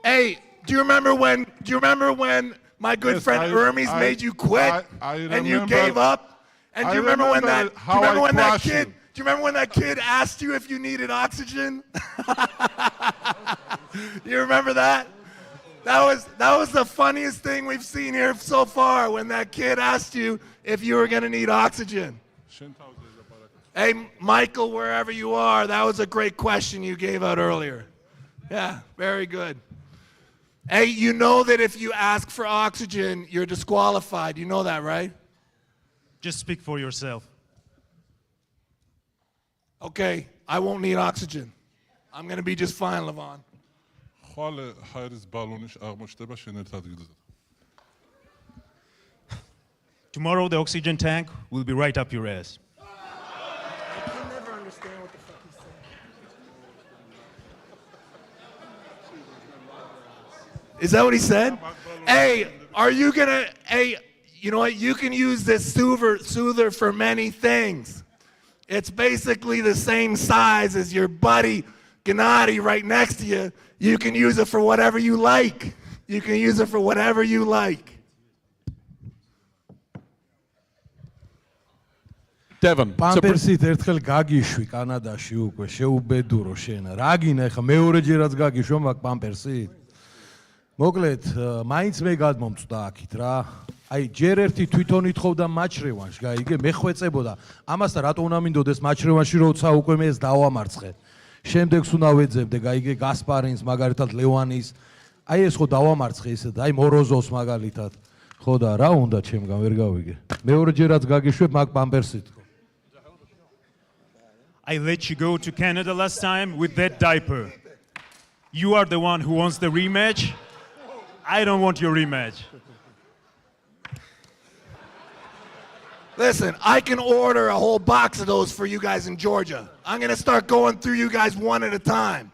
Hey, do you remember when my good friend Aramis made you quit and you gave up? And do you remember when that kid asked you if you needed oxygen? You remember that? That was the funniest thing we've seen here so far, when that kid asked you if you were going to need oxygen. Hey, Michael, wherever you are, that was a great question you gave out earlier. Yeah, very good. Hey, you know that if you ask for oxygen, you're disqualified. You know that, right? Just speak for yourself. Okay, I won't need oxygen. I'm going to be just fine, Lavan. Tomorrow the oxygen tank will be right up your ass. I can never understand what the fuck he's saying. Is that what he said? Hey, you know what? You can use this soother for many things. It's basically the same size as your buddy Gennady right next to you, you can use it for whatever you like. You can use it for whatever you like. Devon. პამპერსით ერთხელ გაგიშვი კანადაში უკვე შეუბედურო შენ. რა გინა ხა მეორეჯერაც გაგიშვო მაგ პამპერსით? მოკლედ, მაინც მე გადმომწვდა აქით რა. აი ჯერ ერთი თვითონ ითხოვდა მაჩრევანში, გაიგე, მე ხვეწებოდა. ამასთან რატო უნდა მინდოდეს მაჩრევანში, როცა უკვე მე ეს დავამარცხე. შემდეგს უნდა ვეძებდე, გაიგე, გასპარინს, მაგალითად ლევანის. აი ეს ხო დავამარცხე ისეთ, აი მოროზოვს მაგალითად. ხო და რა უნდა ჩემგან ვერ გავიგე. მეორეჯერაც გაგიშვებ მაგ პამპერსით. I let you go to Canada last time with that diaper. You are the one who wants the rematch. I don't want your rematch. Listen, I can order a whole box of those for you guys in Georgia. I'm going to start going through you guys one at a time.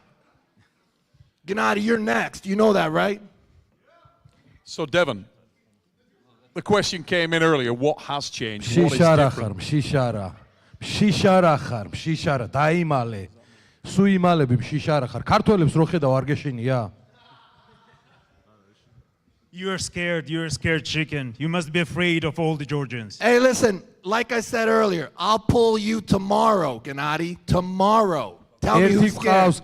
Gennady, you're next. You know that, right? So, Devon, the question came in earlier. What has changed? What is different? მშიშარა ხარ, მშიშარა, დაიმალე. სუიმალები მშიშარა ხარ. ქართველებს რო ხედავ არ გეშინია? You're scared chicken. You must be afraid of all the Georgians. Hey, listen, like I said earlier, I'll pull you tomorrow, Gennady. Tomorrow. Tell me who's scared.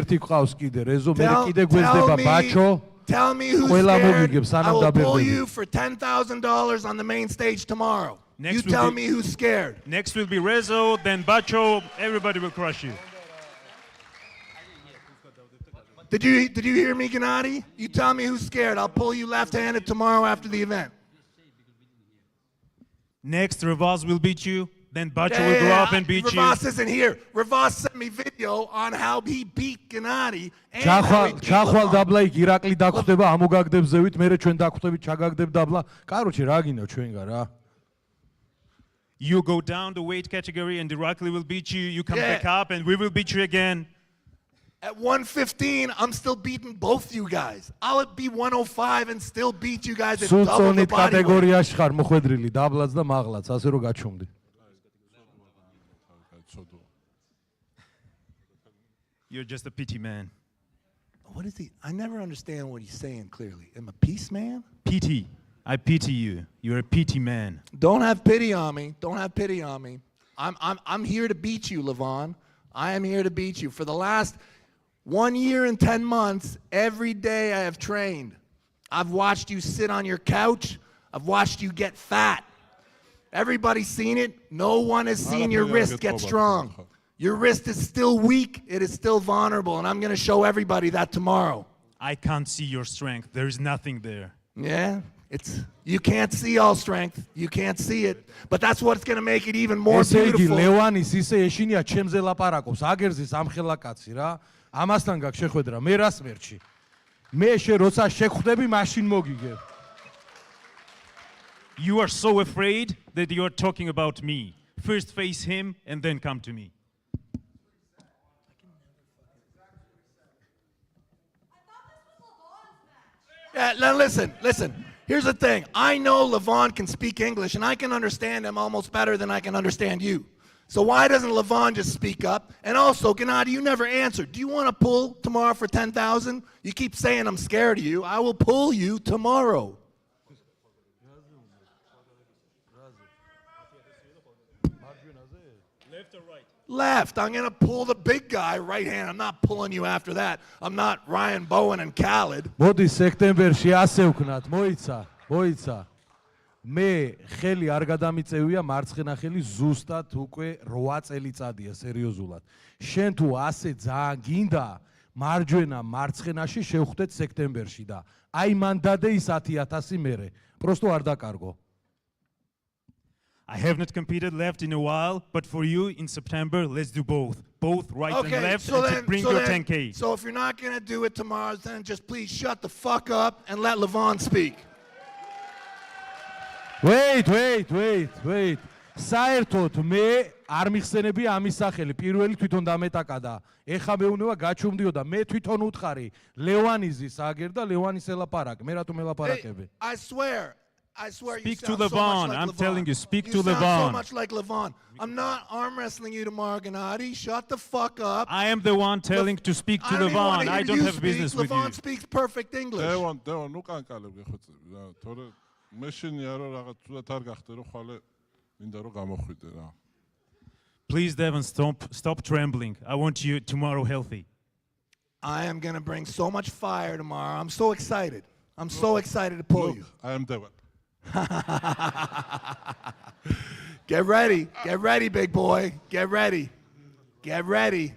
ერთი ყავს კიდე, რეზო მე კიდე გვეძდება ბაჩო. Tell me who's scared. I will pull you for $10,000 on the main stage tomorrow. You tell me who's scared. Next will be Rezo, then Bacho. Everybody will crush you. Did you hear me, Gennady? You tell me who's scared. I'll pull you left-handed tomorrow after the event. Next, Revaz will beat you. Then Bacho will go up and beat you. Revaz isn't here. Revaz sent me video on how he beat Gennady. ჩახვალ დაბლა იქ ირაკლი დაგხვდება, ამოგაგდებზევით, მერე ჩვენ დაგხვდებით, ჩაგაგდებ დაბლა. კაროჩე რა გინდა ჩვენგან რა? You go down the weight category and Irakli will beat you. You come back up and we will beat you again. At 115, I'm still beating both you guys. I'll be 105 and still beat you guys at double the body weight. კატეგორიაში ხარ მოხვედრილი დაბლაც და მაღლაც, ასე რომ გაჩვენდი. You're just a pity man. What is he? I never understand what he's saying clearly. Am I a peace man? Pity. I pity you. You're a pity man. Don't have pity on me. Don't have pity on me. I'm here to beat you, Lavan. I am here to beat you. For the last 1 year and 10 months, every day I have trained. I've watched you sit on your couch. I've watched you get fat. Everybody's seen it. No one has seen your wrist get strong. Your wrist is still weak. It is still vulnerable. And I'm going to show everybody that tomorrow. I can't see your strength. There is nothing there. Yeah? You can't see all strength. You can't see it. But that's what's going to make it even more beautiful. ლევანის ისე ეშინია ჩემზე ლაპარაკობს. აგერზის ამხელა კაცი რა. ამასთან გაქვს შეხვედრა. მე რას მერჩი? მე შე როცა შეგხვდები მაშინ მოგიგებ. You are so afraid that you are talking about me. First face him and then come to me. Yeah, now listen. Here's the thing. I know Lavan can speak English, and I can understand him almost better than I can understand you. So why doesn't Lavan just speak up? And also, Gennady, you never answered. Do you want to pull tomorrow for 10,000? You keep saying I'm scared of you. I will pull you tomorrow. Left or right? Left. I'm going to pull the big guy right hand. I'm not pulling you after that. I'm not Ryan Bowen and Khaled. მოდი სექტემბერში ასე ვქნათ, მოიცა. მე ხელი არ გადამიწევია, მარცხენა ხელი ზუსტად უკვე 8 წელიწადია სერიოზულად. შენ თუ ასე ძალიან გინდა, მარჯვენა მარცხენაში შევხვდეთ სექტემბერში და აი მან დადე ის 10,000 მერე. პროსტო არ დაკარგო. I have not competed left in a while, but for you in September, let's do both. Both right and left and bring your 10K. So if you're not going to do it tomorrow, then just please shut the fuck up and let Lavan speak. Wait. საერთოდ მე არ მიხსენები ამის სახელი. პირველი თვითონ დამეტაკადა. ეხა მეუნება გაჩუმდიო და მე თვითონ უთხარი ლევანიზის აგერ და ლევანის ელაპარაკ. მე რატომ ელაპარაკები? I swear, I swear Speak you to sound so much Lavan. like I'm Lavan. telling you, speak you to sound Lavan. so much like Lavan. I'm not arm wrestling you tomorrow, Gennady. Shut the fuck up. I am the one telling to speak to I don't even wanna Lavan. hear I don't you have speak. business with you. Lavan speaks perfect English. დევან უკანკალებ გეხოცები რა თორე მეშინია რომ რაღაც ცუდად არ გახდე რომ ხვალე მინდა რომ გამოხვიდე რა Please, Devon, stop trembling. I want you tomorrow healthy. I am going to bring so much fire tomorrow. I'm so excited. I'm so excited to pull you. I am Devon. Get ready. Get ready, big boy. Get ready. Get ready.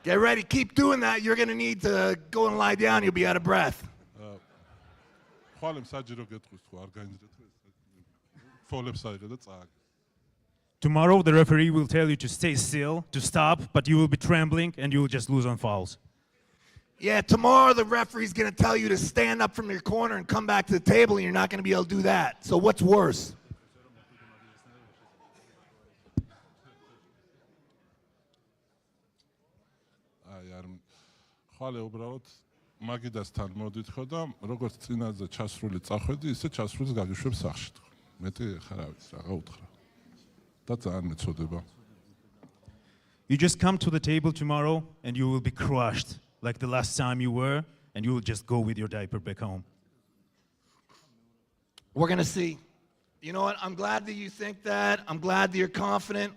Get ready. Keep doing that. You're going to need to go and lie down. You'll be out of breath. ხვალე მსაჯირო გეტყვის თუ არ გაინძრეთ ფოლებს აიღე და წააგე Tomorrow, the referee will tell you to stay still, to stop, but you will be trembling and you will just lose on fouls. Yeah, tomorrow the referee's going to tell you to stand up from your corner and come back to the table, and you're not going to be able to do that. So what's worse? აი არ ხვალე უბრალოდ მაგიდასთან მოდით ხო და როგორც წინაზე ჩასრული წახვედი, ისე ჩასრულს გაგიშვებ სახში თქო. მეტი ხარ არის რაღა უთხრა. და ძალიან მეწოდება. You just come to the table tomorrow and you will be crushed like the last time you were, and you will just go with your diaper back home. We're going to see. You know what? I'm glad that you think that. I'm glad that you're confident.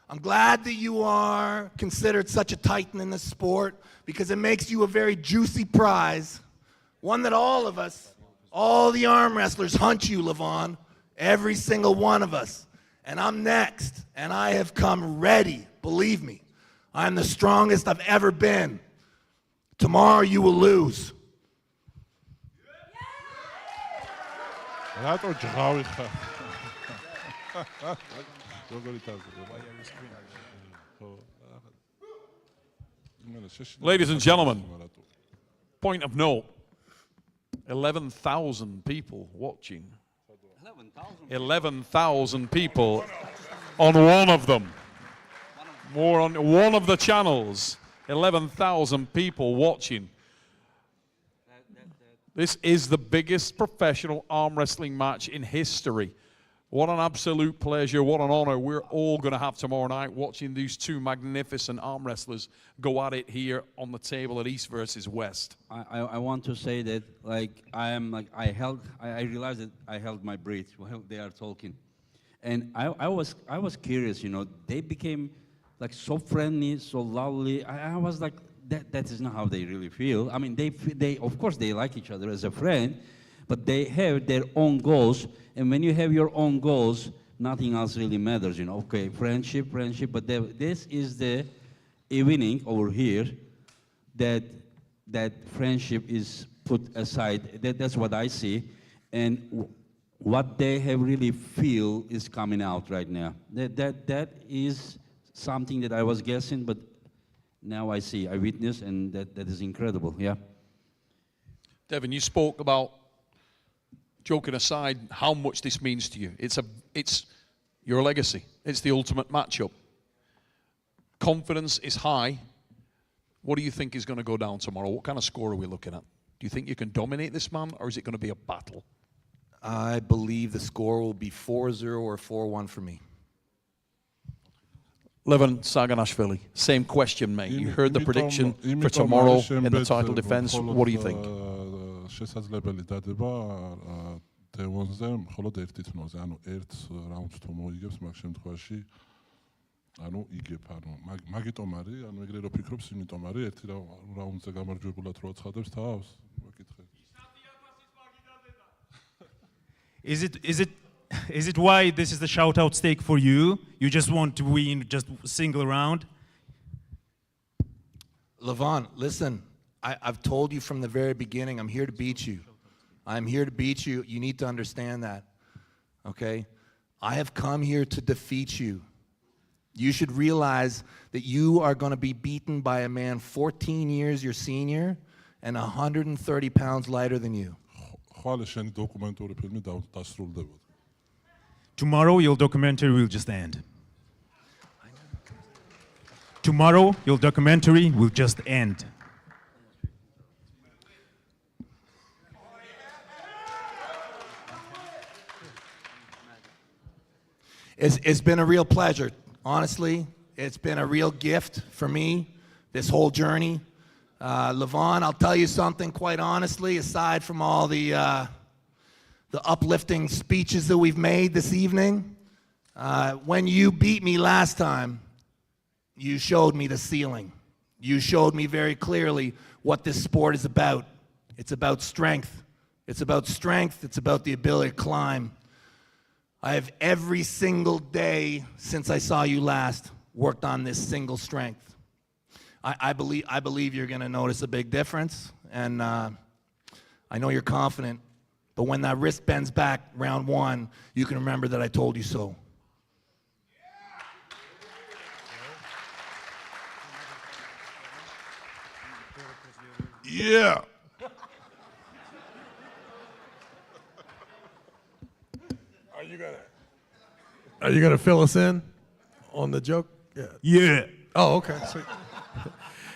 I'm glad that you are considered such a titan in this sport because it makes you a very juicy prize. One that all of us, all the arm wrestlers hunt you, Lavan. Every single one of us. And I'm next. And I have come ready. Believe me. I'm the strongest I've ever been. Tomorrow you will lose. რატო ჯღავი ხარ? როგორი თაზრობა? Ladies and gentlemen, point of note, 11,000 people watching. 11,000 people on one of them. More on one of the channels. 11,000 people watching. This is the biggest professional arm wrestling match in history. What an absolute pleasure, what an honor we're all going to have tomorrow night watching these two magnificent arm wrestlers go at it here on the table at East versus West. I want to say that I realized that I held my breath while they are talking. And I was curious, they became like so friendly, so lovely. I was like, that is not how they really feel. I mean, they of course they like each other as a friend, but they have their own goals. And when you have your own goals, nothing else really matters, Okay, friendship, but this is the evening over here that friendship is put aside. That's what I see. And what they have really feel is coming out right now. That is something that I was guessing, but now I see, I witness, and that is incredible, yeah. Devon, you spoke about, joking aside, how much this means to you. It's your legacy. It's the ultimate matchup. Confidence is high. What do you think is going to go down tomorrow? What kind of score are we looking at? Do you think you can dominate this man, or is it going to be a battle? I believe the score will be 4-0 or 4-1 for me. Levan Saganashvili, same question, mate. You heard the prediction for tomorrow in the title defense. What do you think? შესაძლებელი დადება დევონზე მხოლოდ ერთი თმოზე, ანუ ერთ რაუნდს თუ მოიგებს, მაგ შემთხვევაში იგებ, მაგიტომ არის, ეგრე რო ფიქრობს, იმიტომ არის ერთი რაუნდზე გამარჯვებულად რო აცხადებს თავს, მოკითხე. Is it why this is the shout-out stake for you? You just want to win just single round? Lavan, listen, I've told you from the very beginning, I'm here to beat you. I'm here to beat you. You need to understand that, okay? I have come here to defeat you. You should realize that you are going to be beaten by a man 14 years your senior and 130 pounds lighter than you. Tomorrow, your documentary will just end. Tomorrow, your documentary will just end. It's been a real pleasure. Honestly, it's been a real gift for me, this whole journey. Lavan, I'll tell you something quite honestly, aside from all the uplifting speeches that we've made this evening, when you beat me last time, you showed me the ceiling. You showed me very clearly what this sport is about. It's about strength. It's about strength. It's about the ability to climb. I have every single day since I saw you last worked on this single strength. I believe you're going to notice a big difference, and I know you're confident, but when that wrist bends back round one, you can remember that I told you so. Yeah. Are you gonna fill us in on the joke? Yeah. Yeah. Oh, okay. Sweet.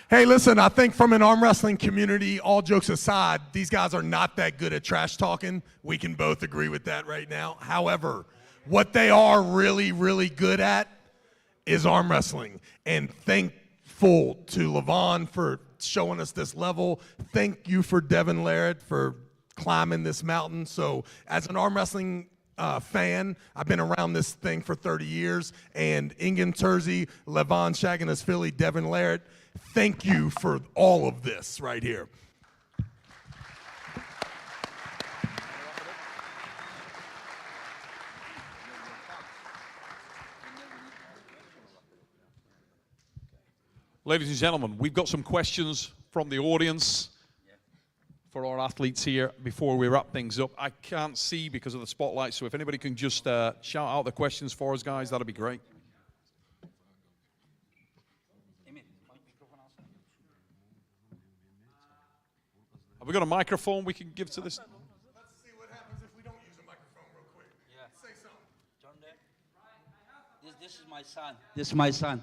Hey, listen, I think from an arm wrestling community, all jokes aside, these guys are not that good at trash talking. We can both agree with that right now. However, what they are really, really good at is arm wrestling. And thankful to Lavan for showing us this level. Thank you for Devon Larratt for climbing this mountain. So as an arm wrestling fan, I've been around this thing for 30 years, and Ingen Terzi, Lavan Shaganus Philly, Devon Larratt, thank you for all of this right here. Ladies and gentlemen, we've got some questions from the audience for our athletes here before we wrap things up. I can't see because of the spotlight, so if anybody can just shout out the questions for us, guys, that'd be great. Have we got a microphone we can give to this? Let's see what happens if we don't use a microphone real quick. Yeah. Say something. John there? This is my son. This is my son.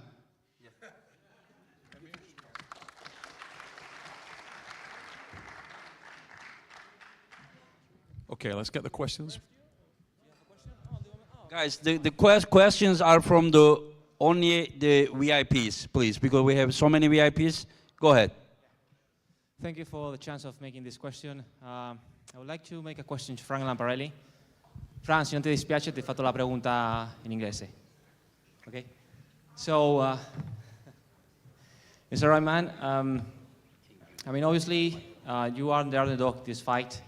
Okay, let's get the questions. Guys, the questions are from only the VIPs, please, because we have so many VIPs. Go ahead. Thank you for the chance of making this question. I would like to make a question to Frank Lamparelli. Frank, se non ti dispiace, ti ho fatto la pregunta in inglese. Okay? So, Mr. Ryman, I mean, obviously, you are the underdog in this fight.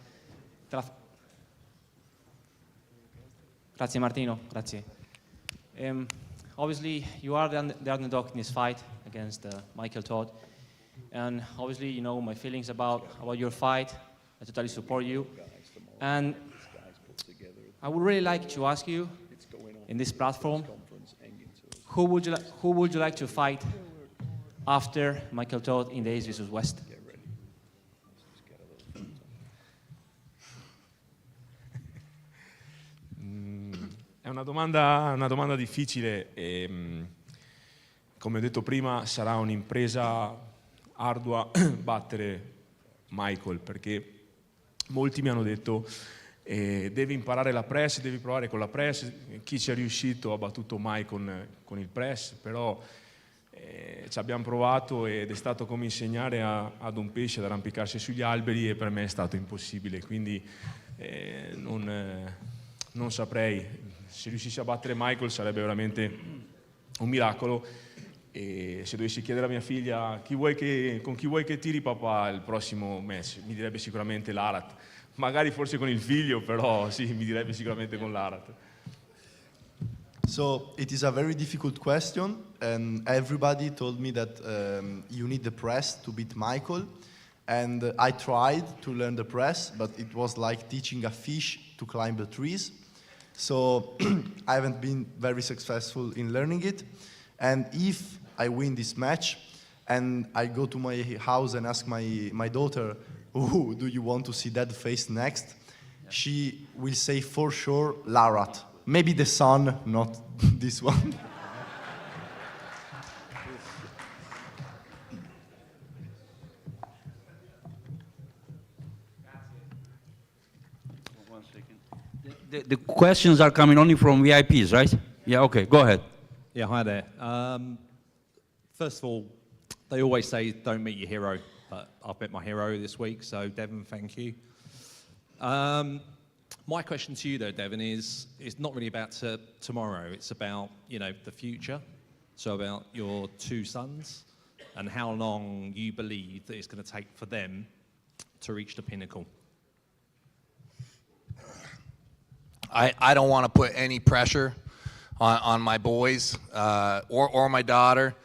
Grazie Martino, grazie. Obviously, you are the underdog in this fight against Michael Todd. And obviously, you know my feelings about your fight. I totally support you. And I would really like to ask you, in this platform, who would you like to fight after Michael Todd in the East vs West? È una domanda difficile e, come ho detto prima, sarà un'impresa ardua battere Michael, perché molti mi hanno detto devi imparare la press, devi provare con la press. Chi ci è riuscito ha battuto mai con il press, però ci abbiamo provato ed è stato come insegnare ad un pesce ad arrampicarsi sugli alberi, e per me è stato impossibile, quindi non saprei. Se riuscissi a battere Michael sarebbe veramente un miracolo, e se dovessi chiedere a mia figlia con chi vuoi che tiri papà il prossimo match, mi direbbe sicuramente Larratt. Magari forse con il figlio, però sì, mi direbbe sicuramente con Larratt. So it is a very difficult question, and everybody told me that you need the press to beat Michael, and I tried to learn the press, but it was like teaching a fish to climb the trees. So I haven't been very successful in learning it. And if I win this match and I go to my house and ask my daughter, who do you want to see dead face next? She will say for sure Larratt. Maybe the son, not this one. The questions are coming only from VIPs, right? Yeah, okay, go ahead. Yeah, hi there. First of all, they always say don't meet your hero, but I've met my hero this week, so Devon, thank you. My question to you though, Devon, is not really about tomorrow, it's about, you know, the future. So about your two sons and how long you believe that it's going to take for them to reach the pinnacle. I don't want to put any pressure on my boys or my daughter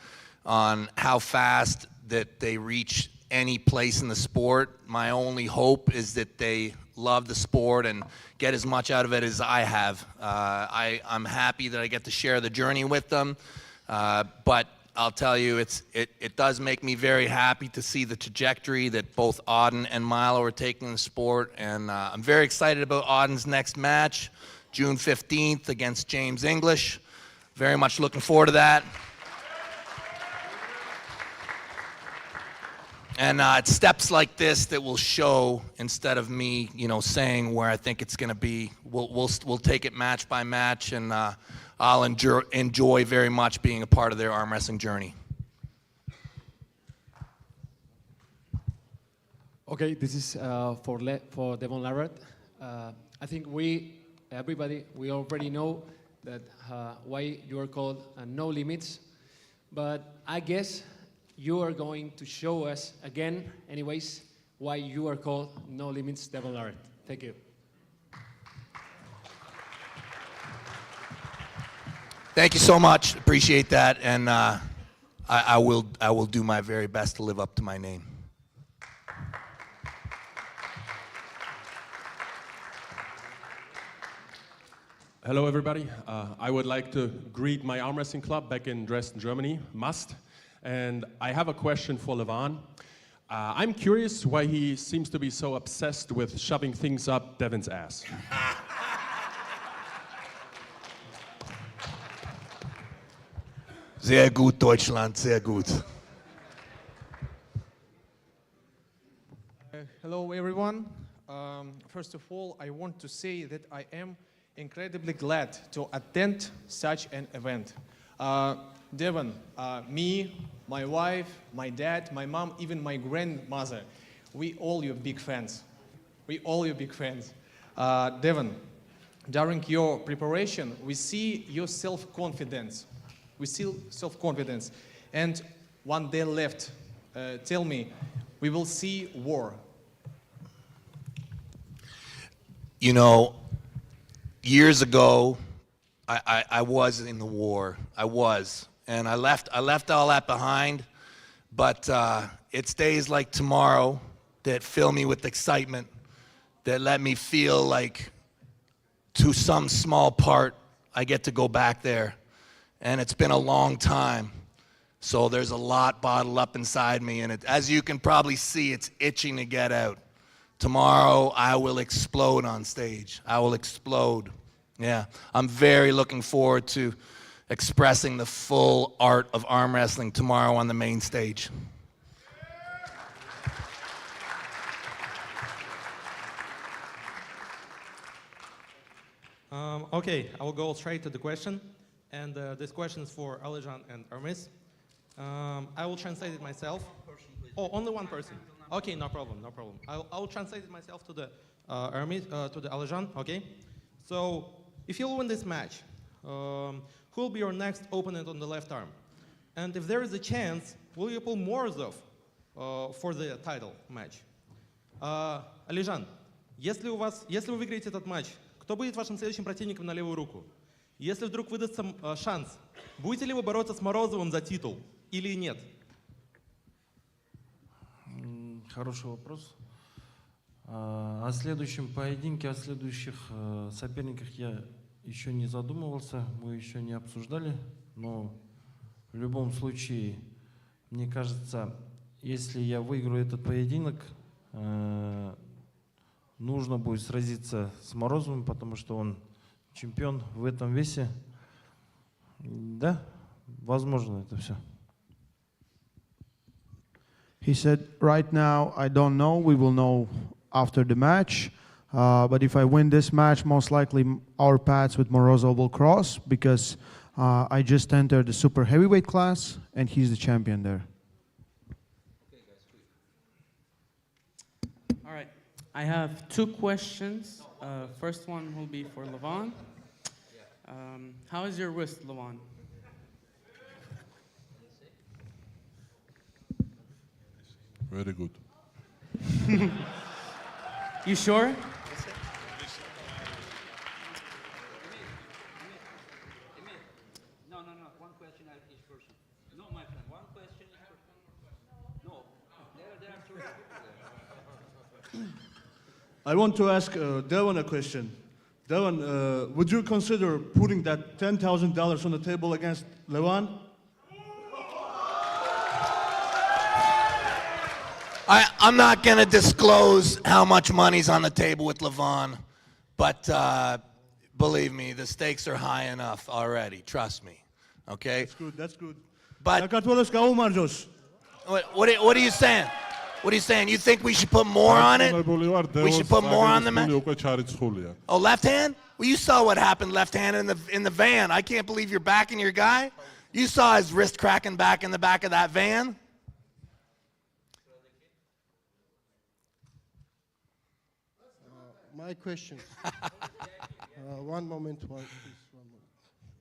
on how fast that they reach any place in the sport. My only hope is that they love the sport and get as much out of it as I have. I'm happy that I get to share the journey with them, but I'll tell you, it does make me very happy to see the trajectory that both Auden and Milo are taking in the sport, and I'm very excited about Auden's next match, June 15th against James English. Very much looking forward to that. And it's steps like this that will show, instead of me, you know, saying where I think it's going to be. We'll take it match by match, and I'll enjoy very much being a part of their arm wrestling journey. Okay, this is for Devon Larratt. I think everybody, we already know that why you are called No Limits, but I guess you are going to show us again, anyways, why you are called No Limits Devon Larratt. Thank you. Thank you so much. Appreciate that, and I will do my very best to live up to my name. Hello, everybody. I would like to greet my arm wrestling club back in Dresden, Germany, Must. And I have a question for Lavan. I'm curious why he seems to be so obsessed with shoving things up Devon's ass. Sehr gut, Deutschland, sehr gut. Hello, everyone. First of all, I want to say that I am incredibly glad to attend such an event. Devon, me, my wife, my dad, my mom, even my grandmother, we all your big fans. We all your big fans. Devon, during your preparation, we see your self-confidence. We see self-confidence. And one day left, tell me, we will see war. You know, years ago, I was in the war. I was. And I left all that behind, but it's days like tomorrow that fill me with excitement, that let me feel like, to some small part, I get to go back there. And it's been a long time, so there's a lot bottled up inside me, and as you can probably see, it's itching to get out. Tomorrow, I will explode on stage. I will explode. Yeah, I'm very looking forward to expressing the full art of arm wrestling tomorrow on the main stage. Okay, I will go straight to the question. And this question is for Aljan and Aramis. I will translate it myself. Oh, only one person. Okay, no problem, no problem. I will translate it myself to the Aramis, to the Aljan. Okay. So, if you'll win this match, who will be your next opponent on the left arm? And if there is a chance, will you pull Morozov for the title match? Aljan, если вы выиграете этот матч, кто будет вашим следующим противником на левую руку? Если вдруг выдастся шанс, будете ли вы бороться с Морозовым за титул или нет? Хороший вопрос. О следующем поединке, о следующих соперниках я еще не задумывался, мы еще не обсуждали, но в любом случае, мне кажется, если я выиграю этот поединок, нужно будет сразиться с Морозовым, потому что он чемпион в этом весе. Да, возможно это все. He said, right now, I don't know. We will know after the match. But if I win this match, most likely our paths with Morozov will cross because I just entered the super heavyweight class and he's the champion there. All right. I have two questions. First one will be for Lavan. How is your wrist, Lavan? Very good. You sure? One question each person. No, my friend, one question each person. No, there are two people there. I want to ask Devon a question. Devon, would you consider putting that $10,000 on the table against Lavan? I'm not going to disclose how much money's on the table with Lavan, but believe me, the stakes are high enough already. Trust me. Okay? That's good. That's good. But what are you saying? What are you saying? You think we should put more on it? We should put more on the match? Oh, left hand? Well, you saw what happened left hand in the van. I can't believe you're backing your guy. You saw his wrist cracking back in the back of that van. My question. One moment, please. One moment.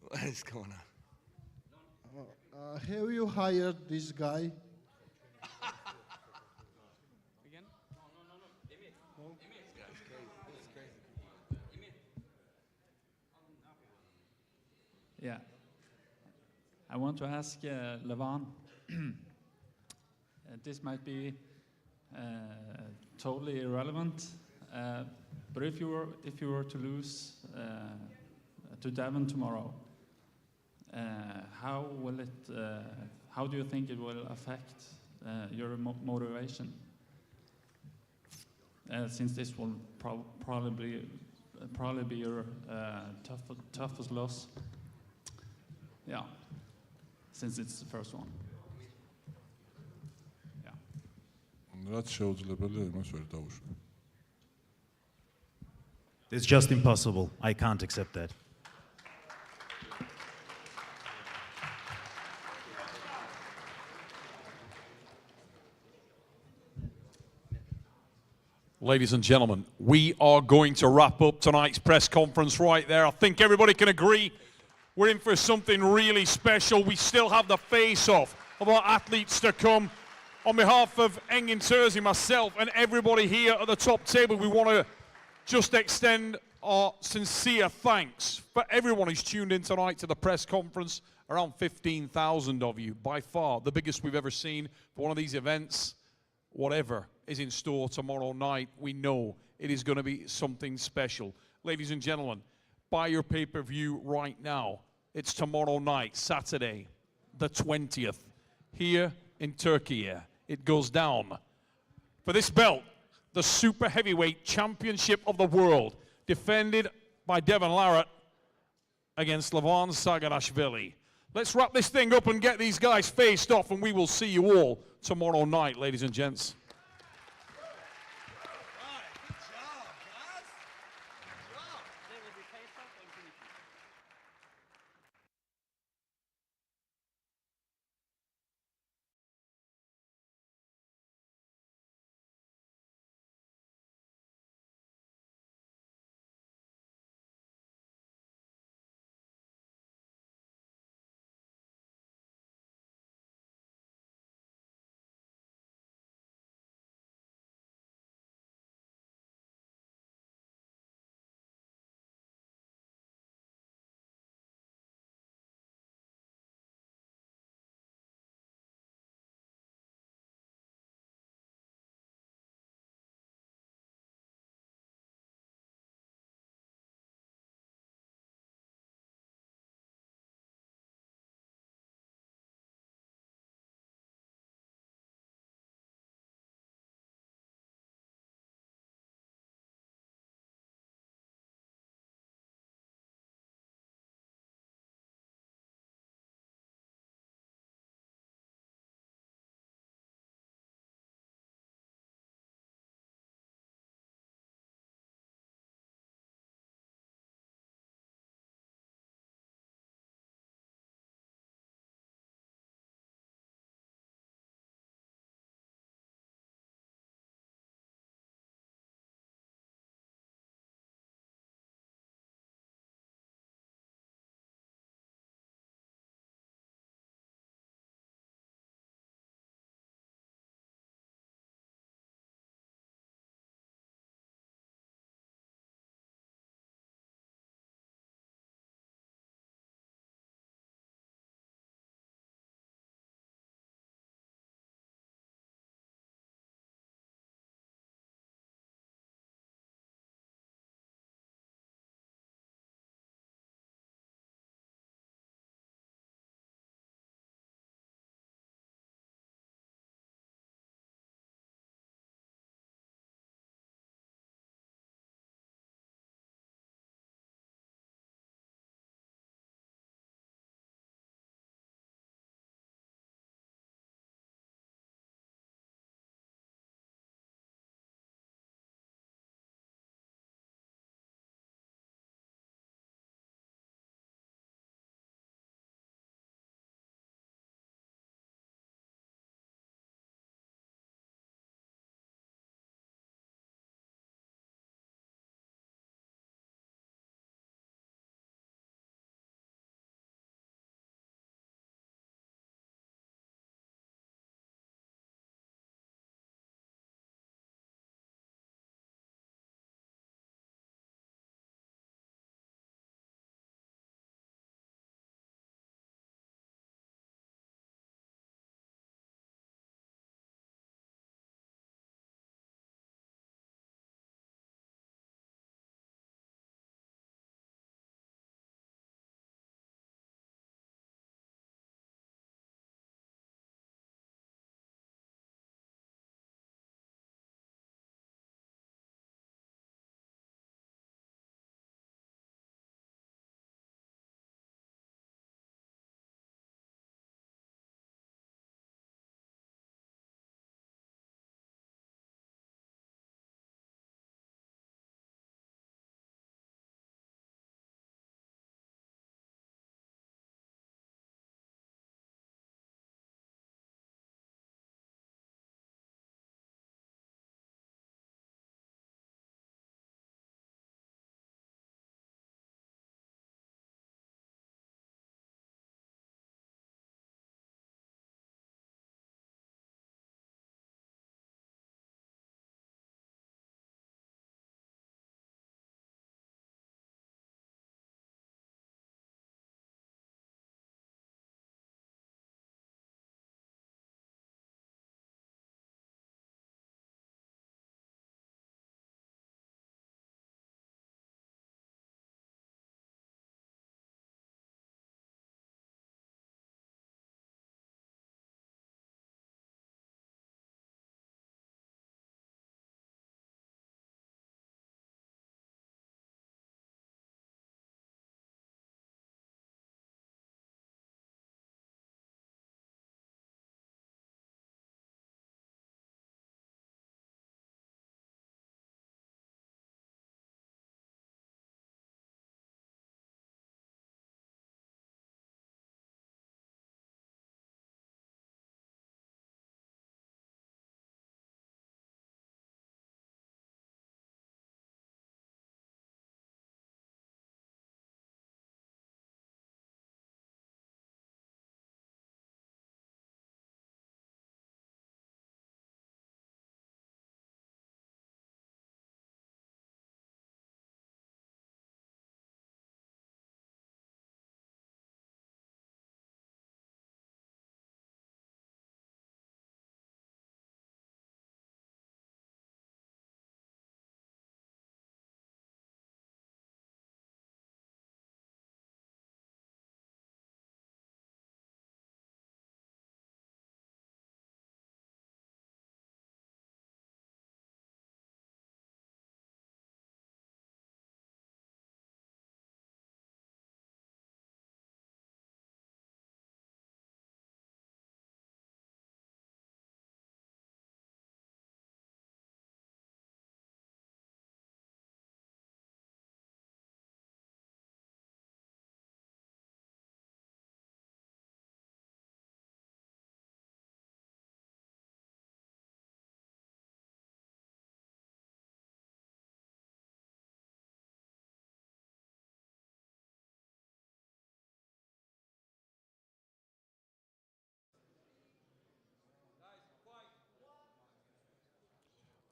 What is going on? Have you hired this guy? Again? Yeah. I want to ask Lavan. This might be totally irrelevant, but if you were to lose to Devon tomorrow, how will it? How do you think it will affect your motivation? Since this will probably be your toughest loss. Yeah, since it's the first one. It's just impossible. I can't accept that. Ladies and gentlemen, we are going to wrap up tonight's press conference right there. I think everybody can agree we're in for something really special. We still have the face-off of our athletes to come. On behalf of Engin Terzi, myself, and everybody here at the top table, we want to just extend our sincere thanks for everyone who's tuned in tonight to the press conference. Around 15,000 of you, by far the biggest we've ever seen for one of these events. Whatever is in store tomorrow night, we know it is going to be something special. Ladies and gentlemen, buy your pay-per-view right now. It's tomorrow night, Saturday, the 20th, here in Turkey. It goes down. For this belt, the Super Heavyweight Championship of the World, defended by Devon Larratt against Lavan Sagarashvili. Let's wrap this thing up and get these guys faced off, and we will see you all tomorrow night, ladies and gents.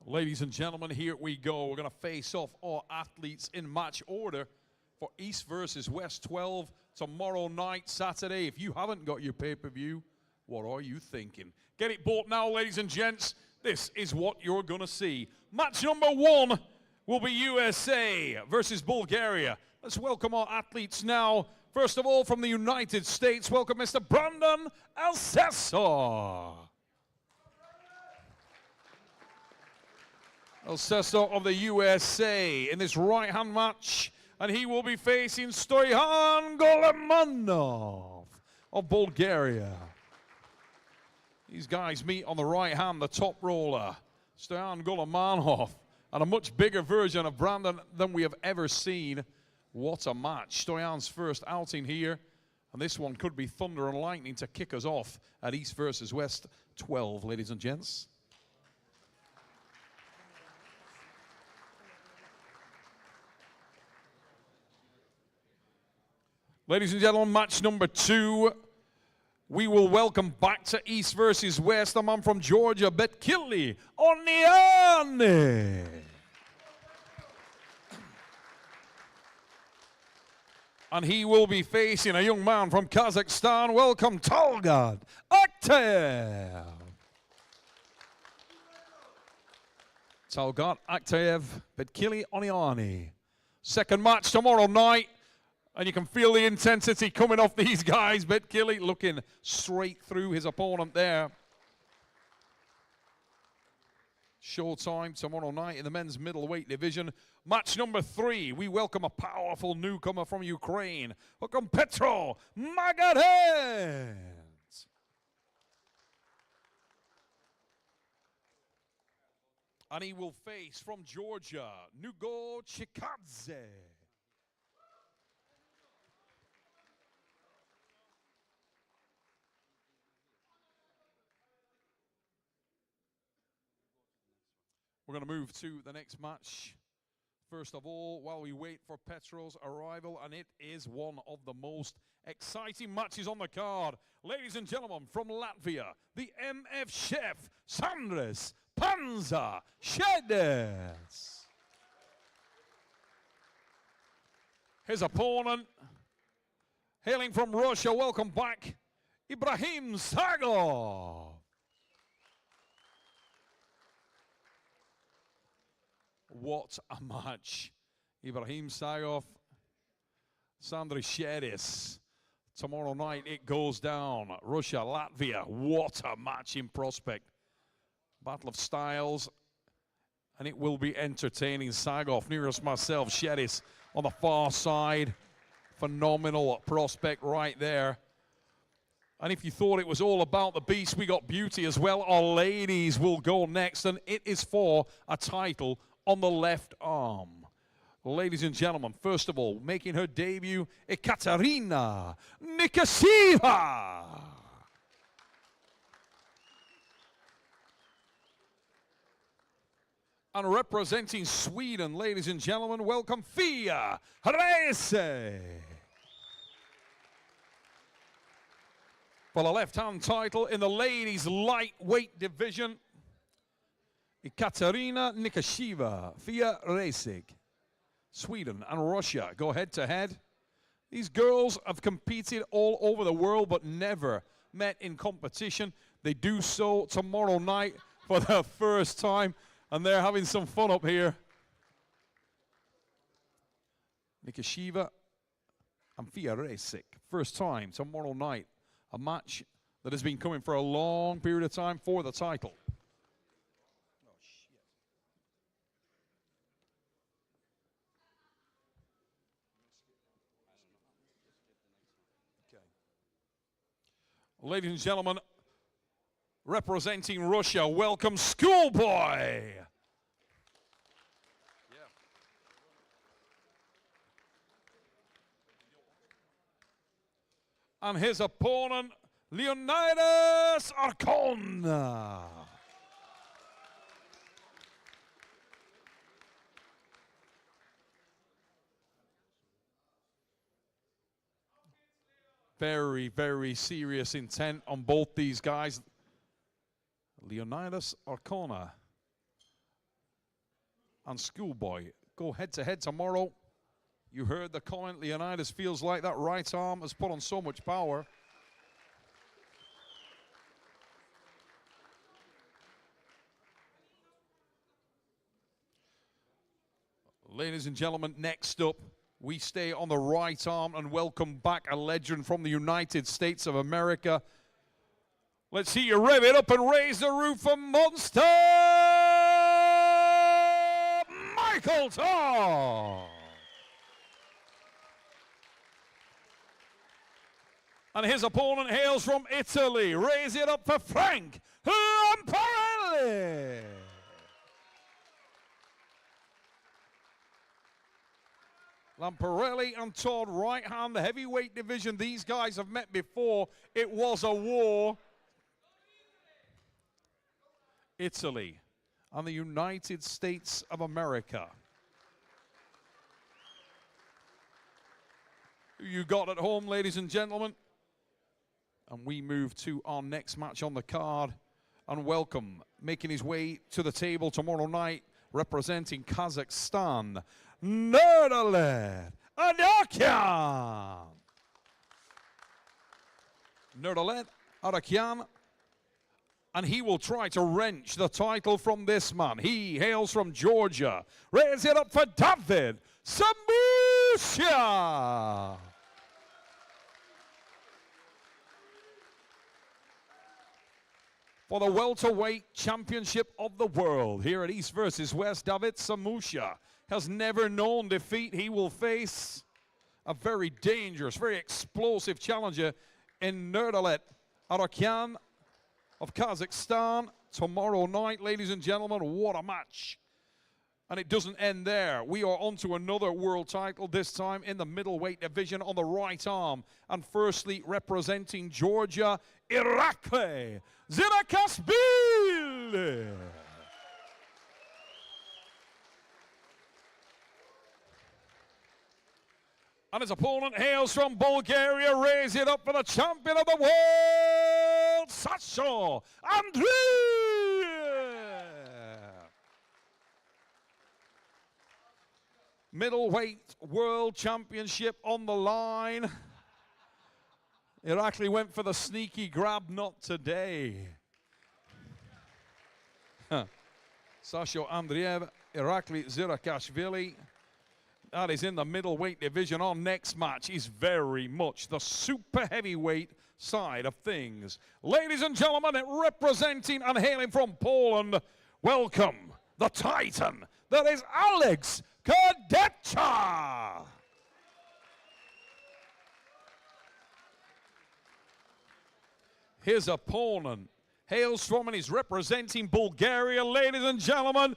Ladies and gentlemen, here we go. We're going to face off our athletes in match order for East versus West 12 tomorrow night, Saturday. If you haven't got your pay-per-view, what are you thinking? Get it bought now, ladies and gents. This is what you're going to see. Match number 1 will be USA versus Bulgaria. Let's welcome our athletes now. First of all, from the United States, welcome Mr. Brandon Alceso. Alceso of the USA in this right-hand match. And he will be facing Stoyan Golemanov of Bulgaria. These guys meet on the right hand, the top roller, Stoyan Golemanov, and a much bigger version of Brandon than we have ever seen. What a match. Stoyan's first outing here, and this one could be thunder and lightning to kick us off at East versus West 12, ladies and gents. Ladies and gentlemen, match number 2. We will welcome back to East versus West a man from Georgia, Betkili Oniane. And he will be facing a young man from Kazakhstan. Welcome, Talgat Aktayev. Talgat Aktayev, Betkili Oniane. Second match tomorrow night. And you can feel the intensity coming off these guys. Betkili looking straight through his opponent there. Showtime tomorrow night in the men's middleweight division. Match number 3. We welcome a powerful newcomer from Ukraine. Welcome Petro Magaret. And he will face from Georgia, Nugo Chikadze. We're going to move to the next match. First of all, while we wait for Petro's arrival, and it is one of the most exciting matches on the card. Ladies and gentlemen, from Latvia, the MF chef, Sandris Panza Shedes. His opponent, hailing from Russia, welcome back, Ibrahim Sagov. What a match. Ibrahim Sagov, Sandris Shedes. Tomorrow night it goes down. Russia, Latvia. What a match in prospect. Battle of styles. And it will be entertaining. Sagov, nearest myself. Shedes on the far side. Phenomenal prospect right there. And if you thought it was all about the beast, we got beauty as well. Our ladies will go next. And it is for a title on the left arm. Ladies and gentlemen, first of all, making her debut, Katarina Nikasiva. And representing Sweden, ladies and gentlemen, welcome Fia Rese. For the left-hand title in the ladies' lightweight division, Katarina Nikasiva, Fia Resig. Sweden and Russia go head-to-head. These girls have competed all over the world but never met in competition. They do so tomorrow night for the first time, and they're having some fun up here. Nikasiva and Fia Resig, first time tomorrow night. A match that has been coming for a long period of time for the title. Ladies and gentlemen, representing Russia, welcome Schoolboy. And his opponent, Leonidas Arcona. Very, very serious intent on both these guys. Leonidas Arcona and Schoolboy go head-to-head tomorrow. You heard the comment, Leonidas feels like that right arm has put on so much power. Ladies and gentlemen, next up, we stay on the right arm and welcome back a legend from the United States of America. Let's see you rev it up and raise the roof for Monster Michael Todd. And his opponent hails from Italy. Raise it up for Frank Lamparelli. Lamparelli and Todd, right hand, the heavyweight division. These guys have met before. It was a war. Italy and the United States of America. Who you got at home, ladies and gentlemen? And we move to our next match on the card. And welcome, making his way to the table tomorrow night, representing Kazakhstan, Naret Aramis. Naret Aramis. And he will try to wrench the title from this man. He hails from Georgia. Raise it up for David Samushia. For the welterweight championship of the world. Here at East versus West, David Samushia has never known defeat. He will face a very dangerous, very explosive challenger in Naret Aramis of Kazakhstan tomorrow night. Ladies and gentlemen, what a match. And it doesn't end there. We are on to another world title, this time in the middleweight division on the right arm. And firstly, representing Georgia, Irakli Zirakashvili. And his opponent hails from Bulgaria. Raise it up for the champion of the world, Sasha, Andre. Middleweight World Championship on the line. Irakli went for the sneaky grab, not today. Sasha Andreev, Irakli Zirakashvili. That is in the middleweight division. Our next match is very much the super heavyweight side of things. Ladies and gentlemen, representing and hailing from Poland, welcome the Titan that is Alex Kadecha. His opponent hails from and is representing Bulgaria, ladies and gentlemen,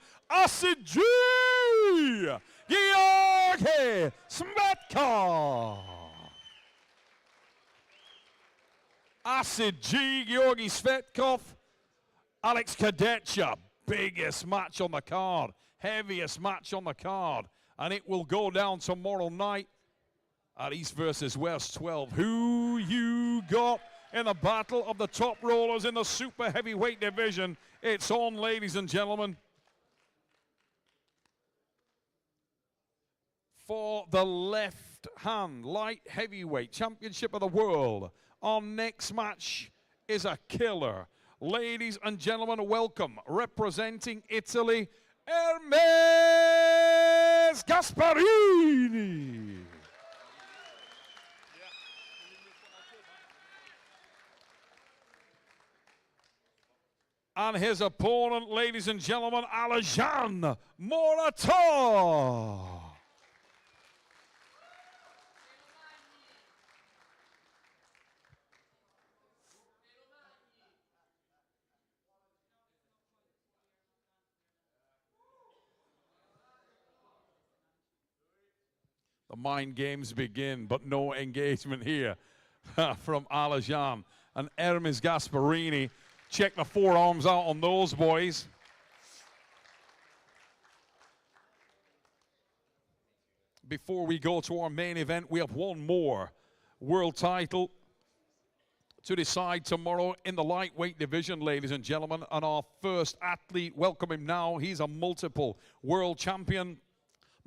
Georgi Smetkov. Georgi Svetkov, Alex Kadecha, biggest match on the card, heaviest match on the card, and it will go down tomorrow night at East versus West 12. Who you got in the battle of the top rollers in the super heavyweight division? It's on, ladies and gentlemen. For the left hand light heavyweight championship of the world, our next match is a killer. Ladies and gentlemen, welcome, representing Italy, Hermes Gasparini. And his opponent, ladies and gentlemen, Aljan Morato. The mind games begin, but no engagement here from Aljan and Hermes Gasparini. Check the forearms out on those boys. Before we go to our main event, we have one more world title to decide tomorrow in the lightweight division, ladies and gentlemen. And our first athlete, welcome him now. He's a multiple world champion,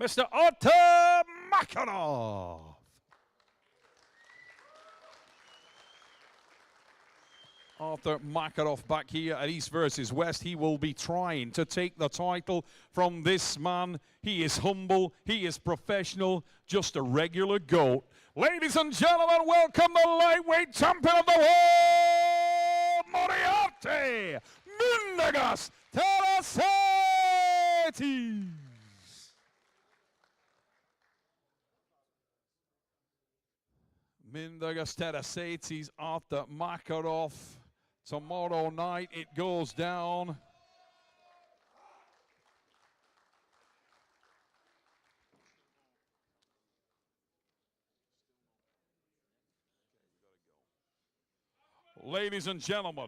Mr. Artur Makarov. Artur Makarov back here at East versus West. He will be trying to take the title from this man. He is humble, he is professional, just a regular GOAT. Ladies and gentlemen, welcome the lightweight champion of the world, Moriarty Mindaugas Tarasetis. Mindaugas Tarasetis, Artur Makarov. Tomorrow night it goes down. Ladies and gentlemen,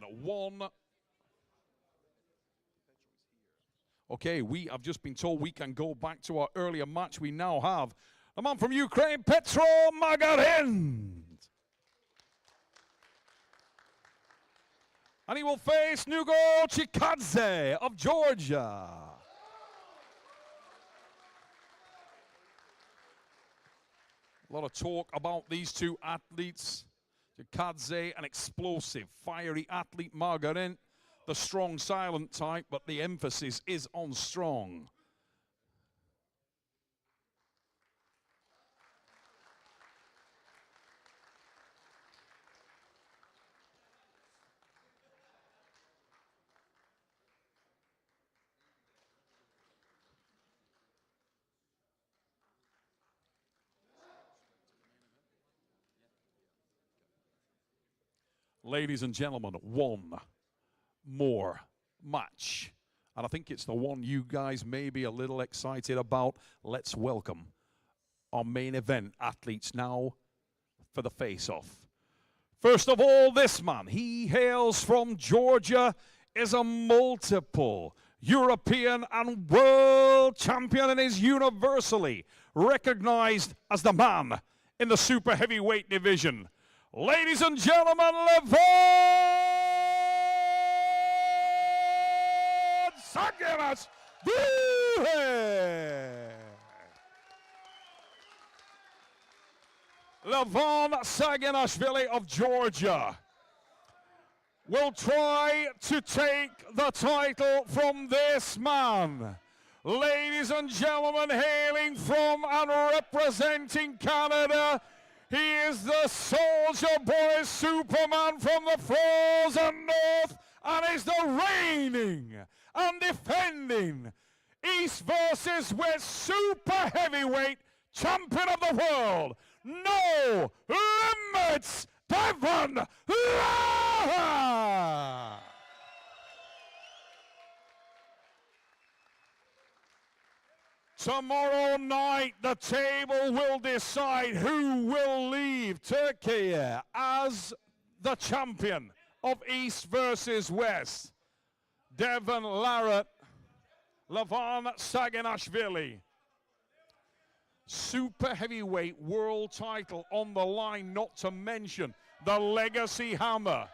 Okay, we have just been told we can go back to our earlier match. We now have the man from Ukraine, Petro Magarin. And he will face Nugo Chikadze of Georgia. A lot of talk about these two athletes. Chikadze, an explosive, fiery athlete. Margarin, the strong, silent type, but the emphasis is on strong. Ladies and gentlemen, one more match. And I think it's the one you guys may be a little excited about. Let's welcome our main event athletes now for the face-off. First of all, this man, he hails from Georgia, is a multiple European and world champion and is universally recognized as the man in the super heavyweight division. Ladies and gentlemen, Lavan Sandris. Lavan Saginashvili of Georgia will try to take the title from this man. Ladies and gentlemen, hailing from and representing Canada, he is the Soldier Boy Superman from the frozen north and is the reigning and defending East versus West super heavyweight champion of the world. No limits, Devon Larratt. Tomorrow night, the table will decide who will leave Turkey as the champion of East versus West. Devon Larratt, Lavan Saginashvili. Super heavyweight world title on the line, not to mention the legacy hammer.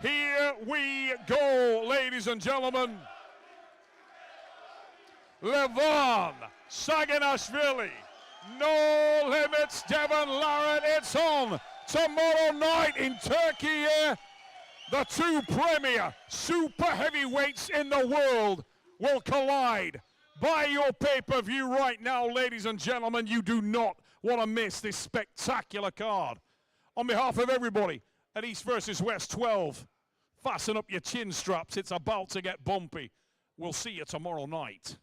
Here we go, ladies and gentlemen. Lavan Saginashvili, no limits, Devon Larratt. It's on tomorrow night in Turkey. The two premier super heavyweights in the world will collide. Buy your pay-per-view right now, ladies and gentlemen. You do not want to miss this spectacular card. On behalf of everybody at East versus West 12, fasten up your chin straps. It's about to get bumpy. We'll see you tomorrow night.